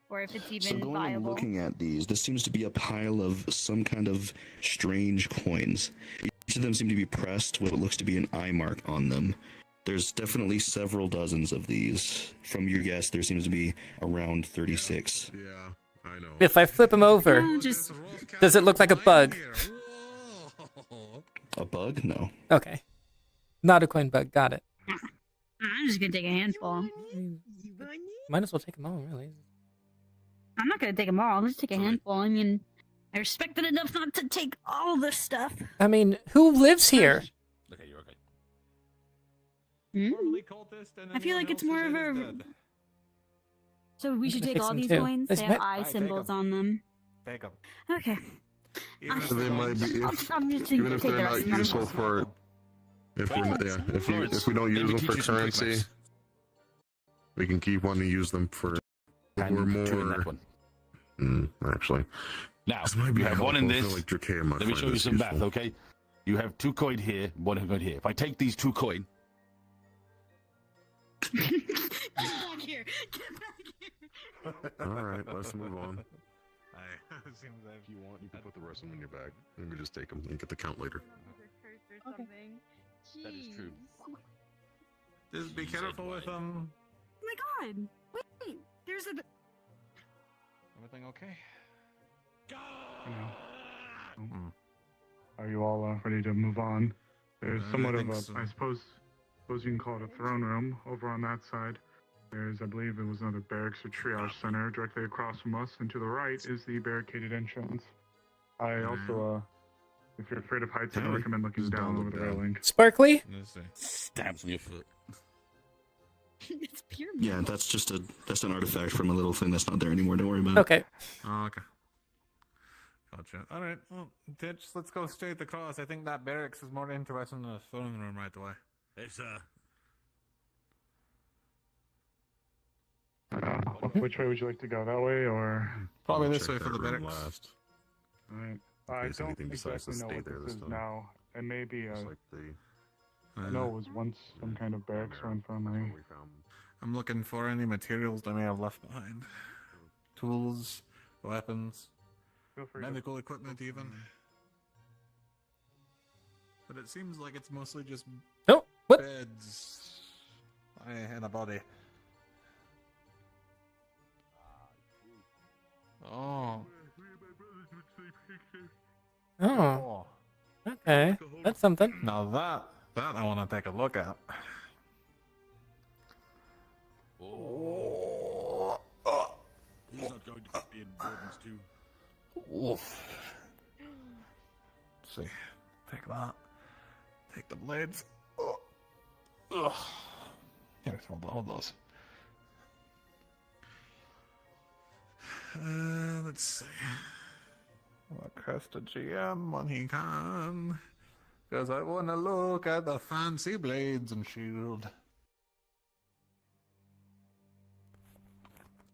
or if it's So even going and viable. looking at these, this seems to be a pile of some kind of strange coins. Each of them seem to be pressed with what looks to be an eye mark on them. There's definitely several dozens of these. From your guess, there seems to be around 36. Yeah, I know. If I flip him over, No, just does it look like a bug? A bug? No. Okay. Not a coin bug. Got it. I'm just gonna take a handful. Might as well take them all, really. I'm not gonna take them all. I'll just take a handful. I mean, I respect it enough not to take all this stuff. I mean, who lives here? Okay, you're okay. I feel like it's more of a. So we should take all these coins. They have eye symbols on them. Take them. Okay. So they might be, I'm just even gonna if take they're the not rest of them. useful for, if we don't use them for currency, we can keep one and use them for. We're more. Actually. Now, This might be you have one in helpful. I this. feel like Drakea might Let me find show you this some math, useful. okay? You have 2 coin here, 1 coin here. If I take these 2 coin, Get back here! Get back here! Alright, let's move on. Seems like If you want, you can put the rest of them in your bag. Let me just take them and get the count later. that is true. just be careful with them. Oh my god! Wait! There's a. Everything okay? Are you all ready to move on? There's somewhat I of a, think so. I suppose you can call it a throne room over on that side. There's, I believe it was another barracks or triage center directly across from us, and to the right is the barricaded entrance. I also, if you're afraid of heights, I recommend looking down over the railing. Sparkly? Stabs in your foot. It's pure. Yeah, that's an artifact from a little thing that's not there anymore. Don't worry about Okay. it. Oh, okay. Gotcha. All right. Well, Ditch, let's go straight across. I think that barracks is more interesting than the throne room right away. It's Which way would you like to go? That way or? Probably I'll this check way for that the room barracks. last. Alright. I In case don't anything decides to exactly know stay what there this this is time. now. It may be Just like the. I know it was once some kind of barracks or infirmary. I'm looking for any materials they may have left behind. Tools, weapons, Feel free medical equipment even. But it seems like it's mostly just Oh, what? beds and a body. Oh. Oh. Okay. That's something. Now that I want to take a look at. He's not going to be in Wardens too. Oof. Let's see. Take that. Take the blades. Ugh. Here, hold those. Let's see. Request a GM when he can. Because I want to look at the fancy blades and shield.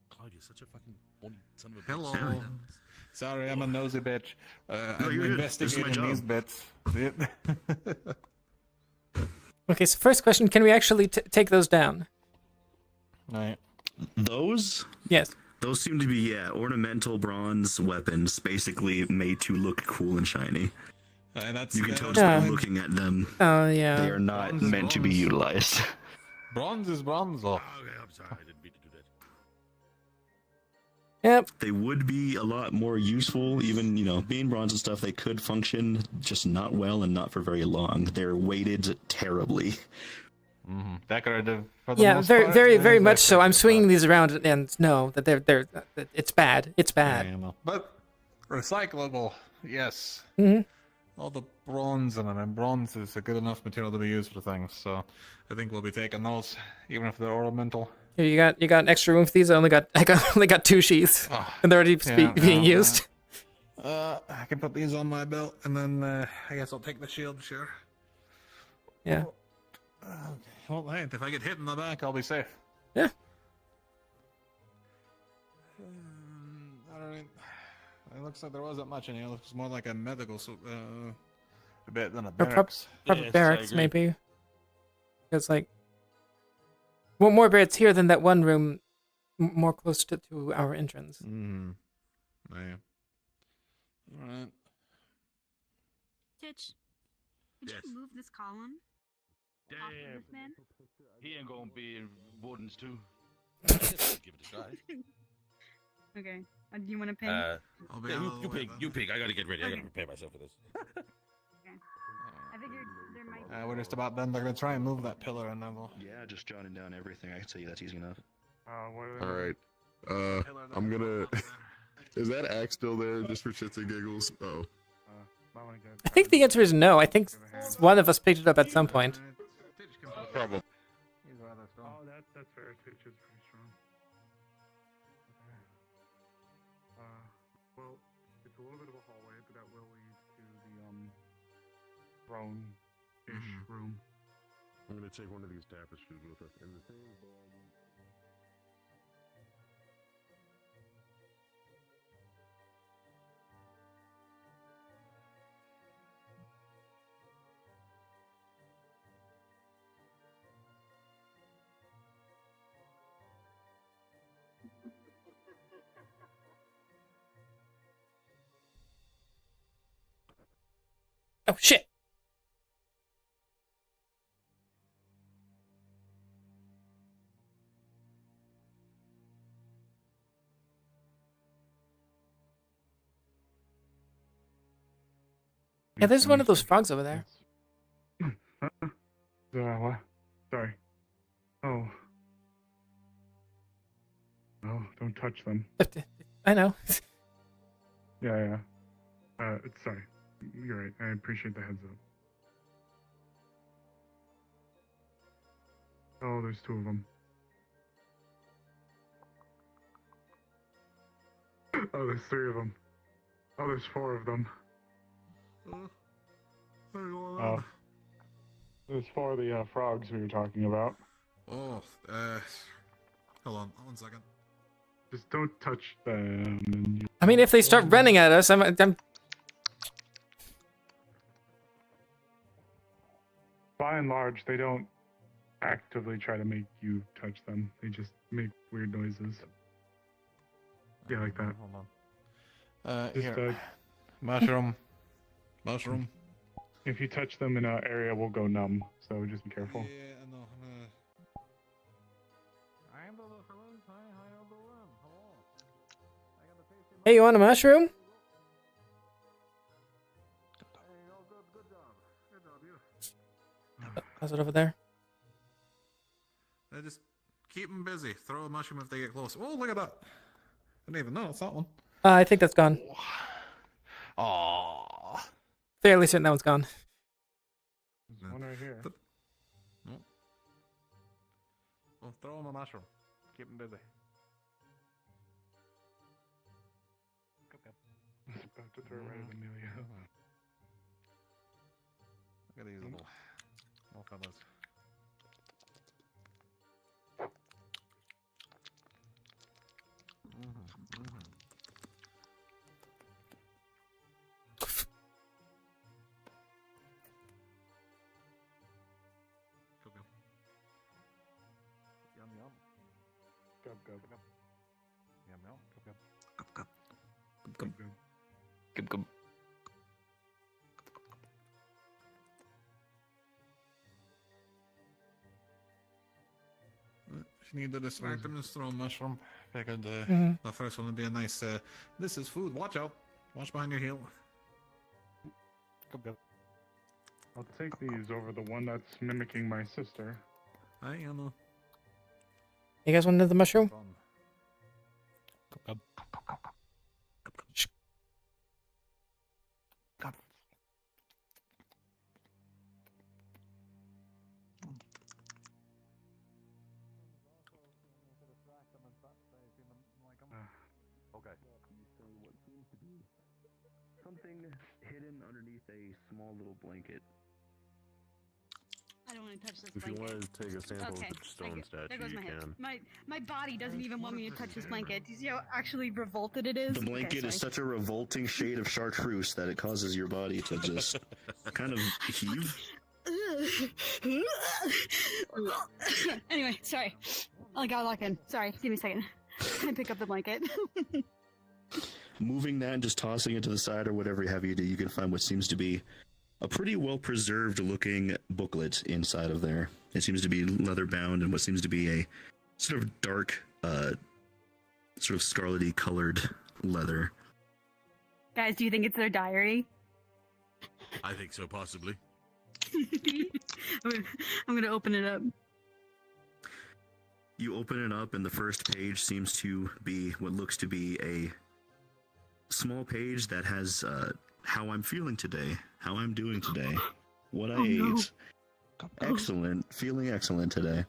Clyde, you're such a fucking horny son of a Hello. bitch. Sorry, I'm a nosy bitch. I'm you're good. This is my investigating these job. bits. Okay, so first question, can we actually take those down? Right. Those? Yes. Those seem to be, ornamental bronze weapons, basically made to look cool and shiny. You can tell just by looking at them. Oh, yeah. They are not Bronze is meant to be bronze. utilized. Bronze is bronze, though. Okay, I'm sorry, I didn't mean to do that. Yep. They would be a lot more useful, even, being bronze and stuff, they could function, just not well and not for very long. They're weighted terribly. Mm-hmm. Decorative for the Yeah, most very, part. very, Yeah, very much so. I'm decorative, swinging these around and no, that they're it's bad. It's bad. Yeah, but recyclable, yes. Mhm. All the bronze in them, and bronze is a good enough material to be used for things. So I think we'll be taking those, even if they're ornamental. Here, you got an extra room for these. I only got 2 sheaths, and they're already being used. I can put these on my belt, and then I guess I'll take the shield, sure. Yeah. Well, hey, if I get hit in the back, I'll be safe. Yeah. All right. It looks like there wasn't much in here. It looks more like a medical a bit than a Or barracks. probably barracks, maybe. Because well, more barracks here than that one room, more close to our entrance. Mm. Yeah. All right. Titch, could Yes. you move this column? Off of Damn. this man? He ain't gonna be in Wardens too. I guess I'll give it a try. Okay. Do you want to ping? Yeah, you pick. I gotta get ready. I gotta prepare myself for this. I figured there might be. We're just about done. They're gonna try and move that pillar, and then we'll. Yeah, just jotting down everything. I can tell you that's easy enough. All right. I'm gonna. Is that axe still there, just for shits and giggles? Oh. I think the answer is no. I think one of us picked it up at some point. Probably. Oh, that's fair. Titch is pretty strong. Okay. Well, it's a little bit of a hallway, but that will lead to the throne-ish room. I'm gonna take one of these tapestries with us. And the thing is, Oh shit! Yeah, there's one of those frogs over there. What? Sorry. Oh. No, don't touch them. I know. Yeah. Sorry. You're right. I appreciate the heads up. Oh, there's two of them. Oh, there's three of them. Oh, there's four of them. There's four of the frogs we were talking about. Oh, hold on, 1 second. Just don't touch them. And I mean, if they start running at us, I'm by and large, they don't actively try to make you touch them. They just make weird noises. Yeah, like that. Hold on. Just, Here. Mushroom. Mushroom. If you touch them in an area, we'll go numb. So just be careful. Yeah, no, Hey, you want a mushroom? How's it over there? Just keep them busy. Throw a mushroom if they get close. Oh, look at that. I didn't even know it's that one. I think that's gone. Oh. Fairly certain that one's gone. There's one right here. No. Well, throw them a mushroom. Keep them busy. I was about to throw it right at Amelia. Look at these little fellas. Yum yum. Gub gub. Yum yum. Gub gub. Gub gub. Gub gub. If you need to distract them, just throw a mushroom. Figured Mhm. the first one would be a nice, this is food, watch out. Watch behind your heel. Go. I'll take these over the one that's mimicking my sister. I know. You guys want another mushroom? Okay. What seems to be something hidden underneath a small little blanket. I don't want to touch this If you blanket. want to take a sample Okay, of the stone there statue, goes you my head. can. My body doesn't even want me to touch this blanket. Do you see how actually revolted it is? The blanket is such a revolting shade of chartreuse that it causes your body to just kind of heave. Anyway, sorry. I got locked in. Sorry, give me a second. I pick up the blanket. Moving that and just tossing it to the side or whatever you have you do, you can find what seems to be a pretty well preserved looking booklet inside of there. It seems to be leather bound and what seems to be a sort of dark, sort of scarlety colored leather. Guys, do you think it's their diary? I think so, possibly. I'm gonna open it up. You open it up, and the first page seems to be what looks to be a small page that has how I'm feeling today, how I'm doing today, what I ate. Excellent, feeling excellent today.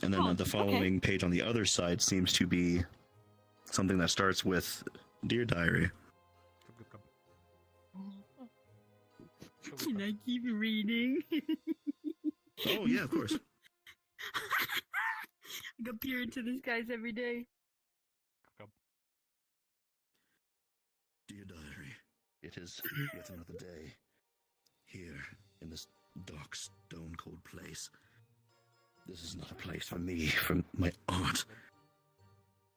And then the following page on the other side seems to be something that starts with Dear Diary. Can I keep reading? Oh, yeah, of course. I go peer into this guy's every day. Dear Diary, it is yet another day here in this dark, stone-cold place. This is not a place for me, for my art.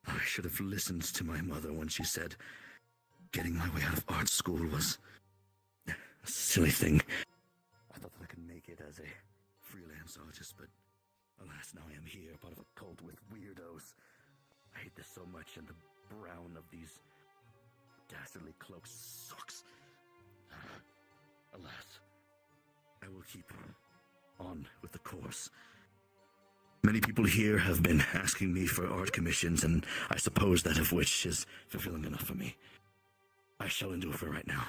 I should have listened to my mother when she said getting my way out of art school was a silly thing. I thought that I could make it as a freelance artist, but alas, now I am here, part of a cult with weirdos. I hate this so much, and the brown of these dastardly cloaks sucks. Alas, I will keep on with the course. Many people here have been asking me for art commissions, and I suppose that of which is fulfilling enough for me. I shall endure for right now.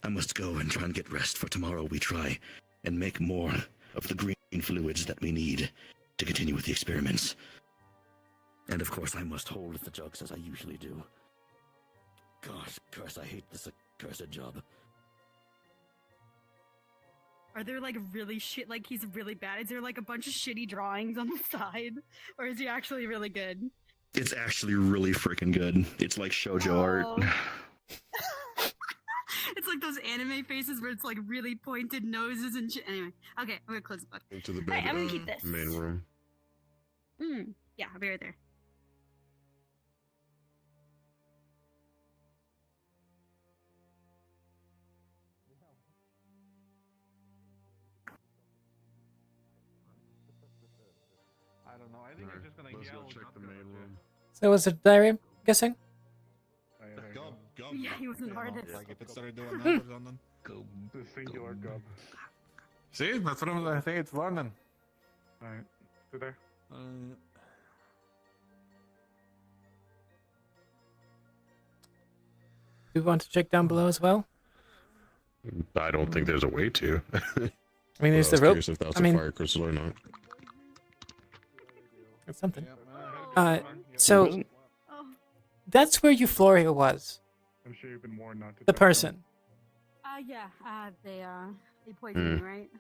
I must go and try and get rest, for tomorrow we try and make more of the green fluids that we need to continue with the experiments. And of course I must hold the jugs as I usually do. Gosh, curse, I hate this accursed job. Are there like really shit, like he's really bad? Is there like a bunch of shitty drawings on the side? Or is he actually really good? It's actually really freaking good. It's like shoujo art. It's like those anime faces where it's like really pointed noses and shit. Anyway, okay, I'm gonna close the book. Into the Alright, I'm gonna keep this. main room. Yeah, I'll be right there. I don't know. I think I'm just gonna Let's go yell. check the main room. So was it diary, I'm guessing? Yeah, he was an artist. Like if it started doing numbers on them. The singular gub. See, that's what I think it's learning. Alright, through there. Do you want to check down below as well? I don't think there's a way to. I mean, there's the was rope. curious if that's I mean, a fire crystal or not. it's something. So that's where Euphoria was. I'm sure you've been warned not to. The touch person. Yeah, they poisoned me, right?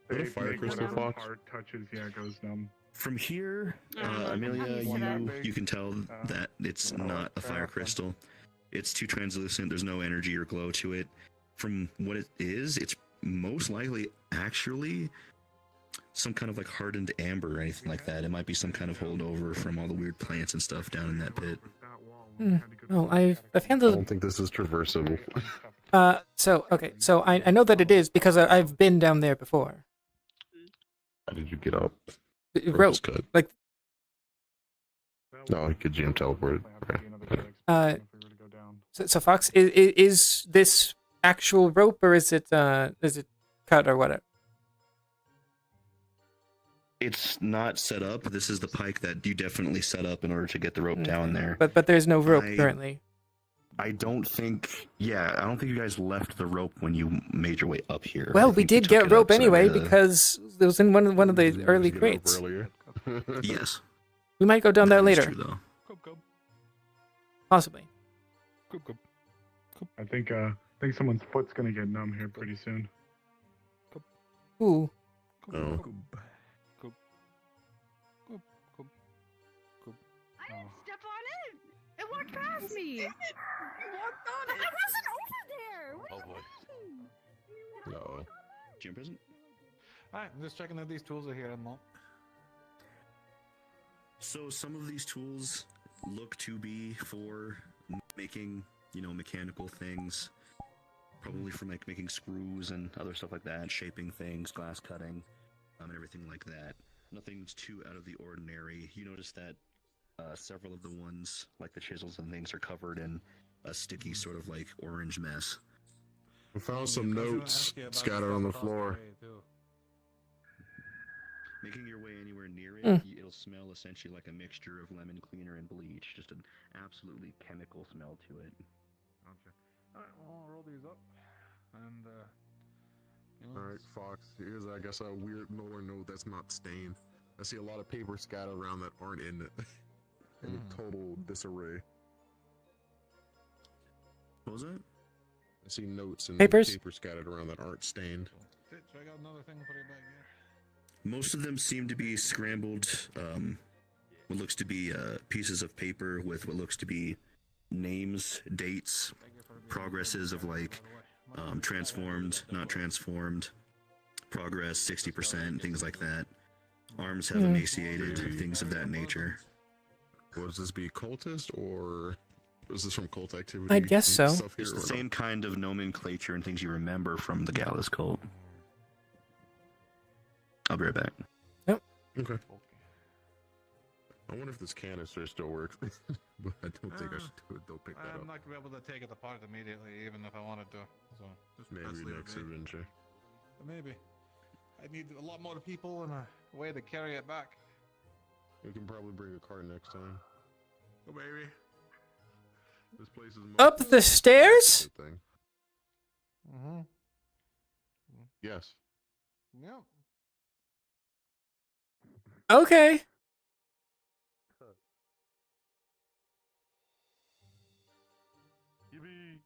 them. What a fire Make crystal, whatever Fox. part touches, yeah, goes numb. From here, I'm Amelia, used to that. you can tell that it's not a fire crystal. It's too translucent. There's no energy or glow to it. From what it is, it's most likely actually some kind of like hardened amber or anything like that. It might be some kind of holdover from all the weird plants and stuff down in that pit. Oh, I've I handled. don't think this is traversable. So okay, so I know that it is because I've been down there before. How did you get up? Rope, Cut. like No, because you teleported. uh. So Fox, is this actual rope or is it cut or whatever? It's not set up. This is the pike that you definitely set up in order to get the rope down there. But there's no rope currently. I don't think. Yeah, I don't think you guys left the rope when you made your way up here. Well, I we think you did took get it rope up, so anyway the- because it was in one of the early crates. Earlier. Yes. We might go down there That is later. true, though. Possibly. I think someone's foot's gonna get numb here pretty soon. Ooh. Oh. I didn't step on it. It walked past me. It walked on it. I wasn't over there. What Oh boy. No. Gym prison? Alright, I'm just checking that these tools are here and all. So some of these tools look to be for making, mechanical things. Probably for making screws and other stuff like that, shaping things, glass cutting, and everything like that. Nothing's too out of the ordinary. You notice that Several of the ones, like the chisels and things, are covered in a sticky sort of like orange mess. I found some notes scattered on the floor. Making your way anywhere near it, Mm. it'll smell essentially like a mixture of lemon cleaner and bleach. Just an absolutely chemical smell to it. Gotcha. Alright, well, I'll roll these up. And, Alright, Fox, here's, I guess, a weird lower note that's not stained. I see a lot of paper scattered around that aren't in it. In total disarray. What was that? I see notes and Papers? paper scattered around that aren't stained. so I got another thing for you back here. Most of them seem to be scrambled, what looks to be pieces of paper with what looks to be names, dates, progresses of like transformed, not transformed, progress 60%, things like that. Arms have emaciated, things of that nature. Would this be cultist, or is this from cult activity? I'd guess so. Stuff here, It's the or no? same kind of nomenclature and things you remember from the Gallus cult. I'll be right back. Yep. Okay. I wonder if this canister still works, but I don't think I should do it. They'll pick that I'm up. not gonna be able to take it apart immediately, even if I wanted to. So Maybe next adventure. But maybe. I need a lot more people and a way to carry it back. We can probably bring a cart next time. Oh, baby. This place is Up the stairs? thing. Mm-hmm. Yes. Yep. Okay. Yippee!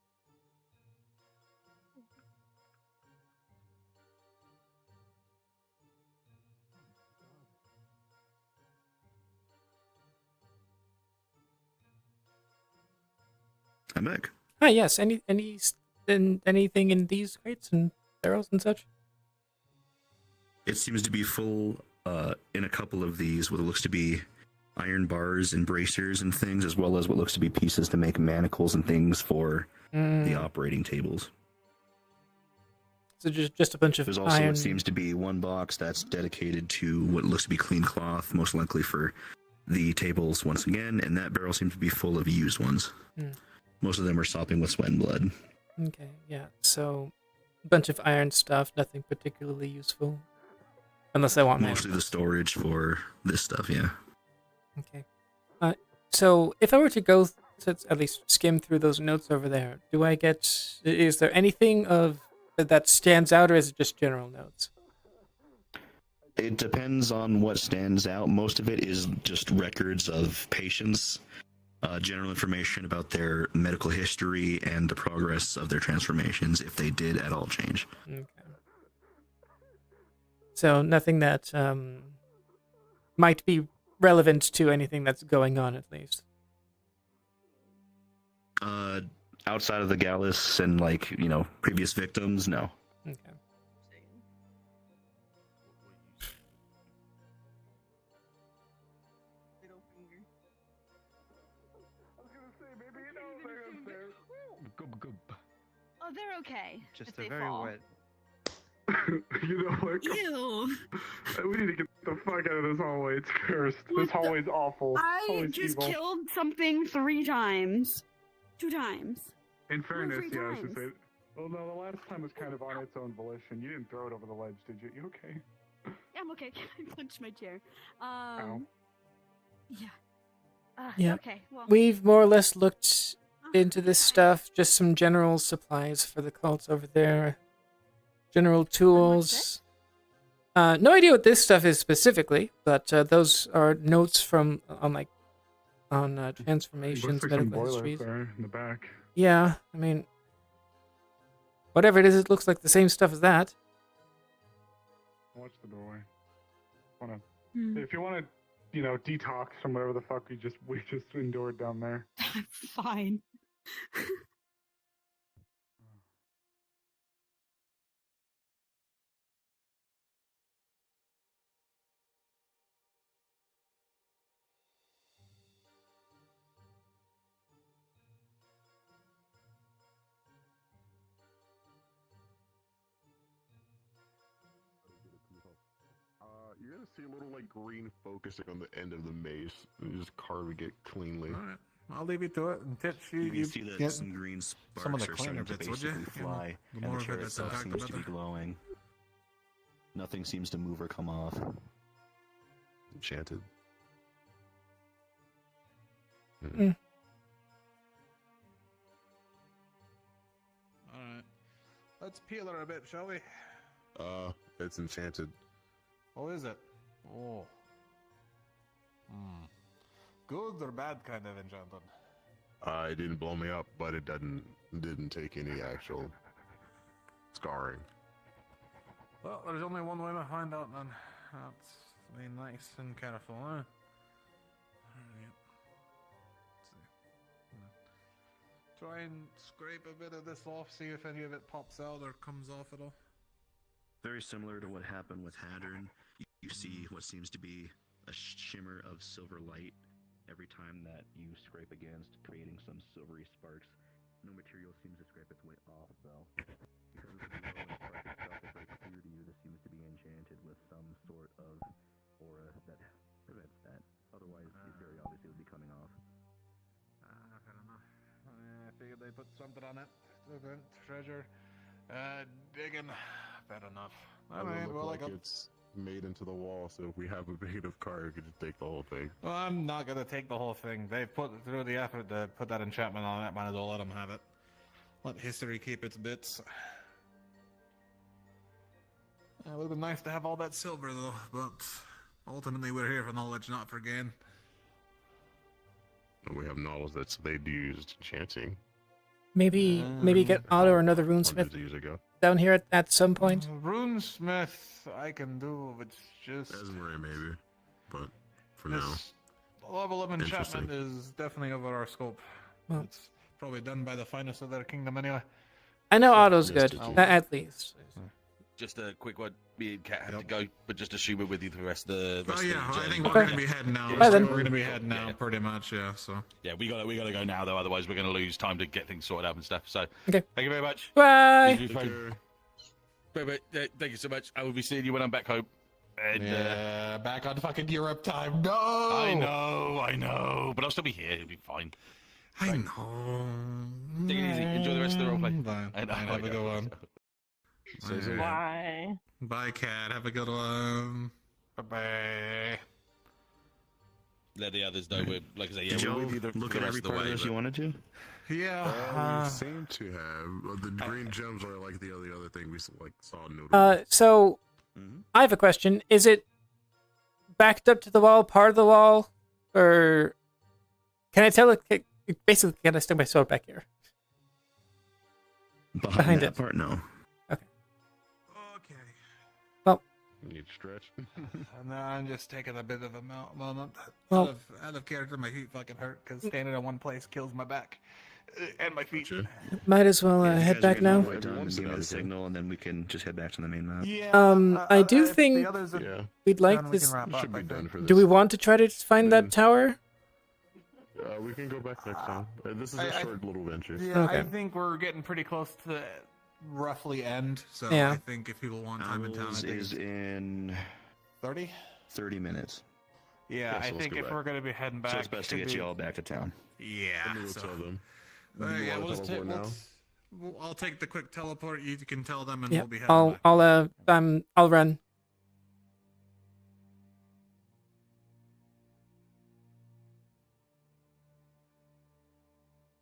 I'm back. Ah, yes. Anything in these crates and barrels and such? It seems to be full in a couple of these, what looks to be iron bars and bracers and things, as well as what looks to be pieces to make manacles and things for the operating tables. So just a bunch of There's also iron. what seems to be one box that's dedicated to what looks to be clean cloth, most likely for the tables once again, and that barrel seems to be full of used ones. Most of them are sopping with sweat and blood. Okay, yeah. So, a bunch of iron stuff, nothing particularly useful. Unless I want Mostly the storage for this stuff, yeah. Okay. So, if I were to go to at least skim through those notes over there, do I get... Is there anything of that stands out, or is it just general notes? It depends on what stands out. Most of it is just records of patients, general information about their medical history and the progress of their transformations, if they did at all change. Okay. So nothing that might be relevant to anything that's going on, at least. Outside of the Gallus and, like, you know, previous victims, no. Okay. Oh, they're okay. Just if a they very fall. wet. You know what? Ew. We need to get the fuck out of this hallway. It's cursed. This hallway's awful. I Hallway's just evil. killed something 3 times. 2 times. In fairness, 3 yeah, I should times. say. Well, no, the last time was kind of on its own volition. You didn't throw it over the ledge, did you? You okay? Yeah, I'm okay. I punched my chair. Ow. Yeah. Yeah. Okay, well. We've more or less looked into this stuff, just some general supplies for the cults over there. General tools. No idea what this stuff is specifically, but those are notes from on transformations, Looks like some medical boilers histories. there in the back. Yeah, I mean, whatever it is, it looks like the same stuff as that. Watch the doorway. If you want to, you know, detox from whatever the fuck we just endured down there. Fine. you're gonna see a little like green focusing on the end of the mace, and just carving it cleanly. All right, I'll leave you to it. And Titch, You you see that get some green some of sparks the are cleaner starting to bits, would you? basically fly, The and more the of chair it that's itself intact, the seems to be better. glowing. Nothing seems to move or come off. Enchanted. Mm. All right, let's peel her a bit, shall we? It's enchanted. Oh, is it? Oh. Good or bad kind of enchanted? It didn't blow me up, but it didn't take any actual scarring. Well, there's only one way to find out, then. That's be nice and careful, huh? Alright. Try and scrape a bit of this off, see if any of it pops out or comes off at all. Very similar to what happened with Haddern. You see what seems to be a shimmer of silver light every time that you scrape against, creating some silvery sparks. No material seems to scrape its way off, though. Because of the glow and spark itself is very clear to you, this seems to be enchanted with some sort of aura that prevents that. Otherwise, it very obviously would be coming off. Fair enough. I figured they put something on it. Prevent treasure. Digging. Fair enough. It doesn't look like it's made into the wall, so if we have a bit of car, we could just take the whole thing. Well, I'm not gonna take the whole thing. They've put through the effort to put that enchantment on it. Might as well let them have it. Let history keep its bits. It would have been nice to have all that silver, though, but ultimately we're here for knowledge, not for gain. And we have knowledge that they'd used enchanting Maybe get Otto or another runesmith hundreds of years ago. down here at some point. Runesmith, I can do, but it's just... Esmeralda, maybe. But for This now... level of enchantment Interesting. is definitely over our scope. Well- It's probably done by the finest of their kingdom anyway. I know Otto's Yes, good, it is. at least. Just a quick one. Me and Kat have to go, but just assume we're with you for the rest of the. Rest Oh yeah, of the I journey. think we're Okay. gonna be heading now. Bye then. We're gonna be heading now, pretty much, yeah. So Yeah, we gotta go now though. Otherwise, we're gonna lose time to get things sorted out and stuff. So, Okay. thank you very much. Bye. Use your phone. Thank you so much. I will be seeing you when I'm back home. And, yeah, back on fucking Europe time. No, I know, but I'll still be here. It'll be fine. I know. Take it easy. Enjoy the rest of the roleplay. Bye. I know, Have I a good know. one. Bye. Bye, Cat. Have a good one. Bye. Let the others know we're, like I say, yeah, Did we're y'all with you the, look for at the rest every of the part of way. this but- you wanted to? Yeah. we seem to have. The green gems are like the other thing we saw noted. So I have a question. Is it backed up to the wall, part of the wall, or can I tell it? Basically, can I stick my sword back here? Behind that it. part, no. Okay. Okay. Well, You need to stretch. No, I'm just taking a bit of a moment. Well- Out of character, my feet fucking hurt because standing in one place kills my back and my feet. might as well Yeah, if you head guys back are gonna now. wait down and give me the signal, and then we can just head back to the main map. Yeah. I do if think the others are Yeah. we'd like done, we to. can wrap up, Should be I done think. for this. Do we want to try to find that tower? We can go back next time. This is a I- short little venture. Yeah, Okay. I think we're getting pretty close to the roughly end. So Yeah. I think if people want time in town, I Owls think is in 30. 30 minutes. Yeah, so I let's think go if back. we're gonna be heading back, So it's best to it'd get you be- all back to town. Yeah. Let me go so- tell them. Yeah, wanna we'll just teleport now? I'll take the quick teleport. You can tell them, and Yeah. we'll be heading back. I'll run.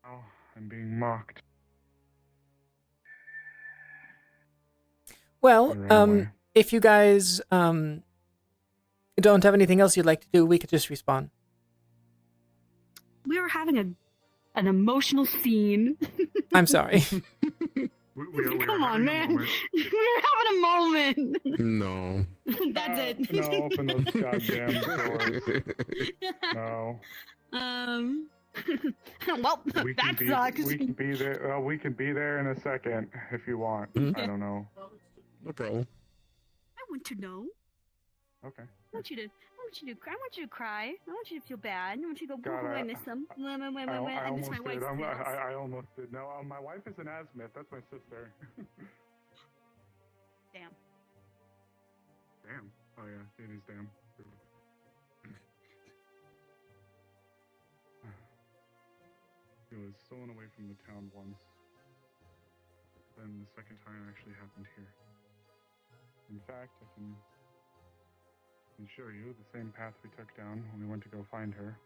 Oh, I'm being mocked. Well, Run away. if you guys don't have anything else you'd like to do, we could just respawn. We were having an emotional scene. I'm sorry. Come on, man. We were having a moment. No. That's it. No, open those goddamn doors. No. Well, We can that be, sucks. We can be there. We can be there in a second if you want. I don't know. No problem. I want to know. Okay. I want you to cry. I want you to feel bad. I want you to go, God, I miss them. I I miss my almost wife's did. nails. I almost did. No, my wife is an Azmith. That's my sister. Damn. Damn. Oh yeah, it is damn. It was stolen away from the town once. Then the second time actually happened here. In fact, I can show you the same path we took down when we went to go find her.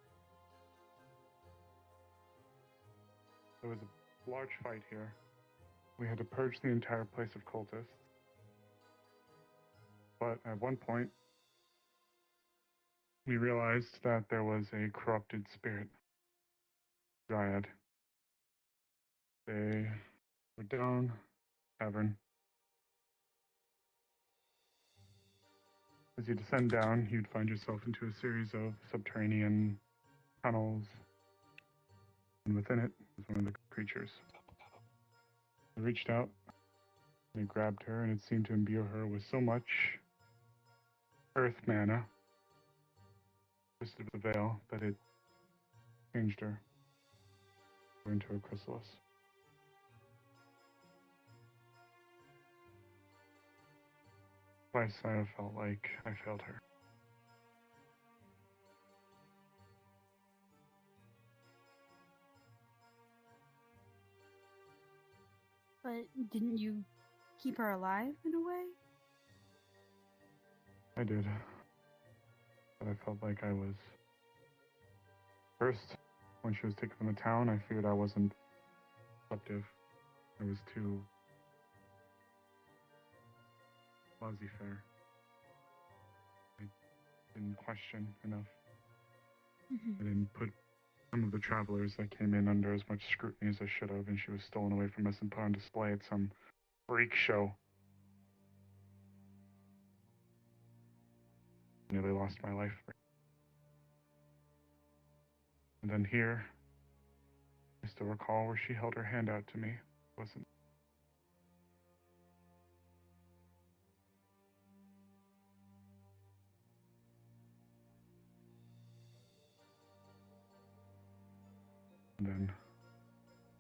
There was a large fight here. We had to purge the entire place of cultists. But at one point, we realized that there was a corrupted spirit. Dryad. They were down, tavern. As you descend down, you'd find yourself into a series of subterranean tunnels, and within it was one of the creatures. They reached out, they grabbed her, and it seemed to imbue her with so much earth mana, twisted with the veil, that it changed her into a chrysalis. Twice I have felt like I failed her. But didn't you keep her alive in a way? I did. But I felt like I was... First, when she was taken from the town, I feared I wasn't receptive. I was too... laissez-faire. I didn't question enough. I didn't put some of the travelers that came in under as much scrutiny as I should have, and she was stolen away from us and put on display at some freak show. I nearly lost my life. And then here, I still recall where she held her hand out to me. It wasn't. And then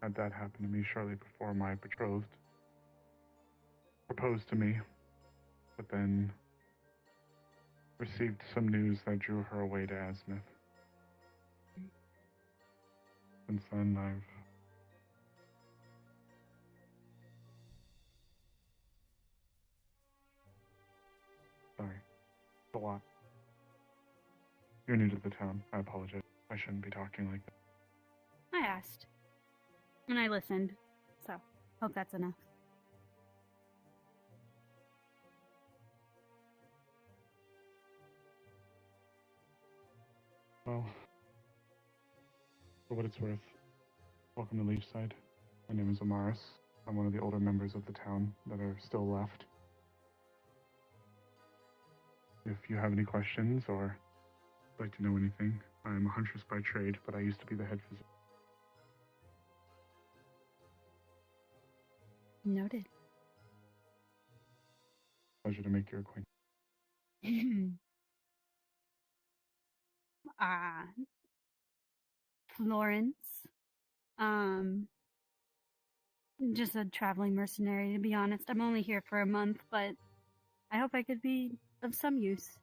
had that happen to me shortly before my betrothed proposed to me, but then received some news that drew her away to Azimuth. Since then, I've... Sorry. It's a lot. You're new to the town. I apologize. I shouldn't be talking like that. I asked. And I listened. So, hope that's enough. Well, for what it's worth, welcome to Leefside. My name is Amaris. I'm one of the older members of the town that are still left. If you have any questions or would like to know anything, I am a huntress by trade, but I used to be the head physician. Noted. Pleasure to make your acquaintance. Florence. Just a traveling mercenary, to be honest. I'm only here for a month, but I hope I could be of some use.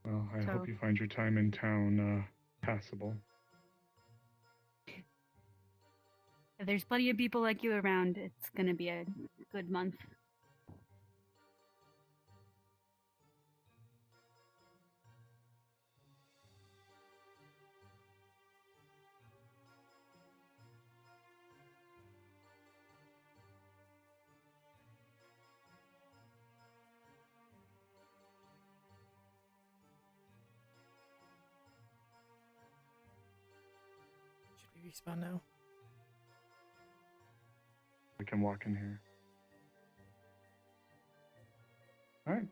Well, I hope you find your time in town passable. If there's plenty of people like you around, it's gonna be a good month. Should we respawn now? We can walk in here. Alright.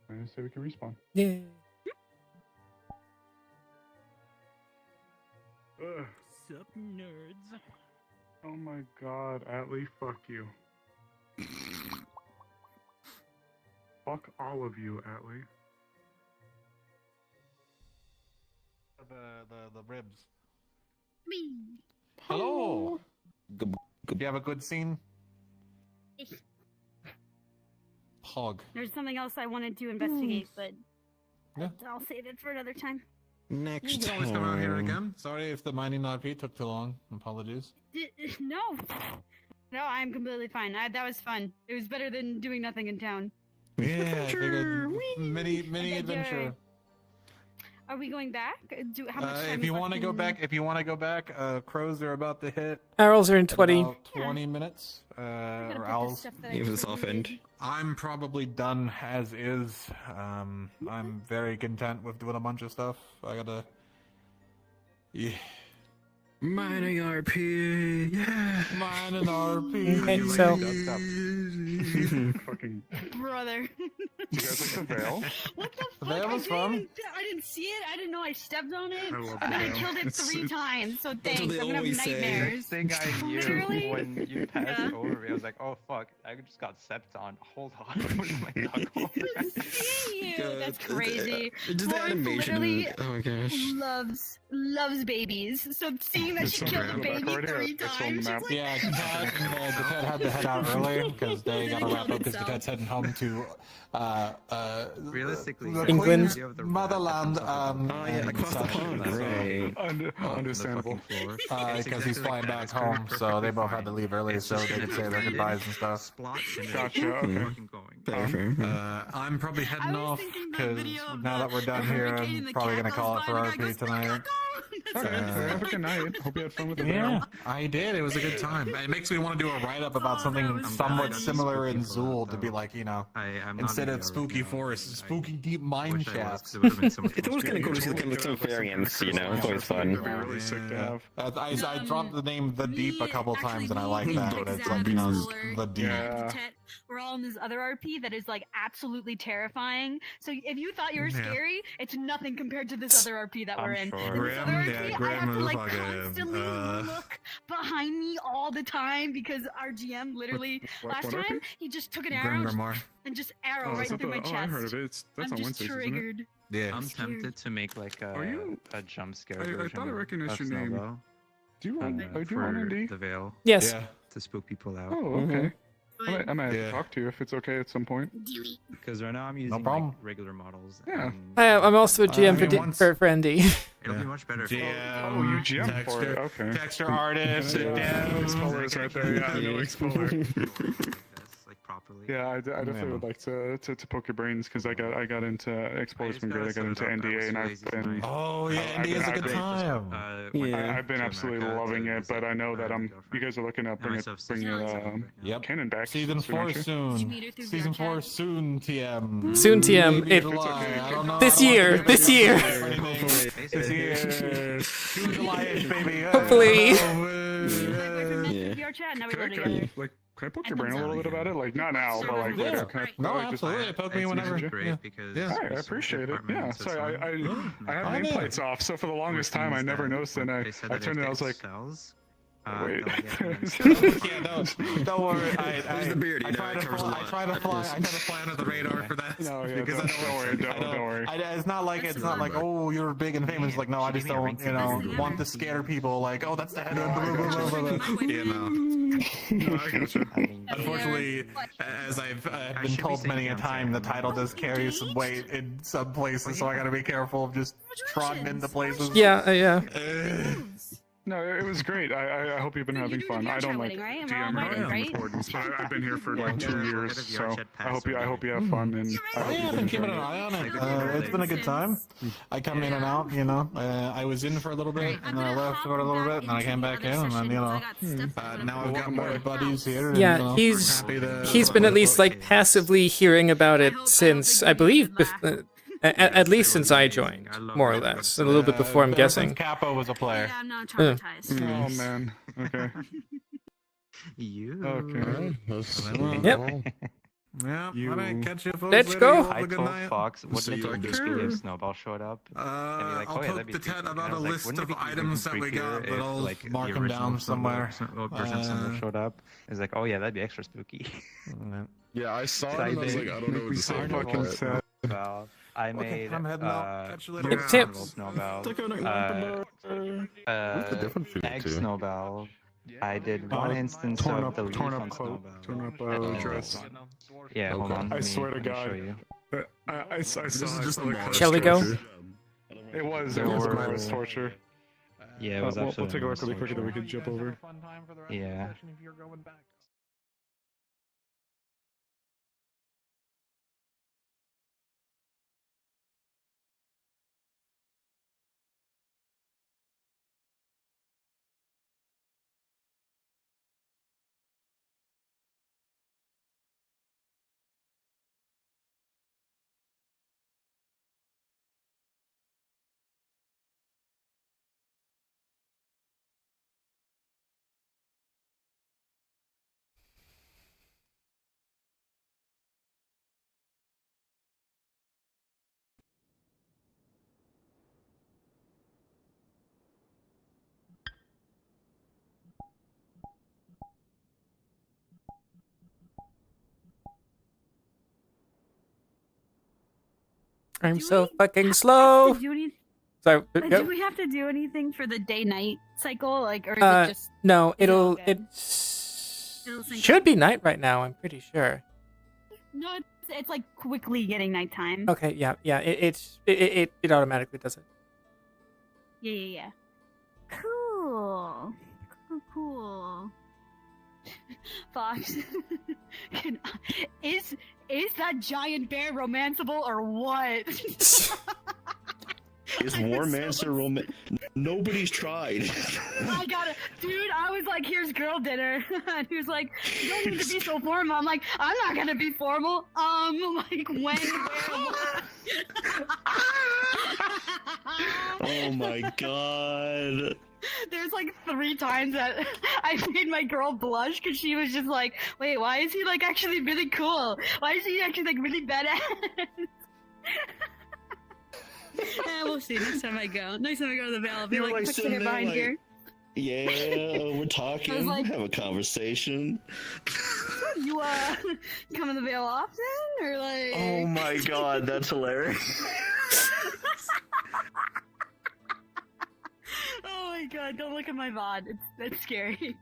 I say we can respawn. Yeah. Ugh. Sup, nerds? Oh my god, Atlee, fuck you. Fuck all of you, Atlee. The ribs. Me. Hello. Do you have a good scene? hog. There's something else I wanted to investigate, but Yeah. I'll save it for another time. You can always come out here again. Sorry if the mining RP took too long. Apologies. No, no, I'm completely fine. That was fun. It was better than doing nothing in town. Yeah, I figured mini adventure. Are we going back? How much time If is you left want to go in- back, crows are about to hit. Owls are in 20. About 20 minutes. Or owls. stuff that I Even just this offhand. I'm probably done as is. I'm very content with doing a bunch of stuff. I gotta. Yeah. Mining RP, yeah. Mining RP. Okay, so Fucking. Brother. You guys like the veil? What the The fuck? veil was fun. I didn't see it. I didn't know I stepped on it. I love And then I the veil. killed it It's- 3 times. So thanks. what they I'm gonna have always say. nightmares. Thing I knew Literally? when you passed Yeah. over me, I was like, oh fuck, I just got stepped on. Hold on. What am I talking about? Seeing you. That's crazy. Just the Lawrence animation. literally Oh my gosh. loves babies. So seeing that It's she so killed a random. baby Already 3 it's on the times. map. She's like, Yeah, the pet had to head out earlier because they got to wrap up because the pet's heading home to Realistically, the England. Queen's motherland. Across the pond. Great. Understandable. Because he's flying back home, so they both had to leave early so they could say their goodbyes and stuff. Gotcha. Okay. Fair, fair. I'm probably heading off thinking the because video of now that we're done here, hurricane I'm and the probably cat gonna call it goes for by and the guy RP goes, tonight. Okay. Have a good night. Hope you had fun with the veil. Yeah, I did. It was a good time. It makes me want to do a write-up about something somewhat similar in Zool to be like, you know, instead of spooky forest, spooky deep mine shafts. It's always kind of cool to see kind of some variants, you know. It's always fun. That'd be really sick to have. I dropped the name The Deep a couple times and I like me that. and It's like, you know, Alexander The Deep. Yeah. We're all in this other RP that is like absolutely terrifying. So if you thought you were scary, it's nothing compared to this other RP that we're in. sure. In this other Grim, RP, yeah, I Grim have to is like fucking, constantly look behind me all the time because our GM literally last what time RP? he just took an Grim arrow Grimoire. and just arrow Oh, right through my I chest. heard of it. That's I'm on just Wednesdays, isn't it? triggered. Yeah. I'm scared. tempted to make like a jump scare I version thought I recognized of your name. Snowball, Do you run? Do you for run ND? the veil Yes. Yeah. to spook people out. Oh, okay. I might have Yeah. to talk to you if it's okay at some point. Because right now I'm using problem. like, regular models. Yeah. and I'm also a GM I mean, once- for ND. It'll be much better. If Oh, you GM for it. Okay. Texture artist, Explorers right there. Yeah, I know Explorer. like properly. Yeah, I definitely would like to poke your brains because I got into Explorers been great. I got into NDA and I've been. Oh yeah, I've ND is a been- good time. I've been absolutely loving it, but I know that you guys are looking at bringing Yep. Canon back. Season 4 aren't you? soon. Season 4 soon, TM. Soon, TM. Maybe It- July. I don't know. This I don't year, wanna give this any year. promises or anything. This year. June, July-ish, baby. Hopefully. VR chat. Now we Can go I, together. can I poke your brain a little bit about it? Like, not now, but like Yeah. later. Can I, No, like, just- absolutely. Poke me whenever. Great Yeah. because Yeah. Alright, I appreciate it. Yeah, sorry, I have I know. nameplates off, so for the longest time I never noticed, and I turned it. I was like, wait. Yeah, don't worry. There's the beard, you I know, try it to covers a fly. lot. I try to fly under the radar for that. No, yeah, because don't worry, don't worry. It's not like oh, you're big and famous. Like, no, I just don't want to scare people. Like, oh, that's the head of You know. No, I gotcha. Unfortunately, as I've been told many a time, the title does carry some weight in some places, so I gotta be careful of just trotting into places. Yeah, yeah. No, it was great. I hope you've been having fun. I don't like wedding, right? Am I all DM invited, right? Wardens, but I've been here for like 2 years, so I hope you have fun and I Oh hope yeah, you've I've been keeping enjoyed an it. eye on it. It's been a good time. I come in and out, you know. I was in for a little bit, and then I left for a little bit, and then I came back in, and then now I've got more buddies here. and, Yeah, you know, he's happy to- he's been at least like passively hearing about it since I believe at least since I joined, more or less, a little bit before I'm guessing. Capo was a player. Yeah, I'm not traumatized. Oh man. Okay. You. Okay. Yep. Yeah, all right, catch you folks Let's later. go. You have I a good told night. Fox, wouldn't See it you be on creepy Discord. if Snowball showed up? And be like, I'll oh, yeah, poke that'd be the tent creepy. And about I a was like, list wouldn't of it be items that we creepier got, but if, I'll like, the mark them original down somewhere. version of Snowball showed up. It's like, oh yeah, that'd be extra spooky. Yeah, I saw it and I was like, I don't know what to say about fucking that. sad. Snowball. I made I'm heading out. Catch you later. Tip. Snowball, What's the difference between the egg two? Snowball, I did one instance torn of up, the torn leaf up on cloak, Snowbound. torn up dress. Yeah, hold on. I swear to let me God. show you. I saw This is I just saw a the modest Shall we go? torture. It was There a were- modest torture. Yeah, it was we'll absolutely take a look really modest quick and then we torture. can jump over. Yeah. I'm so fucking slow. Sorry, Do go. we have to do anything for the day-night cycle, like, or is it just? No, is it all it'll good? it should be night right now. I'm pretty sure. No, it's like quickly getting nighttime. Okay, yeah. It automatically does it. Yeah. Cool. Cool. Fox, is that giant bear romanceable or what? Is Warmancer roman? Nobody's tried. I got it, dude. I was like, "Here's girl dinner," and he was like, "You don't need to be so formal." I'm like, "I'm not gonna be formal." Like when? Where? Oh my god. There's like 3 times that I made my girl blush because she was just like, "Wait, why is he like actually really cool? Why is he actually like really badass?" We'll see next time I go. Next time I go to the Vale, I'll be You're like, like "Put sitting her there behind like- here." Yeah, we're talking. like- Have a conversation. You come in the Vale often, or like? Oh my god, that's hilarious. Oh my god! Don't look at my VOD. That's scary.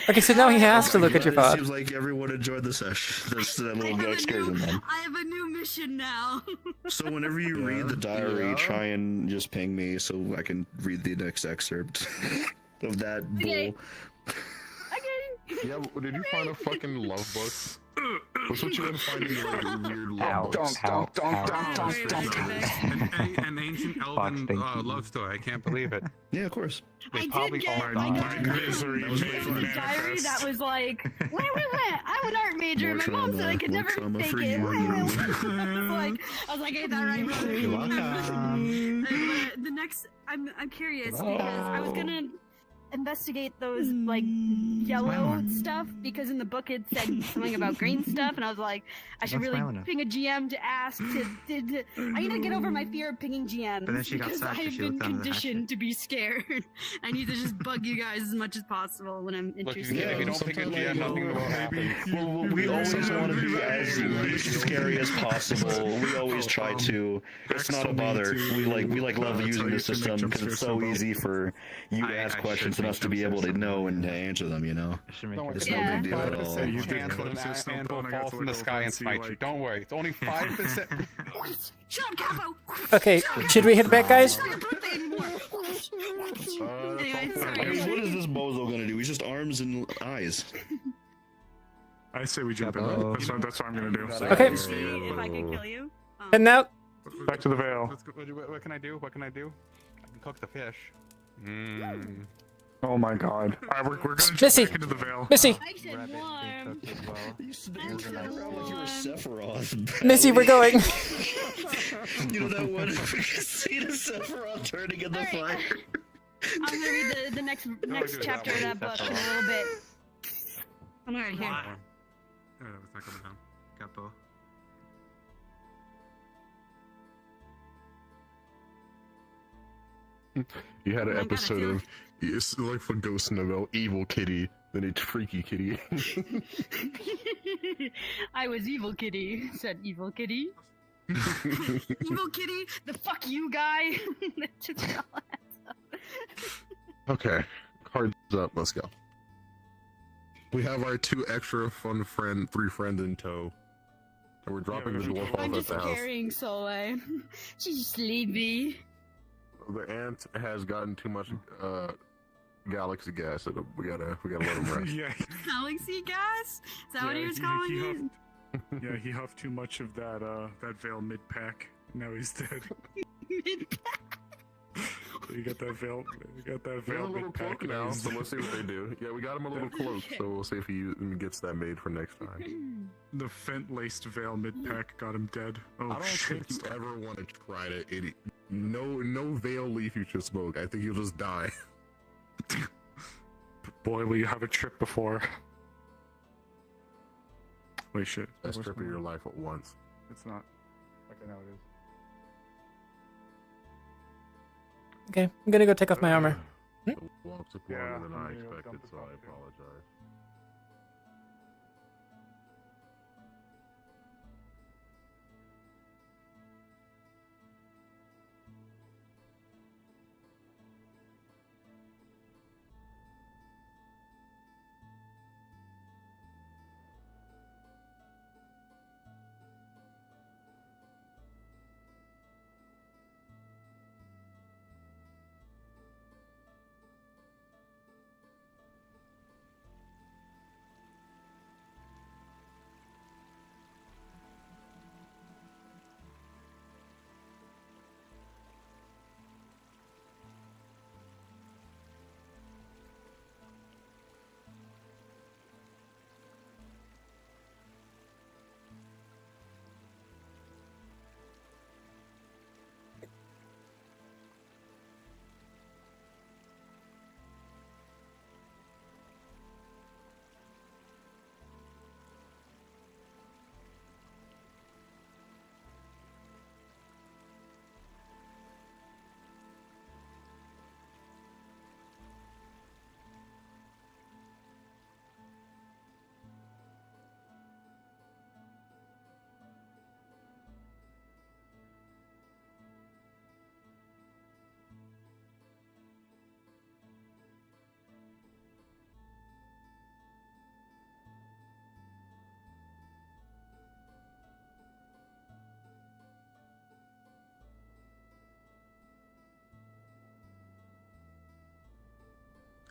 Okay, so now he has to look at your It VOD. seems like everyone enjoyed the session. That little excursion then. I have a new mission now. So whenever you read the diary, try and just ping me so I can read the next excerpt of that bull. Okay. Yeah, did you find a fucking love book? What's what you gonna find in your weird love Ow, books? ow. An ancient elven love story. I can't believe it. Yeah, of course. I did get Misery. a diary that was like, wait. I'm an art major. More My mom said I could more never trauma take for it. you. I was like, ain't that right, brother? You're welcome. But the next, I'm curious because I was gonna investigate those like yellow stuff because in the book it said something about green stuff, and I was like, I should Don't really smile enough. ping a GM to ask to I need to get over my fear of pinging GMs But then she got because sad 'cause I've she been looked under the conditioned to be scared. I need to just bug you guys as much as possible when I'm Look, interested. if you don't pick a GM, nothing will happen. Well, we always want to be as least scary as possible. We always try to. It's not a bother. We love using the system because it's so easy for you to ask questions and us to be able to know and to answer them. You know, it's no big deal at all. You chance that an ant will fall from the sky and smite you. Don't worry, it's only 5%. Shut up, Capo! Okay, should we hit back, guys? Anyway, sorry. What is this bozo gonna do? He's just arms and eyes. I say we jump in. That's what I'm gonna do. Okay. See if I can kill you. And now, Back to the Vale. Let's go, what can I do? What can I do? I can cook the fish. Oh my god. Alright, we're gonna jump Missy! back into the Vale. Missy! I said warm. You sneaking around like you were Sephiroth. Missy, we're going. You know that one scene of Sephiroth turning in the fire. I'm gonna read the next chapter of that book in a little bit. I'm already here. Yeah, it's not coming down. Capo. You had an episode of it's like for Ghost Novel, Evil Kitty, then it's Freaky Kitty. I was evil kitty, said evil kitty. Evil kitty, the fuck you guy. That just all adds up. Okay, cards up. Let's go. We have our 2 extra fun three friends in tow, and we're dropping the dwarf off I'm at just the house. carrying Soleil. She's sleepy. The ant has gotten too much galaxy gas. So we gotta let him rest. Yeah. Galaxy gas? Is that what he was calling it? Yeah, he huffed too much of that veil mid pack. Now he's dead. You got that veil. You got that We got veil a little mid pack cloak now, so let's see what they do. Yeah, we got him a little cloak, so we'll see if he gets that made for next time. The fent laced veil mid pack got him dead. Oh I don't shit! think you ever want to try to. No veil leaf you should smoke. I think you'll just die. Boy, will you have a trip before? Wait, shit. Best trip of your life at once. It's not. Okay, now it is. Okay, I'm gonna go take off my armor. The walk took longer Yeah, than I'm I gonna go expected, dump this so off I too. apologize.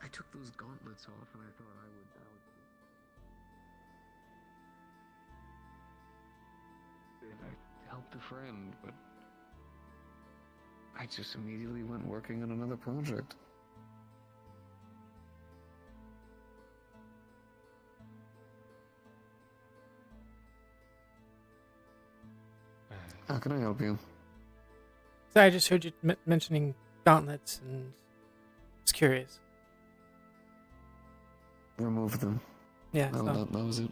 I took those gauntlets off and I thought I would I helped a friend, but I just immediately went working on another project. How can I help you? So I just heard you mentioning gauntlets, and I was curious. Remove them. Yeah, that was it.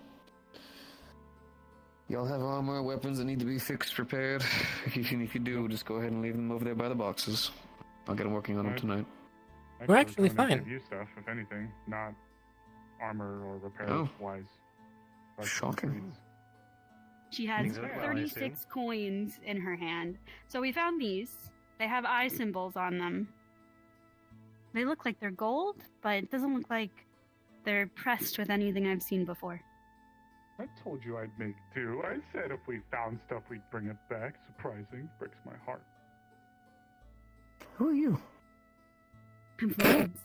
Y'all have armor, weapons that need to be fixed, repaired. If you do, just go ahead and leave them over there by the boxes. I'll get them working on them tonight. We're actually trying to fine. give you stuff, if anything, not armor or repair Oh. wise. Like Shocking. treats. She has Exactly. 36 coins in her hand. So we found these. They have eye symbols on them. They look like they're gold, but it doesn't look like they're pressed with anything I've seen before. I told you I'd make two. I said if we found stuff, we'd bring it back. Surprising. Breaks my heart. Who are you? I'm Florence.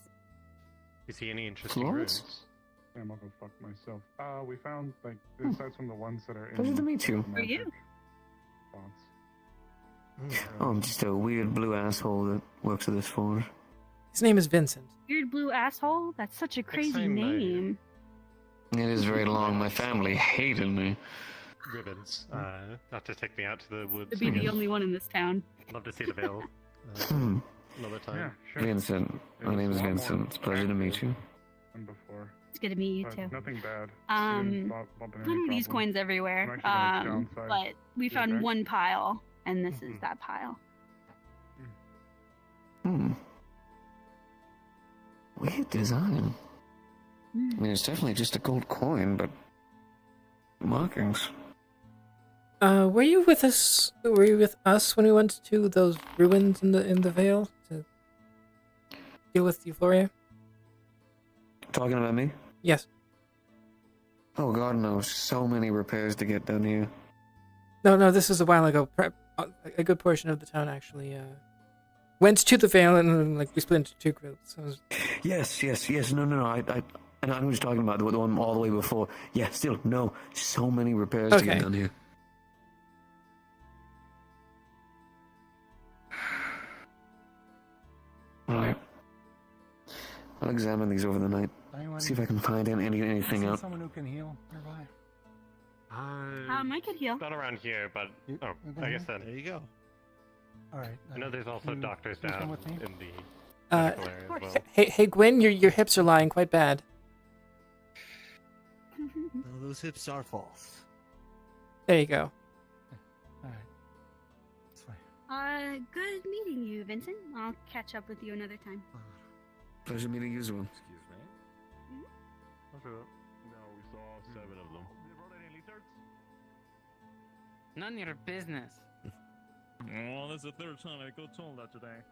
You see any interesting Florence? runes? I'm gonna go fuck myself. We found, like, aside from the ones that are in... Pleasure to meet you. Who are you? Oh, I'm just a weird blue asshole that works at this forge. His name is Vincent. Weird blue asshole? That's such a crazy same name. It is very long. My family hated me. Ribbons. Not to take me out to the woods. To be the again. only one in this town. Love to see the veil. Hmm. Another time. Yeah, sure. Vincent. My name is Vincent. It's a pleasure to meet you. Than before. It's good to meet you But too. nothing bad. We didn't bump into any Finding these problems. coins everywhere. I'm actually gonna downside But we to found back. one pile, and this is that pile. Hmm. Weird design. I mean, it's definitely just a gold coin, but markings. Were you with us? Were you with us when we went to those ruins in the Vale? deal with Euphoria? Talking about me? Yes. Oh god, no. So many repairs to get done here. No, this was a while ago. A good portion of the town actually went to the Vale, and then, like, we split into two groups. So Yes. No. I know what you're talking about. The one all the way before. Yeah, still, no. So many repairs to get done here. Alright. I'll examine these over the night. See if I can find anything out. Someone who can heal nearby. I could heal. Not around here, but I guess then. There you go. All right. I know there's also doctors please come down with me? in the medical area as well. Hey, Gwen, your hips are lying quite bad. No, those hips are false. There you go. All right. It's fine. Good meeting you, Vincent. I'll catch up with you another time. Pleasure meeting you as well. Excuse me? No, we saw 7 of them. None of your business. Oh, that's the third time I got told that today.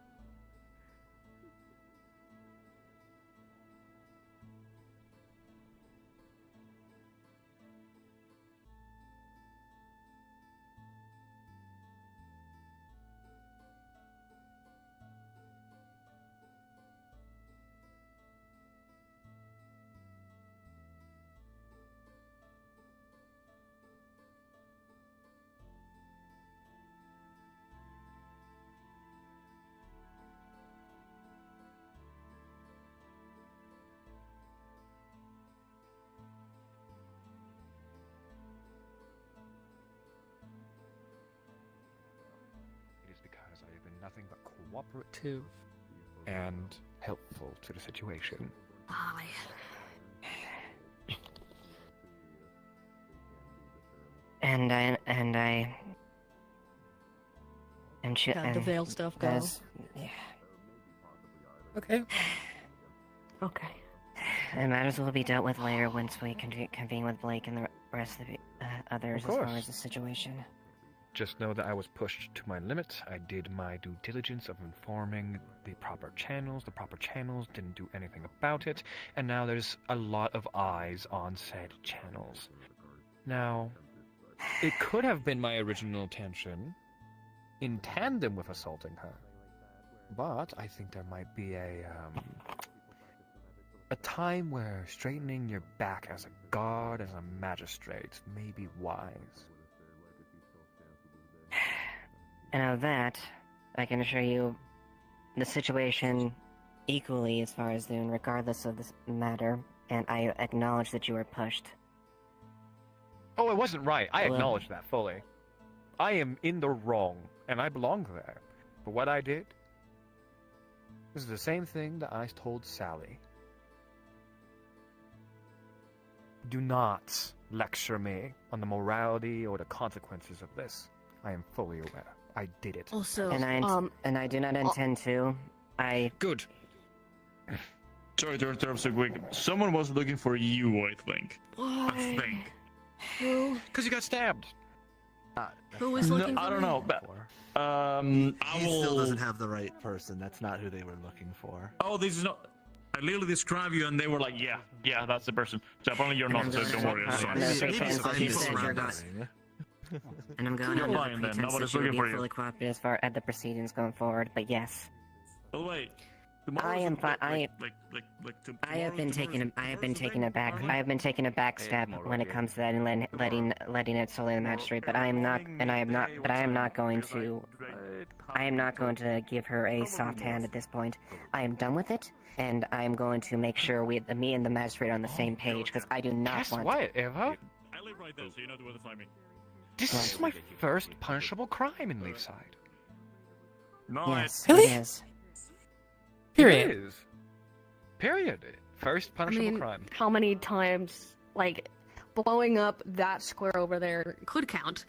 It is because I have been nothing but cooperative and helpful to the situation. And I How'd the Vale stuff go? Yeah. Okay. Okay. It might as well be dealt with later once we can convene with Blake and the rest of the others Of as far course. as the situation. Just know that I was pushed to my limit. I did my due diligence of informing the proper channels. The proper channels didn't do anything about it, and now there's a lot of eyes on said channels. Now, it could have been my original intention in tandem with assaulting her, but I think there might be a time where straightening your back as a guard, as a magistrate, may be wise. And of that, I can assure you, the situation equally as far as Dune, regardless of this matter, and I acknowledge that you were pushed. Oh, it wasn't right. I Well- acknowledge that fully. I am in the wrong, and I belong there. But what I did, this is the same thing that I told Sally. Do not lecture me on the morality or the consequences of this. I am fully aware. I did it. Also, And I do not intend to. Good. Sorry to interrupt so quick. Someone was looking for you, I think. Why? I think. Who? Because you got stabbed. Who was looking I for don't me? know, but He still doesn't have the right person. That's not who they were looking for. Oh, this is not. I literally described you, and they were like, "Yeah, that's the person." So apparently you're not. So don't worry. It's fine. And I'm going You're under lying the then. pretense Nobody's that you would looking be for you. fully cooperative as far as the proceedings going forward, but yes. Oh wait. I am fine. I have been taking a back step when it comes to that and letting it solely the magistrate. But I am not going to give her a soft hand at this point. I am done with it, and I am going to make sure me and the magistrate are on the same page because I do not Guess want. what, Eva? I live right there, so you know where to find me. This is my first punishable crime in Leefside. Yes, Really? it is. Period. It is. Period. First punishable crime. How many times, like, blowing up that square over there could count?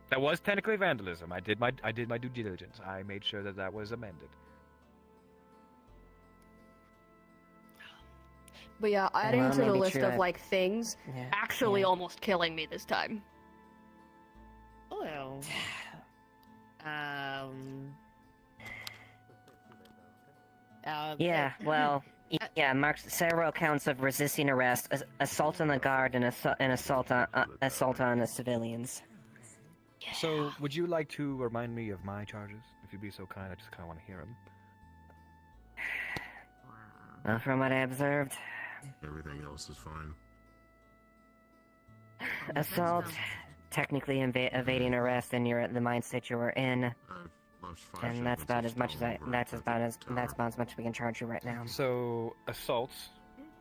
That was technically vandalism. I did my due diligence. I made sure that was amended. But yeah, adding Well, to the maybe list true, of, like, things Yeah, actually yeah. almost killing me this time. Well, Yeah, well, yeah, marks several counts of resisting arrest, assault on the guard, and assault on the civilians. So, would you like to remind me of my charges? If you'd be so kind, I just kind of want to hear them. Well, from what I observed, Everything else is fine. assault, technically evading arrest, and you're at the mindset you were in. And that's about as much as that's about as much as we can charge you right now. So, assault,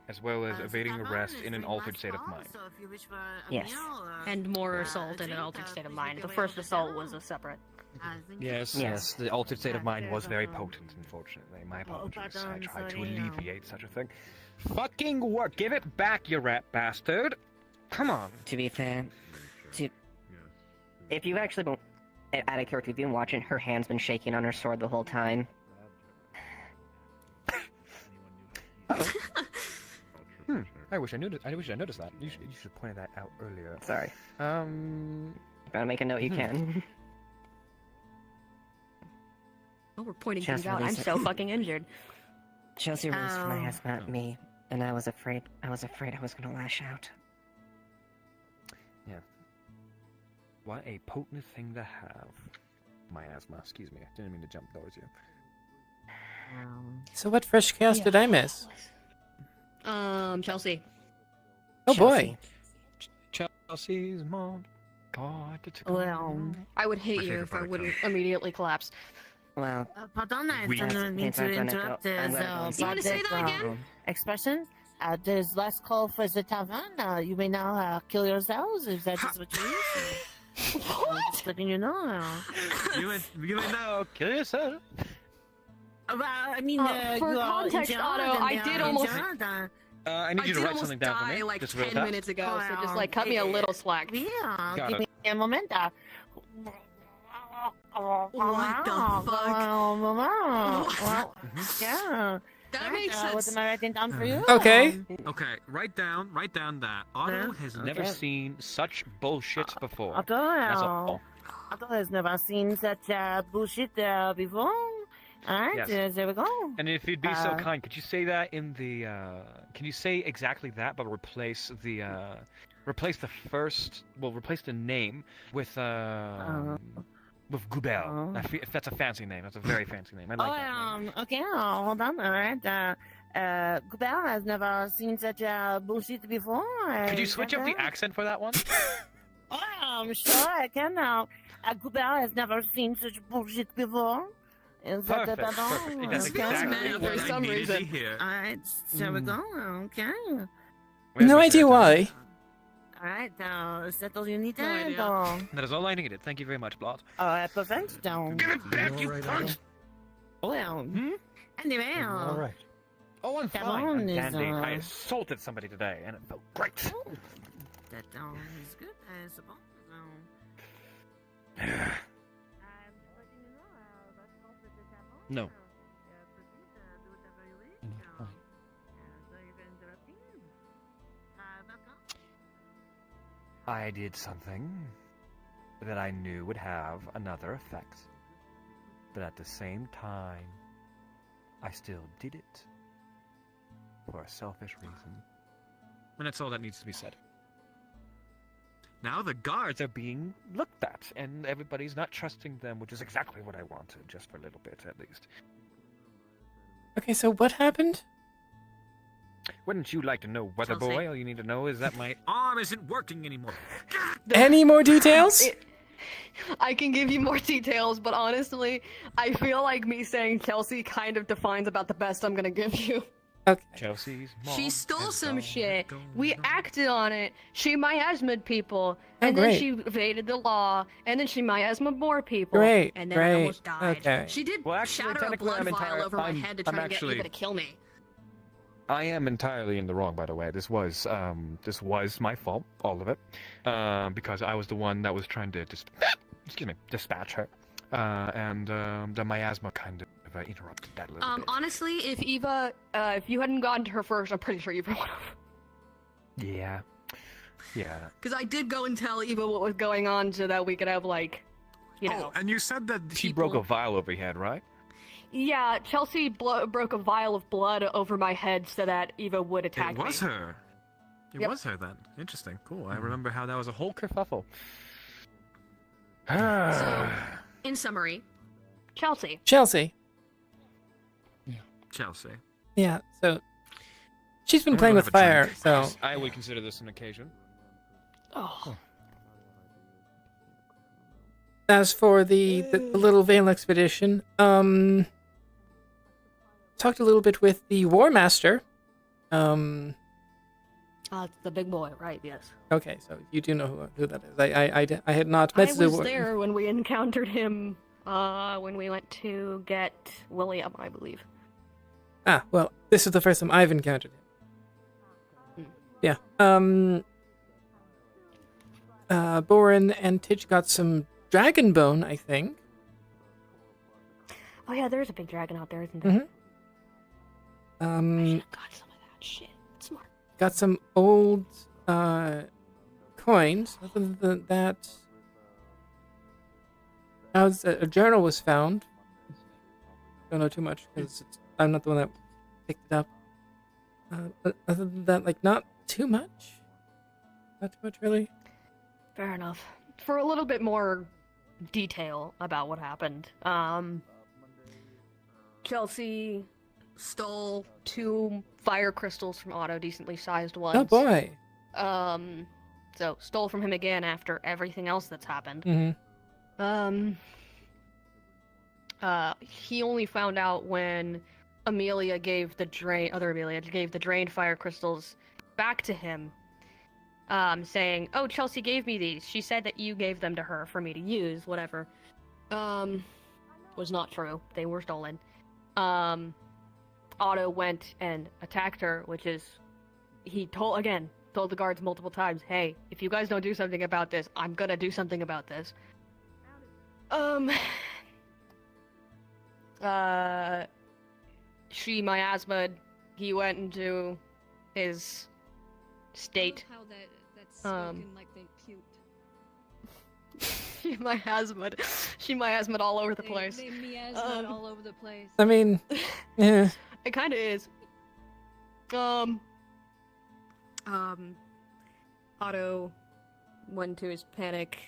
as well as evading arrest in an altered state of mind. Yes. And more assault in an altered state of mind. The first assault was a separate. Yes, the altered state of mind was very potent, unfortunately. My apologies. I tried to alleviate such a thing. Fucking work! Give it back, you rat bastard! Come on! To be fair, if you've actually been, out of character, if you've been watching, her hand's been shaking on her sword the whole time. I wish I noticed that. You should have pointed that out earlier. Sorry. Gotta make a note. You can. Oh, we're pointing Just things out. I'm release it. so fucking injured. Chelsea released my ass at me, and I was afraid I was gonna lash out. Yeah. What a potent thing to have. My asthma, excuse me. I didn't mean to jump towards you. So what fresh chaos did I miss? Chelsea. Oh boy. Chelsea's mom. God, Well, I would hate you if I wouldn't immediately collapse. Well, Pardon, I don't mean to interrupt you want to say that again? expression. There's last call for the tavern. You may now kill yourselves if that is what you wish. Just letting you know. You may now kill yourself. Well, I mean, for you are context, injured Otto, and I they did are almost. injured. I need you to write something down for me. Die like just real 10 fast. minutes ago, so just like cut me a little slack. Yeah, Got give it. me a moment. What the fuck? Yeah. That makes What sense. am I writing down for you? Okay, write down that. Otto has Okay. never seen such bullshit before. Otto, That's all. Otto has never seen such bullshit before. Alright, Yes. there we go. And if you'd be so kind, could you say that in the, can you say exactly that, but replace the name with Goubel. If that's a fancy name, that's a very fancy name. I like that name. Okay, hold on, alright. Goubel has never seen such bullshit before. Could you switch up the accent for that one? I'm sure I can now. Goubel has never seen such bullshit before. Is that Perfect, the perfect. That's exactly what I needed to hear. Alright, shall we go? Okay. No idea why. Alright, settle you need No to idea. go. That is all I needed. Thank you very much, Blot. Alright, perfect. Down. Give it back, you cunt! Well, anyway, All right. Oh, I'm Come fine. on, I'm is, dandy. I assaulted somebody today, and it felt great. that is good, I suppose. No. I did something that I knew would have another effect. But at the same time, I still did it for a selfish reason. And that's all that needs to be said. Now the guards are being looked at, and everybody's not trusting them, which is exactly what I wanted, just for a little bit at least. Okay, so what happened? Wouldn't you like to know, Weather Chelsea. Boy? All you need to know is that my arm isn't working anymore. Any more details? I can give you more details, but honestly, I feel like me saying Chelsea kind of defines about the best I'm gonna give you. Okay. Chelsea's mom She stole has some gone. shit. We acted on it. She miasma'd people, and then great. she evaded the law, and then she miasma'd more people, Great, and then I great, almost died. okay. She did Well, actually, shatter a technically, blood I'm vial over my I'm- head to I'm try to get actually- Eva to kill me. I am entirely in the wrong, by the way. This was my fault, all of it, because I was the one that was trying to dispatch her, and the miasma kind of interrupted that a little bit. Honestly, if Eva, if you hadn't gotten to her first, I'm pretty sure Eva would have. Yeah. Because I did go and tell Eva what was going on so that we could have, like, you know. And you said that she broke a vial over your head, right? Yeah, Chelsea broke a vial of blood over my head so that Eva would attack me. It was her. It Yep. was her then. Interesting. Cool. I remember how that was a whole kerfuffle. So, in summary, Chelsea. Chelsea. Chelsea. Yeah, so she's been I'm playing gonna with have a fire, drink. so I would consider this an occasion. Oh. as for the little Vale expedition, talked a little bit with the War Master. It's the big boy, right? Yes. Okay, so you do know who that is. I had not met I the was War. there when we encountered him. When we went to get William, I believe. Ah, well, this is the first time I've encountered him. Yeah. Boren and Tidge got some dragon bone, I think. Oh yeah, there's a big dragon out there, isn't there? Mm-hmm. I should have got some of that shit. Smart. Got some old coins. Other than that, a journal was found. Don't know too much because I'm not the one that picked it up. But other than that, like, not too much. Not too much, really. Fair enough. For a little bit more detail about what happened, Chelsea stole 2 fire crystals from Otto, decently sized ones. Oh boy. So stole from him again after everything else that's happened. Mm-hmm. He only found out when Amelia gave the drained fire crystals back to him, saying, "Oh, Chelsea gave me these. She said that you gave them to her for me to use, whatever." Was not true. They were stolen. Otto went and attacked her, which is, he told the guards multiple times, "Hey, if you guys don't do something about this, I'm gonna do something about this." She miasma'd. He went into his state. How that's spoken like they puked. She miasma'd all over the place. They miasma'd all over the place. I mean, yeah. It kind of is. Otto went into his panic.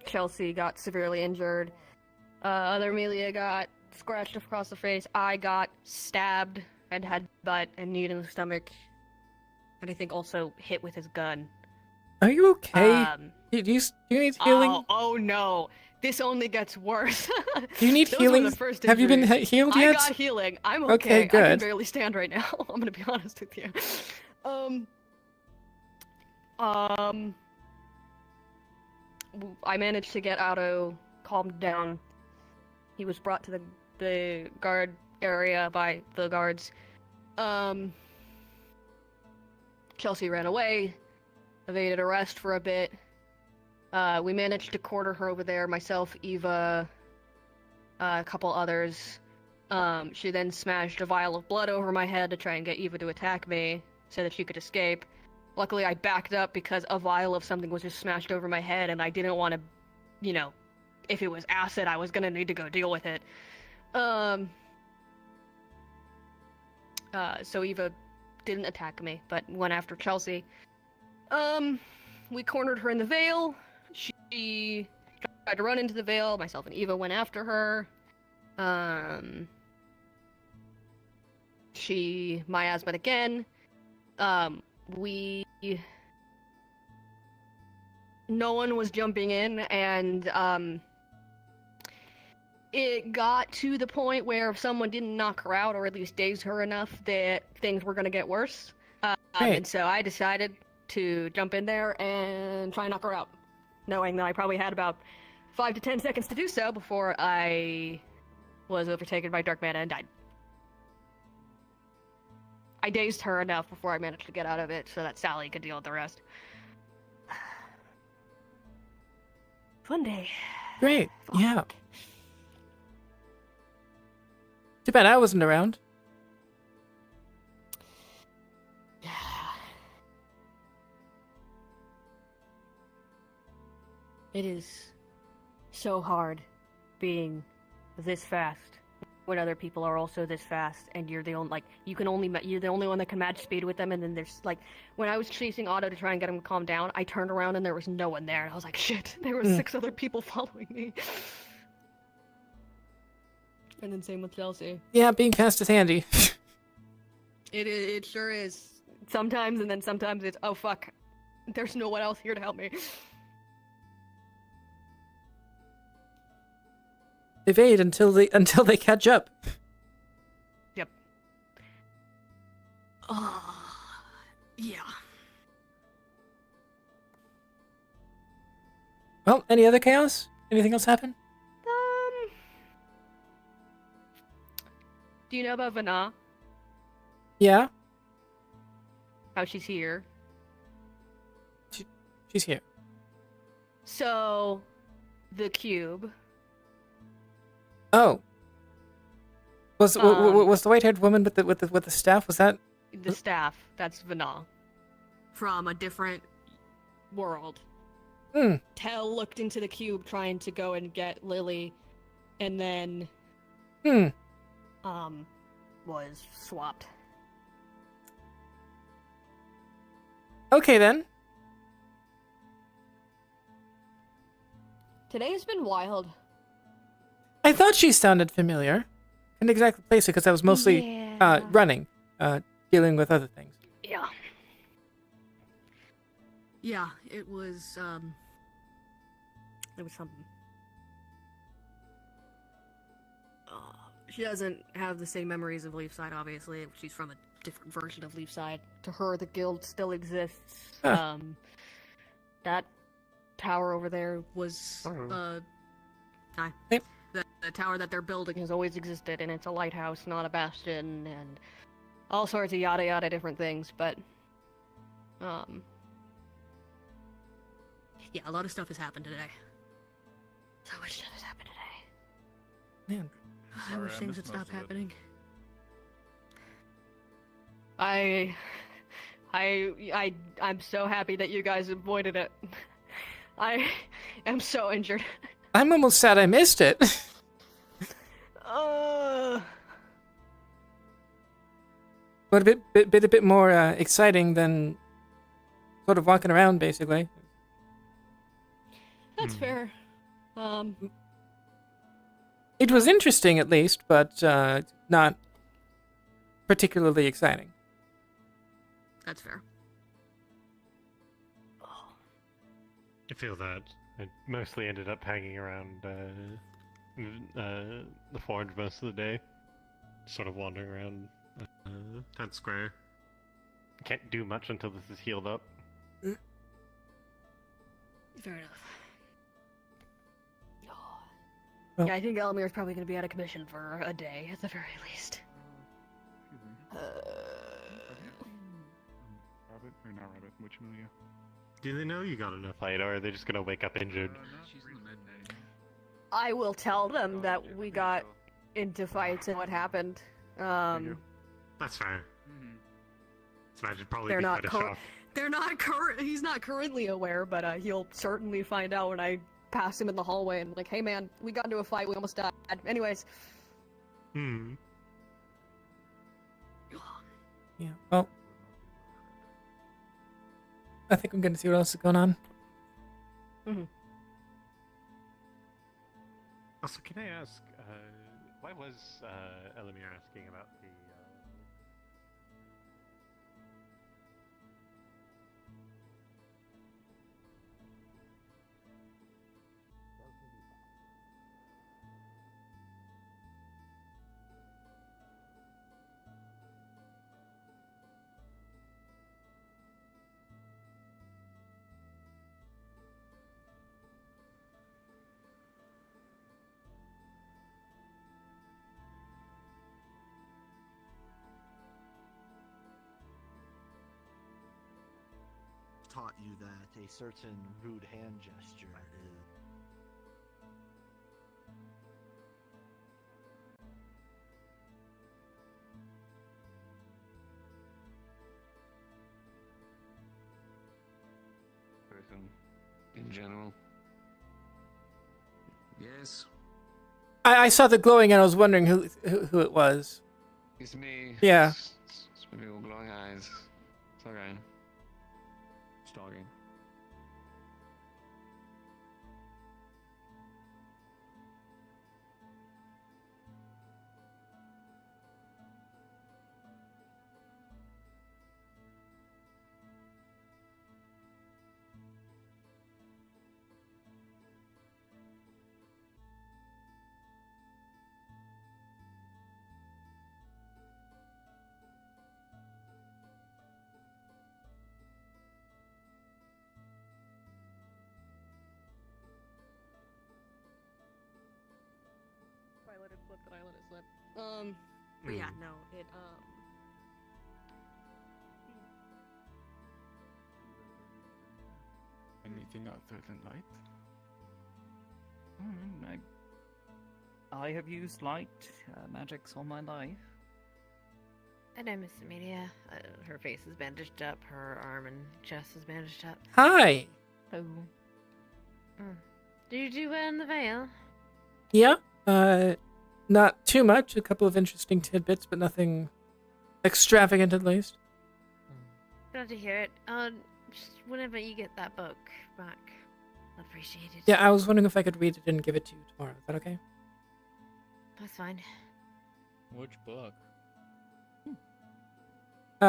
Chelsea got severely injured. Other Amelia got scratched across the face. I got stabbed and had butt and knee in the stomach. And I think also hit with his gun. Are you okay? Do you need healing? Oh no. This only gets worse. Do you need Those healing? were the first Have you been injuries. healed yet? I got healing. I'm Okay, okay. I good. can barely stand right now. I'm gonna be honest with you. I managed to get Otto calmed down. He was brought to the guard area by the guards. Chelsea ran away, evaded arrest for a bit. We managed to corner her over there, myself, Eva, a couple others. She then smashed a vial of blood over my head to try and get Eva to attack me so that she could escape. Luckily, I backed up because a vial of something was just smashed over my head, and I didn't want to, if it was acid, I was gonna need to go deal with it. So Eva didn't attack me, but went after Chelsea. We cornered her in the Vale. She tried to run into the Vale. Myself and Eva went after her. She miasma'd again. No one was jumping in, and it got to the point where if someone didn't knock her out or at least daze her enough, that things were going to get worse. And so I decided to jump in there and try and knock her out, knowing that I probably had about 5 to 10 seconds to do so before I was overtaken by dark mana and died. I dazed her enough before I managed to get out of it so that Sally could deal with the rest. Fun day. Great. Yeah. Too bad I wasn't around. It is so hard being this fast when other people are also this fast, and you're the only you're the only one that can match speed with them. And then there's like when I was chasing Otto to try and get him to calm down, I turned around and there was no one there, and I was like, shit, there were 6 other people following me. And then same with Chelsea. Yeah, being fast is handy. It sure is. Sometimes, and then sometimes it's, oh fuck, there's no one else here to help me. Evade until they catch up. Yep. Yeah. Well, any other chaos? Anything else happen? Do you know about Vana? Yeah, How she's here? she's here. So, the cube. Oh. Was the white-haired woman with the staff? Was that The staff, that's Vana. From a different world. Hmm. Tell looked into the cube trying to go and get Lily, and then was swapped. Okay then. Today's been wild. I thought she sounded familiar. Couldn't exactly place it because I was mostly running, dealing with other things. Yeah. Yeah, it was something. She doesn't have the same memories of Leefside, obviously. She's from a different version of Leefside. To her, the guild still exists. Huh. That tower over there was, hi. Yep. The tower that they're building has always existed, and it's a lighthouse, not a bastion, and all sorts of yada yada different things, but, yeah, a lot of stuff has happened today. So much stuff has happened today. Man. I wish things would stop happening. I'm so happy that you guys avoided it. I am so injured. I'm almost sad I missed it. But a bit more exciting than sort of walking around, basically. That's fair. It was interesting, at least, but not particularly exciting. That's fair. I feel that I mostly ended up hanging around the forge most of the day, sort of wandering around town square. Can't do much until this is healed up. Fair enough. Well, Yeah, I think Elmir's probably going to be out of commission for a day, at the very least. Rabbit? Or not Rabbit, which Amelia? Do they know you got in a fight, or are they just gonna wake up injured? I will tell them that we got into fights and what happened. That's fair. So I should probably They're be not quite a shock. They're not he's not currently aware, but he'll certainly find out when I pass him in the hallway and like, hey man, we got into a fight, we almost died. Anyways. Yeah, well, I think I'm going to see what else is going on. Also, can I ask, why was Elamir asking about the... Taught you that a certain rude hand gesture is person in general. Yes. I saw the glowing and I was wondering who it was. It's me. Yeah. It's me with glowing eyes. It's okay. Stalking. I let it slip, then I let it slip. But yeah, no, it, Anything other than light? I have used light magics all my life. I know Miss Amelia. Her face is bandaged up, her arm and chest is bandaged up. Hi. Oh. Did you do well in the Vale? Yeah. Not too much. A couple of interesting tidbits, but nothing extravagant at least. Glad to hear it. Just whenever you get that book back, I'd appreciate it. Yeah, I was wondering if I could read it and give it to you tomorrow. Is that okay? That's fine. Which book?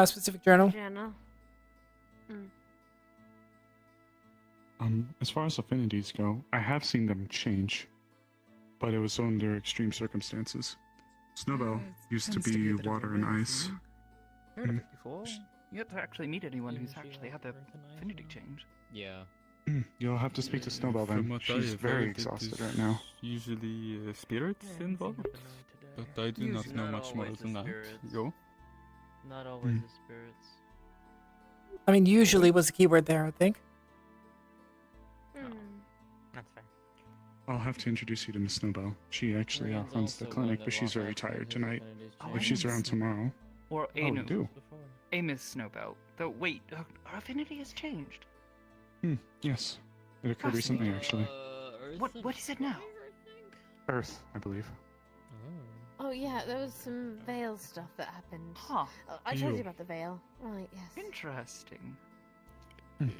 Specific journal. Journal. As far as affinities go, I have seen them change, but it was under extreme circumstances. Snowbell used to be water and ice. Heard of it before. You have to actually meet anyone who's actually had their affinity change. Yeah. You'll have to speak to Snowbell From then. what She's I've very heard, exhausted it right is now. Usually spirits involved, but I do not know much more than that. Yo. Not always the spirits. I mean, usually was the keyword there, I think. That's fair. I'll have to introduce you to Miss Snowbell. She actually runs the clinic, but she's very tired tonight. If she's around tomorrow, Or oh, we do. Amos Snowbell. Though, wait, our affinity has changed. Yes, it occurred recently actually. What is it now? Earth, I believe. Oh yeah, there was some Vale stuff that happened. Huh. I told Ew. you about the Vale. Right, yes. Interesting.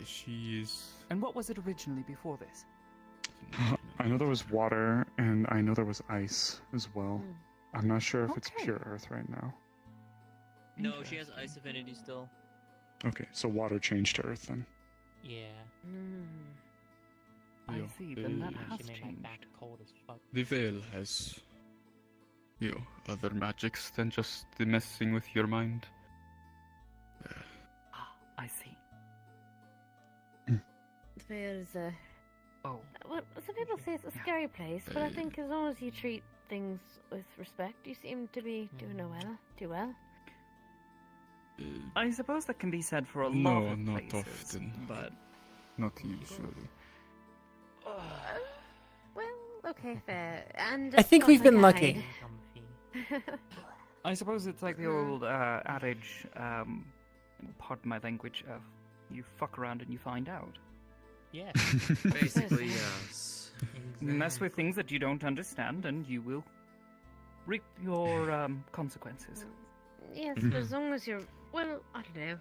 She is. And what was it originally before this? I know there was water, and I know there was ice as well. I'm not sure if it's pure Earth right now. No, she has ice affinity still. Okay, so water changed to Earth then. Yeah. I see, then that has She made changed. my back cold as fuck. The veil has, other magics than just the messing with your mind. I see. The Vale is a... Oh. Well, some people say it's a scary place, but I think as long as you treat things with respect, you seem to be doing too well. I suppose that can be said for a lot No, of not places, often. but Not usually. Well, okay, fair. And I think got we've my been lucky. guide. I suppose it's like the old adage, pardon my language, you fuck around and you find out. Yeah. Basically, yes. Mess with things that you don't understand and you will reap your consequences. Yes, but as long as you're... Well, I don't know.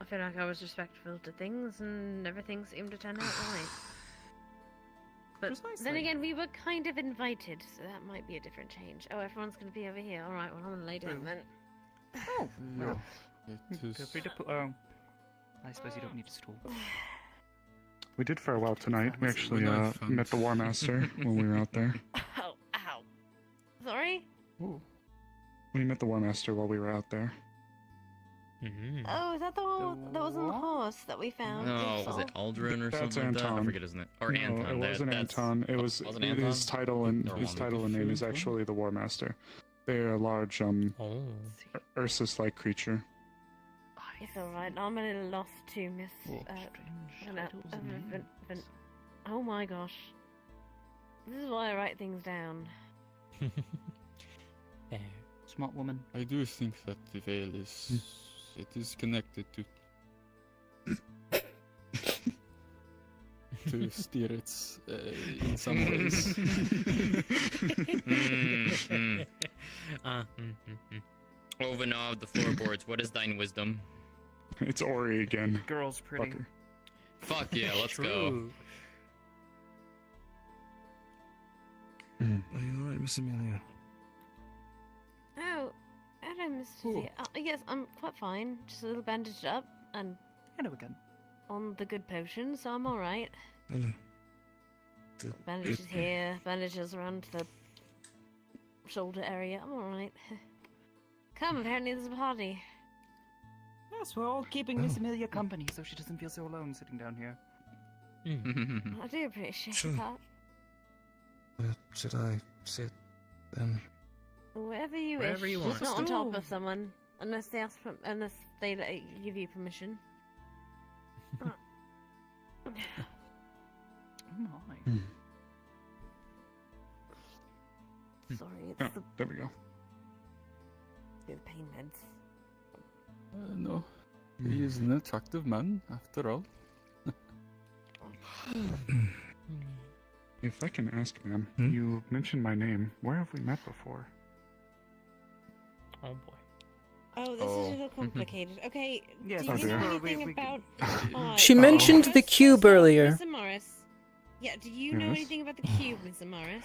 I feel like I was respectful to things and everything seemed to turn out right. But then Precisely. again, we were kind of invited, so that might be a different change. Oh, everyone's going to be over here. Alright, well, I'm going to lay down then. Oh, well. It is. Feel free to put... Oh. I suppose you don't need a stool. We did farewell tonight. We actually When I found- met the War Master when we were out there. Ow, ow. Sorry? We met the War Master while we were out there. Oh, is that the one that was on the horse that we found? No, was it Aldrin or That's something like that? I Anton. forget his name. Or No, Anton. it wasn't that's... Anton. It was Wasn't his Anton? title and Or his one title and name is actually the War Master. They're a large Ursus-like creature. It's alright. I'm a little lost too, Miss. Oh my gosh. This is why I write things down. There. Smart woman. I do think that the veil is. It is connected to to steer it in some ways. O Vana of the floorboards, what is thine wisdom? It's Ori again. Girl's pretty. Fucker. Fuck yeah, let's go. Are you alright, Miss Amelia? Oh, hello, Mr. D. Yes, I'm quite fine. Just a little bandaged up and hello again. On the good potion, so I'm alright. Hello. Bandages here, bandages around the shoulder area. I'm alright. Come, apparently there's a party. Yes, we're all keeping Miss Amelia company so she doesn't feel so alone sitting down here. I do appreciate that. Should I sit then? Wherever you Wherever wish. you want. Just not on top of someone, unless they give you permission. Oh my. Sorry, it's Oh, there we go. the pain meds. No, he is an attractive man, after all. If I can ask, ma'am, you mentioned my name. Where have we met before? Oh boy. Oh, this is a little complicated. Okay, Yes, do you know dear. anything about... She mentioned the cube earlier. Mr. Morris. Yeah, do you know Yes? anything about the cube, Mr. Morris?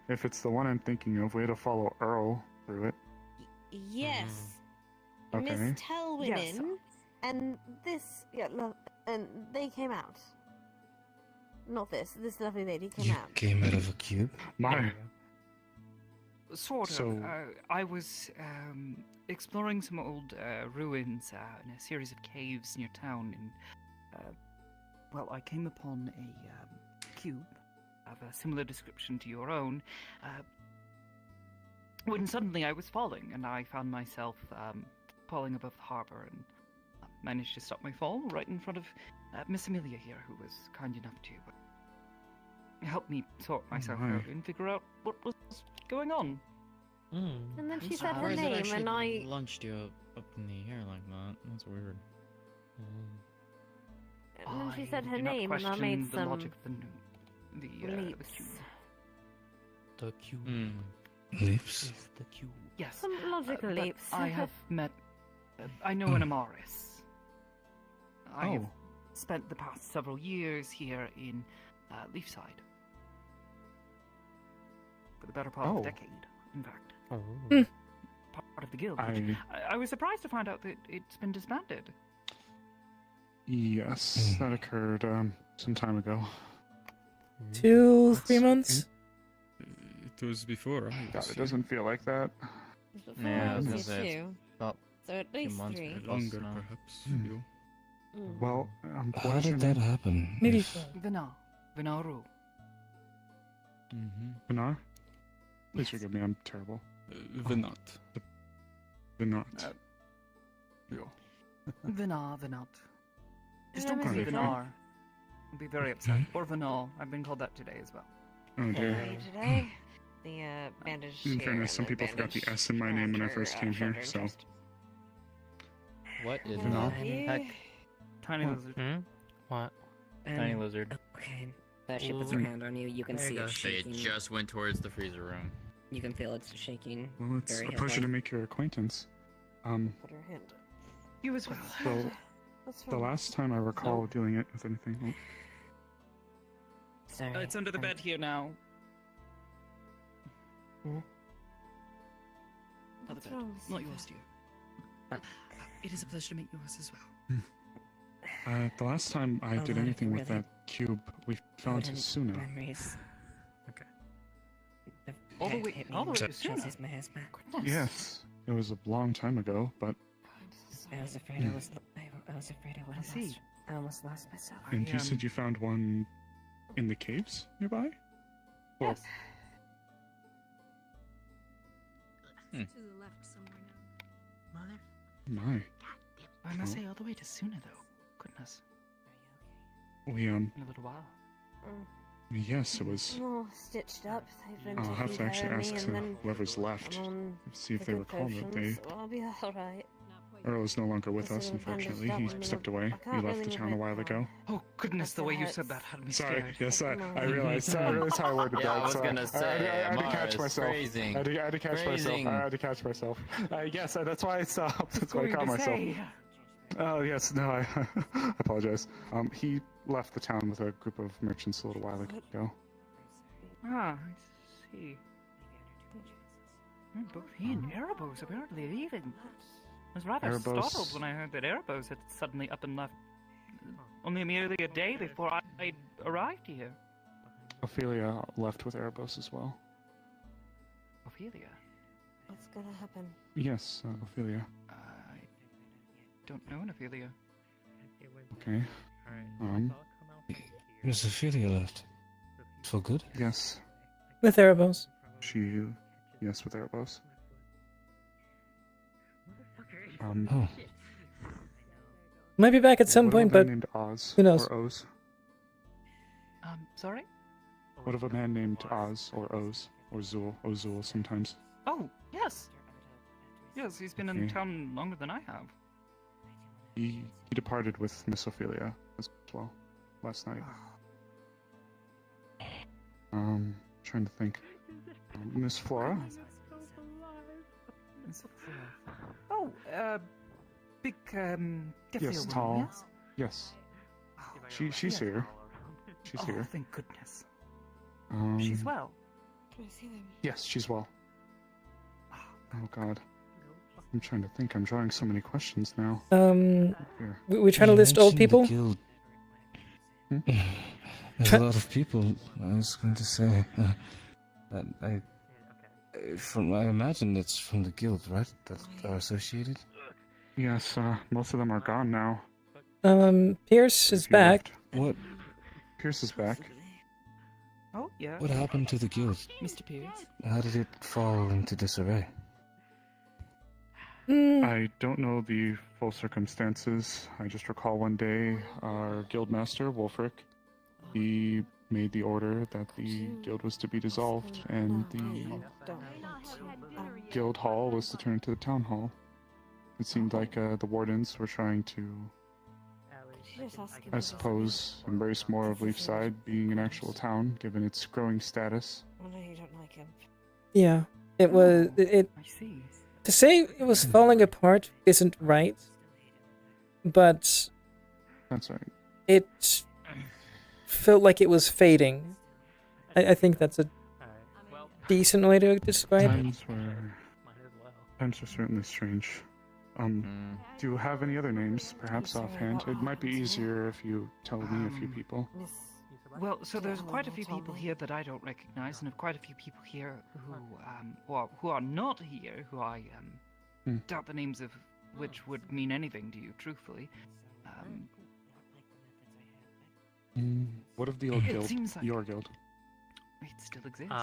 If it's the one I'm thinking of, we had to follow Earl through it. Yes. Okay. Miss Telwinen Yes. and this, and they came out. Not this lovely lady came out. Came out of a cube? My. Sort of. So- I was exploring some old ruins in a series of caves near town, and well, I came upon a cube of a similar description to your own. When suddenly I was falling, and I found myself falling above the harbor, and managed to stop my fall right in front of Miss Amelia here, who was kind enough to help me sort myself my. out and figure out what was going on. And then she said her Why is it name, actually and I... launched you up in the air like that? That's weird. And then she said I her do not name, and I question made the some logic of the leaps. cube. The cube. Leaps? The cube. Yes. Some logical but leaps. I have met. I know an Amaris. I have Oh. spent the past several years here in Leefside. For the better part of Oh. a decade, in fact. Hmm. Part of the guild. I- I was surprised to find out that it's been disbanded. Yes, that occurred some time ago. 2-3 months? It was before I God, was it here. doesn't feel like that. Yeah, I was gonna you say too. about So at a few least months 3. plus Longer, now. perhaps. Hmm. Well, I'm How did questioning. that happen? Maybe. Vinaru. Benar? Please forgive me, I'm terrible. Venat. Benart. Vinat. Just And don't call me Okay. Vinar. I'll be very upset. Or Vinal. I've been called that today as well. Oh dear. Today, the bandage In here fairness, some and the people forgot the bandage S in my name when I around first her, came here, shoulder and so. chest. What is Can I No. help you? heck? Tiny Oh. lizard. What? Tiny lizard. Okay. That she puts her hand on you. You can There you see go. it They shaking. just went towards the freezer room. You can feel it's shaking. Well, it's very a pleasure heavily. to make your acquaintance. Put her hand. You as well. So, What's the wrong? last time I recall doing it with anything. Sorry. It's under the bed here now. Other What's bed. wrong, Not Siva? yours, dear. It is a pleasure to meet yours as well. The last time I Oh, did no, anything with really? that cube, we found Golden Suna. memories. Okay. All the way to Suna? My husband. Yes, it was a long time ago, but. I was afraid I was. I was afraid I would have see. lost. I almost lost myself. And you said you found one in the caves nearby? Well, Yes. To the left somewhere now. my. I must say, all the way to Suna, though. Goodness. We, In a little while. yes, it was. All stitched up. They've been I'll have to taking actually care of ask me, and then whoever's left, I'm on see if the they good recall that they. potions, so I'll be alright. Not quite Earl is no longer with us, unfortunately. He stepped away. He left the town a while ago. Oh goodness, the way you said that had me Sorry. scared. Yes, I realized. I realized how I worded Yeah, that. I was so gonna say, I had to catch Mars, myself. phrasing. I had to catch myself. Phrasing. I had to catch myself. Yes, that's why I stopped. That's why I caught myself. Oh yes, no, I apologize. He left the town with a group of merchants a little while ago. Ah, I see. Both he and Erebos apparently leaving. I was rather Erebos- startled when I heard that Erebos had suddenly up and left only merely a day before I arrived here. Ophelia left with Erebos as well. Ophelia? What's gonna happen? Yes, Ophelia. I don't know an Ophelia. Okay. Miss Ophelia left. For good? Yes. With Erebos. Yes, with Erebos. Oh. Might be back at some What of point, a man but named Oz who knows? or Oz? Sorry? What of a man named Oz or Oz or Zool? Ozul sometimes. Oh, yes. Yes, he's been in Okay. town longer than I have. He departed with Miss Ophelia as well last night. Trying to think. Miss Flora? Oh, big, deaf Yes, woman, tall. yes? Yes. She's here. She's here. Thank goodness. Um, She's well. Can I see them? Yes, she's well. Oh God. I'm trying to think. I'm drawing so many questions now. We You try to list old mentioned the people. guild. There's a lot of people. I was going to say that I imagine it's from the guild, right? That are associated. Yes, most of them are gone now. Pierce is back. What? Pierce is back. Oh, yeah. What happened to the guild? Mr. Pierce? How did it fall into disarray? I don't know the full circumstances. I just recall one day our guildmaster, Wolfric, he made the order that the guild was to be dissolved and the guild hall was to turn into the town hall. It seemed like the wardens were trying to, I suppose, embrace more of Leefside being an actual town, given its growing status. Oh no, you don't like him. Yeah, it was. It I see. to say it was falling apart isn't right, but That's right. it felt like it was fading. I think that's a decent way to describe it. Times were certainly strange. Do you have any other names, perhaps offhand? It might be easier if you tell me a few people. Well, so there's quite a few people here that I don't recognize, and quite a few people here who are not here, who I doubt the names of which would mean anything to you, truthfully. What of the old It guild? seems like- Your guild? It still exists.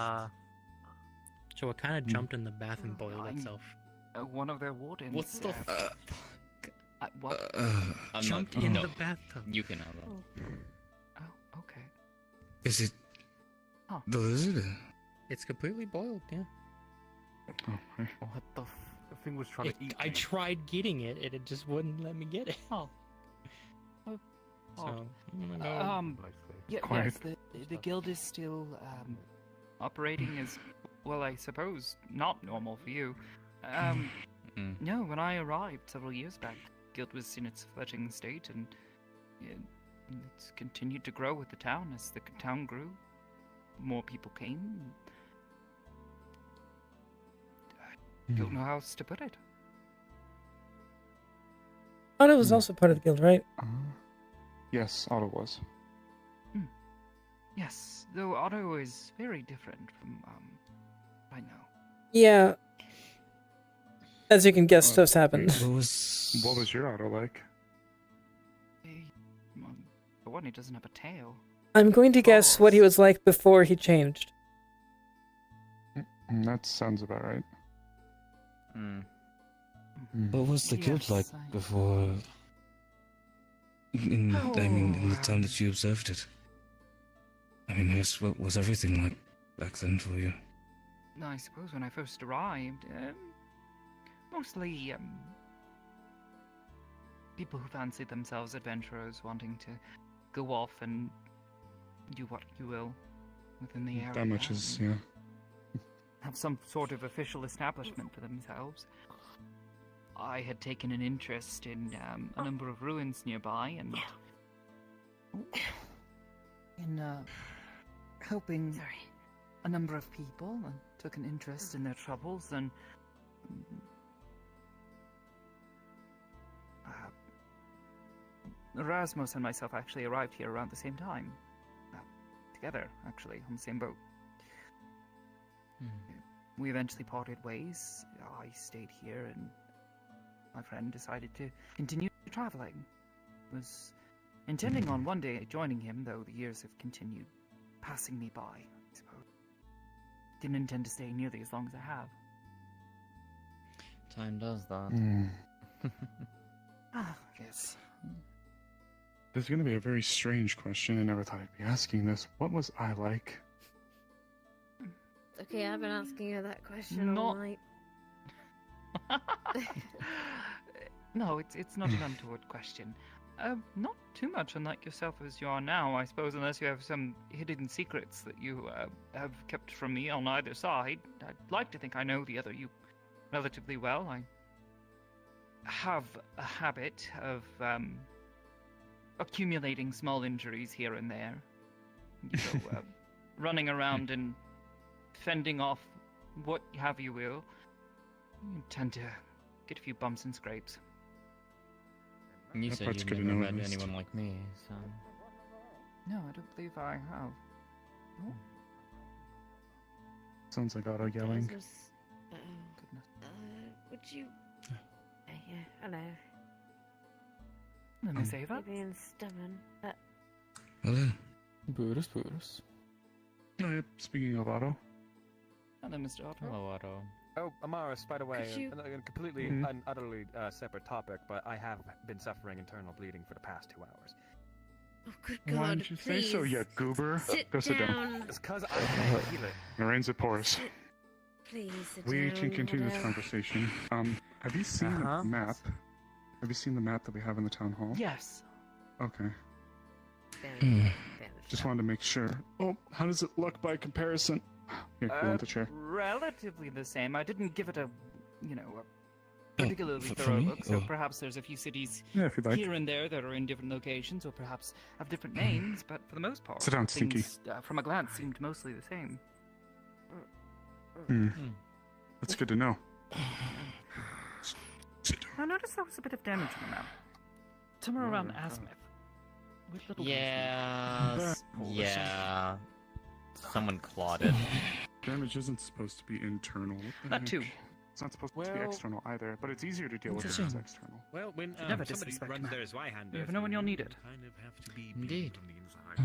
So it kind of jumped in the bath and boiled itself. One of their wardens. What the what? I'm Jumped not, in no. the bathtub. You can have that. Oh, okay. Is it Huh. the lizard? It's completely boiled, yeah. What the the thing was trying to eat I me. tried getting it, and it just wouldn't let me get it. Oh. So, I'm gonna go... Yes, the guild is still operating as, well, I suppose, not normal for you. No, when I arrived several years back, the guild was in its fledgling state, and it's continued to grow with the town. As the town grew, more people came. I don't know how else to put it. Otto was also part of the guild, right? Yes, Otto was. Yes, though Otto is very different from, I know. Yeah. As you can guess, stuff's happened. What was your Otto like? For one, he doesn't have a tail. I'm going to guess what he was like before he changed. That sounds about right. What was the guild like before? In the time that you observed it. I mean, what was everything like back then for you? I suppose when I first arrived, mostly, people who fancy themselves adventurers wanting to go off and do what you will within the area. That much is, yeah. Have some sort of official establishment for themselves. I had taken an interest in a number of ruins nearby and in helping a number of people, and took an interest in their troubles, and Erasmus and myself actually arrived here around the same time. Together, actually, on the same boat. We eventually parted ways. I stayed here, and my friend decided to continue traveling. Was intending on one day joining him, though the years have continued passing me by, I suppose. Didn't intend to stay nearly as long as I have. Time does that. Yes. This is going to be a very strange question. I never thought I'd be asking this. What was I like? Okay, I've been asking you that question all night. No, it's not an untoward question. Not too much unlike yourself as you are now, I suppose, unless you have some hidden secrets that you have kept from me on either side. I'd like to think I know the other you relatively well. I have a habit of accumulating small injuries here and there. So, running around and fending off what have you will, you tend to get a few bumps and scrapes. You That said part's you've good to never know, at met least. anyone like me, so... No, I don't believe I have. Oh. Sounds like auto yelling. Goodness. Would you... yeah, hello. Miss Ava? You're being stubborn, but... Hello. Brutus. Oh, yeah, speaking of auto. Hello, Mr. Otto. Hello, Otto. Oh, Amaris, by the way, Could you- a completely Mhm. and utterly separate topic, but I have been suffering internal bleeding for the past 2 hours. Oh, good Why God, didn't you say so, please. you goober? Sit Go sit down. down. It's because I can't heal it. Narrane's it pours. Please sit We down. can continue this hello. conversation. Have you seen the map? Have you seen the map that we have in the town hall? Yes. Okay. Very Just wanted to make sure. Oh, how does it look by comparison? Here, you want the chair? Relatively the same. I didn't give it a particularly for thorough me, look, so or- perhaps there's a few cities Yeah, if you'd like. here and there that are in different locations, or perhaps have different names, but for the most part, Sit down, Stinky. things, from a glance, seemed mostly the same. That's good to know. I noticed there was a bit of damage on the map. Somewhere around Asmith. Which little Yeah. Yeah. Someone clawed it. Damage isn't supposed to be internal. What the That heck? too. It's not supposed to be Well- external either, but it's easier to deal with if it's external. Well, when Never somebody disrespect runs man. their Zweihander, You never know when you'll need it. kind of have to be Indeed. beaten from the inside.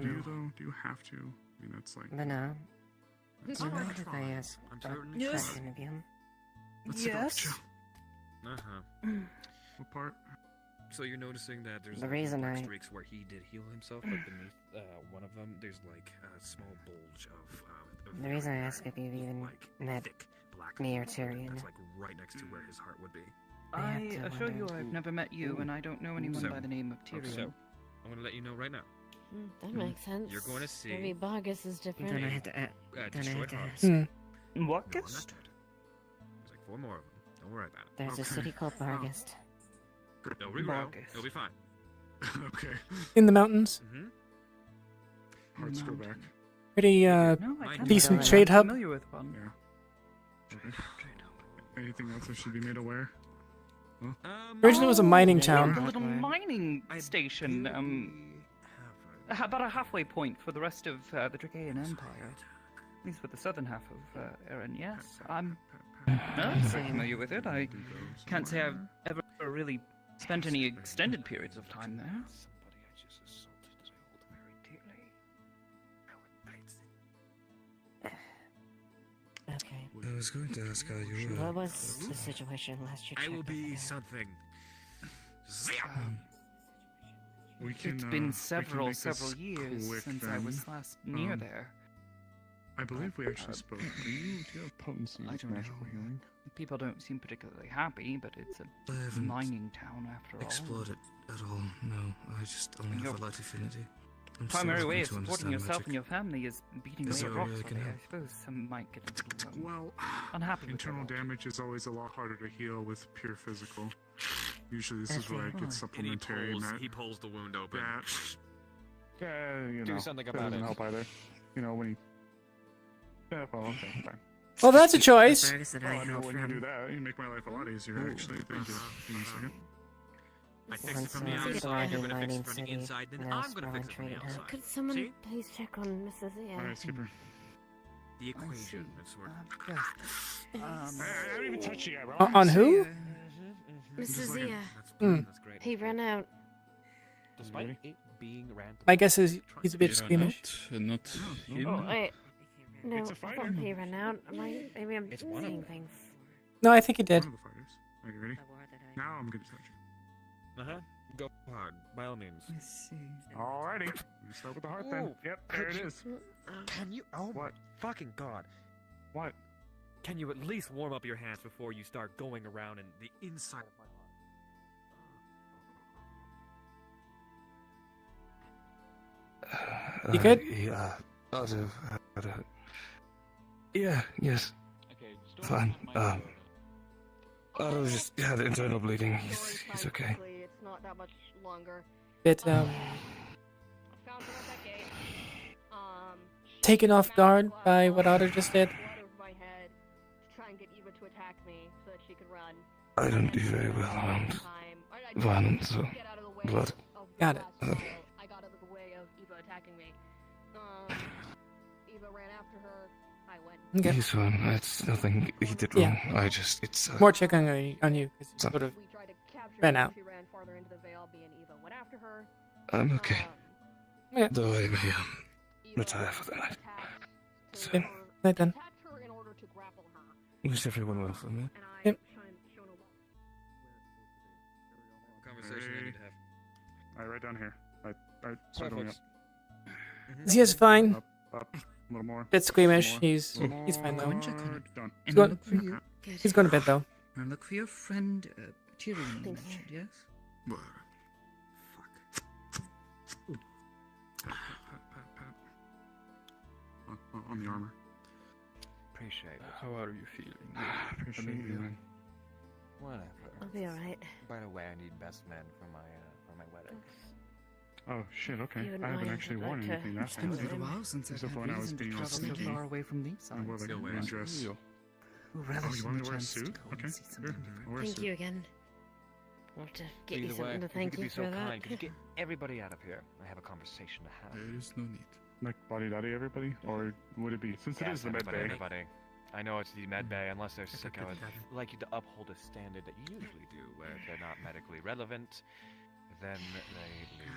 Do you though? Do you have to? I mean, that's like. But no. It's You all mind right, if I try. ask I'm a certainly question of you? Let's sit down, Yes. chill. Uh-huh. What part? So you're noticing that there's The like reason dark I- streaks where he did heal himself, but beneath one of them, there's like a small bulge of The reason I ask if you've even met thick black me or fluid Tyrion. that's like right next to where his heart would be. I have to assure you wonder. I've never met you, and I don't know anyone So- by the name of Tyrion. So, I'm gonna let you know right now. That makes sense. You're going to see. Maybe Bargus is different. Then I had to ask. Then I had destroyed to heart. ask. What? No, not dead. There's like 4 more of them. Don't worry about it. There's a city called Bargast. They'll regrow. Vargas. It'll be fine. Okay. In the mountains. Mm-hmm. Hearts go back. Pretty No, I can't decent say trade I'm hub. familiar with one. Yeah. Okay. Anything else I should be made aware? Huh? Originally it was a mining Yeah, town. the little mining station, about a halfway point for the rest of the Dracaean Empire. At least for the southern half of Erin, yes. I'm not very familiar with it. I can't say I've ever really spent any extended periods of time there. Somebody I just assaulted that I hold very dearly. Okay. I was going to ask how you were. What was the situation last you I checked will over be there? something. We can. It's we been can several make this years quick since I then. was last near Um, there. I believe we actually spoke. Do you have potency I with don't know. magical healing? People don't seem particularly happy, but it's a I haven't mining town after all. explored it at all. No, I just only have Your a light affinity. I'm still primary way hoping of to supporting understand yourself magic. and your family is beating Is away at there a way rocks I all can day. help? I suppose some might get a little Well, unhappy with internal their lot. damage is always a lot harder to heal with pure physical. Usually, this is where I Okay. get supplementary. He pulls the wound open. Yeah, you know, Do something that about doesn't it. help either. You know, when he. Yeah, well, okay, fine. Well, that's a choice. That Oh, I I know have when you from. do that, you make my life a lot easier, actually. Thank you. Give me a second. I fix Once it from the I was outside, you're in gonna fix it Mining from the City, inside, then and I I'm was gonna fix it from the volunteering outside. Could someone See? please check on Mrs. Ian? Alright, skipper. The equation, that's what. I haven't even touched you yet, bro. On who? Mrs. Ian. That's great. He ran out. Despite it being random. My guess is he's a bit squeamish. Not him. Oh, wait. No, It's a I fighter. thought he ran out. Maybe I'm It's one of seeing them. things. No, I think he did. One of the fighters. Are you ready? Now I'm gonna touch you. Go hard, by all means. Alrighty. You start with the heart then. Ooh, Yep, there it is. Can you? Oh What? my fucking god! What? Can you at least warm up your hands before you start going around in the inside of my heart? You good? Yeah, yeah, yes. Fine. Otto just had internal bleeding. He's okay. It's not that much longer. Bit Found her at that gate. taken off guard by what Otter just did. Blood over my head to try and get Eva to attack me so that she could run. I don't do very well around violence, so blood. Got it. I got out of the way of Eva attacking me. Eva ran after her. I went. Okay. He's fine. It's nothing he did Yeah. wrong. I just, it's More checking on you because you sort of We tried to capture ran her. out. She ran farther into the veil. Me and Eva went after her. I'm okay. Yeah. Though I may retire for the night. So, Okay. Night then. Attacked her in order to grapple her. wish everyone well for me. And I Yep. shown a lot. Conversation I need to have. Alright, right down here. Right, start going up. Zia's fine. Up, a little more. Bit squeamish. More. He's Little fine though. more. Done. Done. He's And going. look for you. He's going to bed though. And look for your friend Tyrion, you mentioned, yes? Well, Pat. On the armor. Appreciate it. How are you feeling? Appreciate you, man. Whatever. I'll be alright. By the way, I need best man for my wedding. Oh shit, okay. You and I haven't I actually would worn like to anything that It's been a fancy. little while since I've Except had for when I was reason to being all travel so sneaky. far away from I wore Leefside. like a green dress. We'll Oh, relish you in want me the to wear a chance to suit? go Okay, and see here. something different. I'll wear a Thank suit. you again. We'll have to get you Either something way, to if thank you you could be for so that. kind, could you get everybody out of here? I have a conversation to have. there is no need. Like body daddy everybody? Or would it be since it Yes, is the med everybody, bay? everybody. I know it's the med bay, unless they're sick, I would like you to uphold a standard that you usually do, where if they're not medically relevant, then they leave.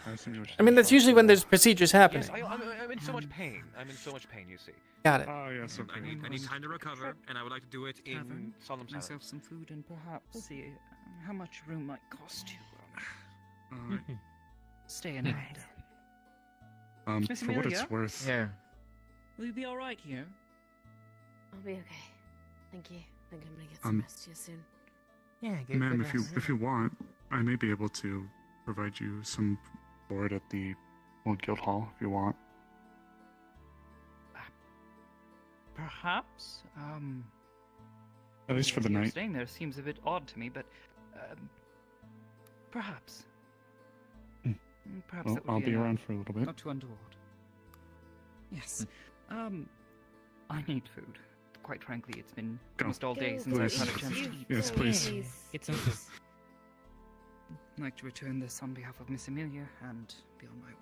I assume you were I mean, that's usually when there's procedures happening. Yes, I'm in so much pain. I'm in so much pain, you see. Got it. Oh, yes, okay. I need time to recover, and I would like to do it in Tavern, solemn myself silence. some food and perhaps see how much room might cost you. Alright. Stay a night. Miss For what Amelia? it's worth. Yeah. Will you be all right here? I'll be okay. Thank you. I think I'm gonna get some rest here soon. Yeah, Ma'am, if you want, I may be able to provide you some board at the Old Guild Hall if you want. Perhaps. At least for the night. Staying there seems a bit odd to me, but perhaps. Perhaps Well, that would I'll be an- around for a little bit. Not too untoward. Yes. I need food. Quite frankly, it's been Go. almost all day Go, since please. I've had a chance to eat. Yes, please. Get some food. I'd like to return this on behalf of Miss Amelia and be on my way.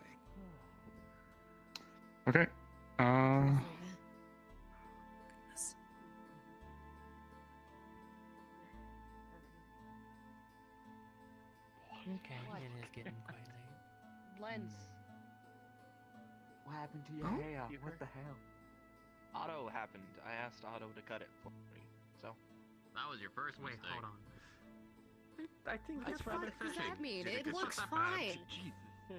Okay. Goodness. Okay, it is getting quite late. Lens. What happened to your hair? What the hell? Otto happened. I asked Otto to cut it for me. So. That was your first mistake. Hold on. I think What that's the fuck rather does that fitting. mean? It It's looks not that bad. fine. Jesus. Yeah.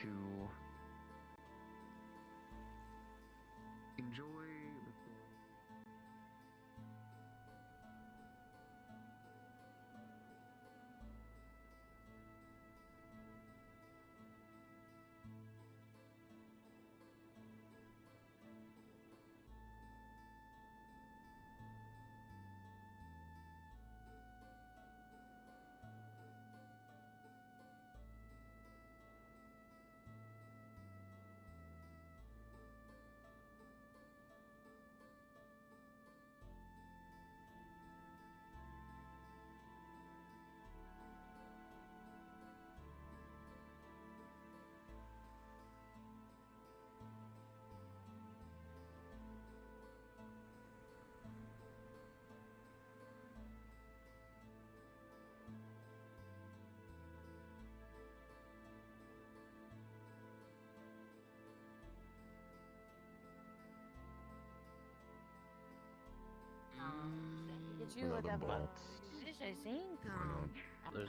to enjoy Did you Another have ball. I think? There's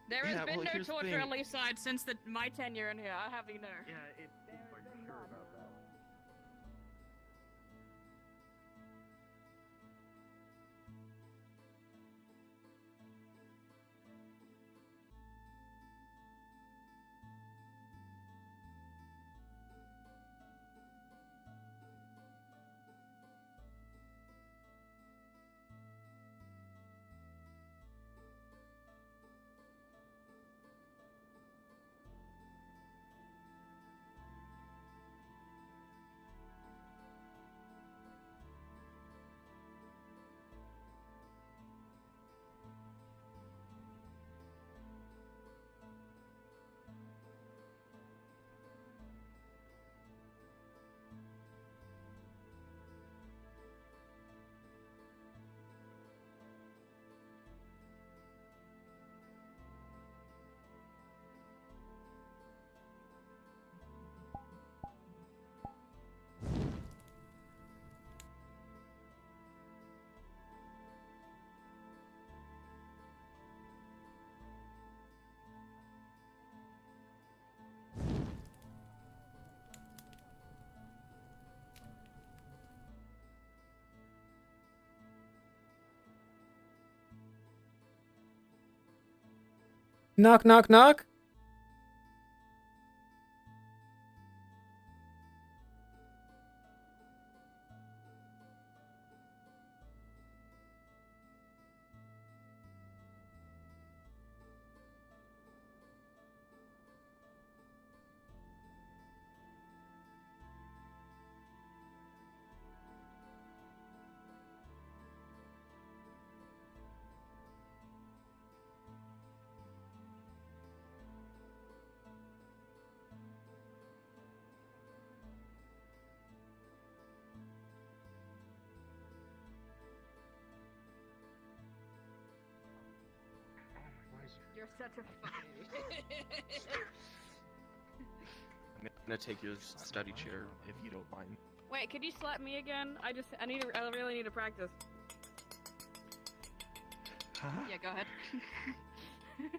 There has Yeah, been well, no here's the torture at thing. Leefside since my tenure in here. I have you know. Yeah, it's like sure about that. Knock, knock, knock. You're such a fucking I'm gonna take your study chair if you don't mind. Wait, could you slap me again? I really need to practice. Yeah, go ahead. I don't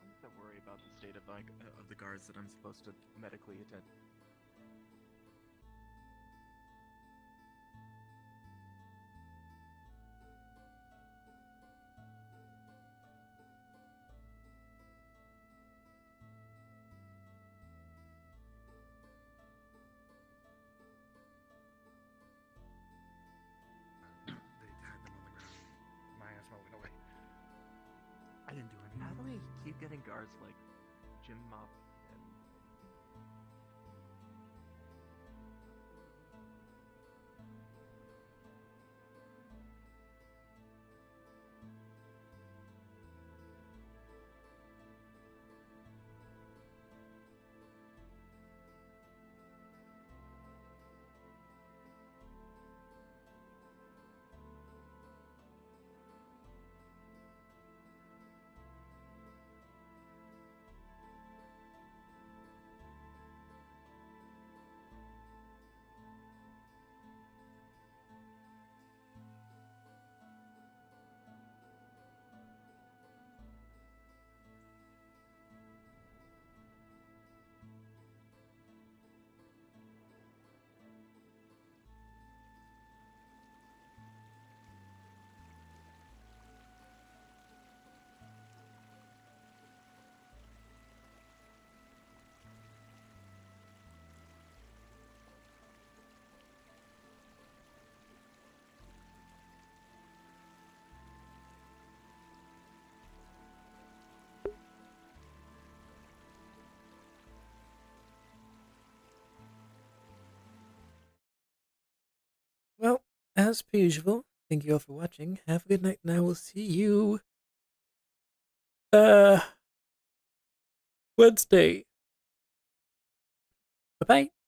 have to worry about the state of of the guards that I'm supposed to medically attend. They had them on the ground. My ass moving away. I didn't do anything. How do we keep getting guards like Jim Mop and as per usual, thank you all for watching. Have a good night, and I will see you Wednesday. Bye-bye.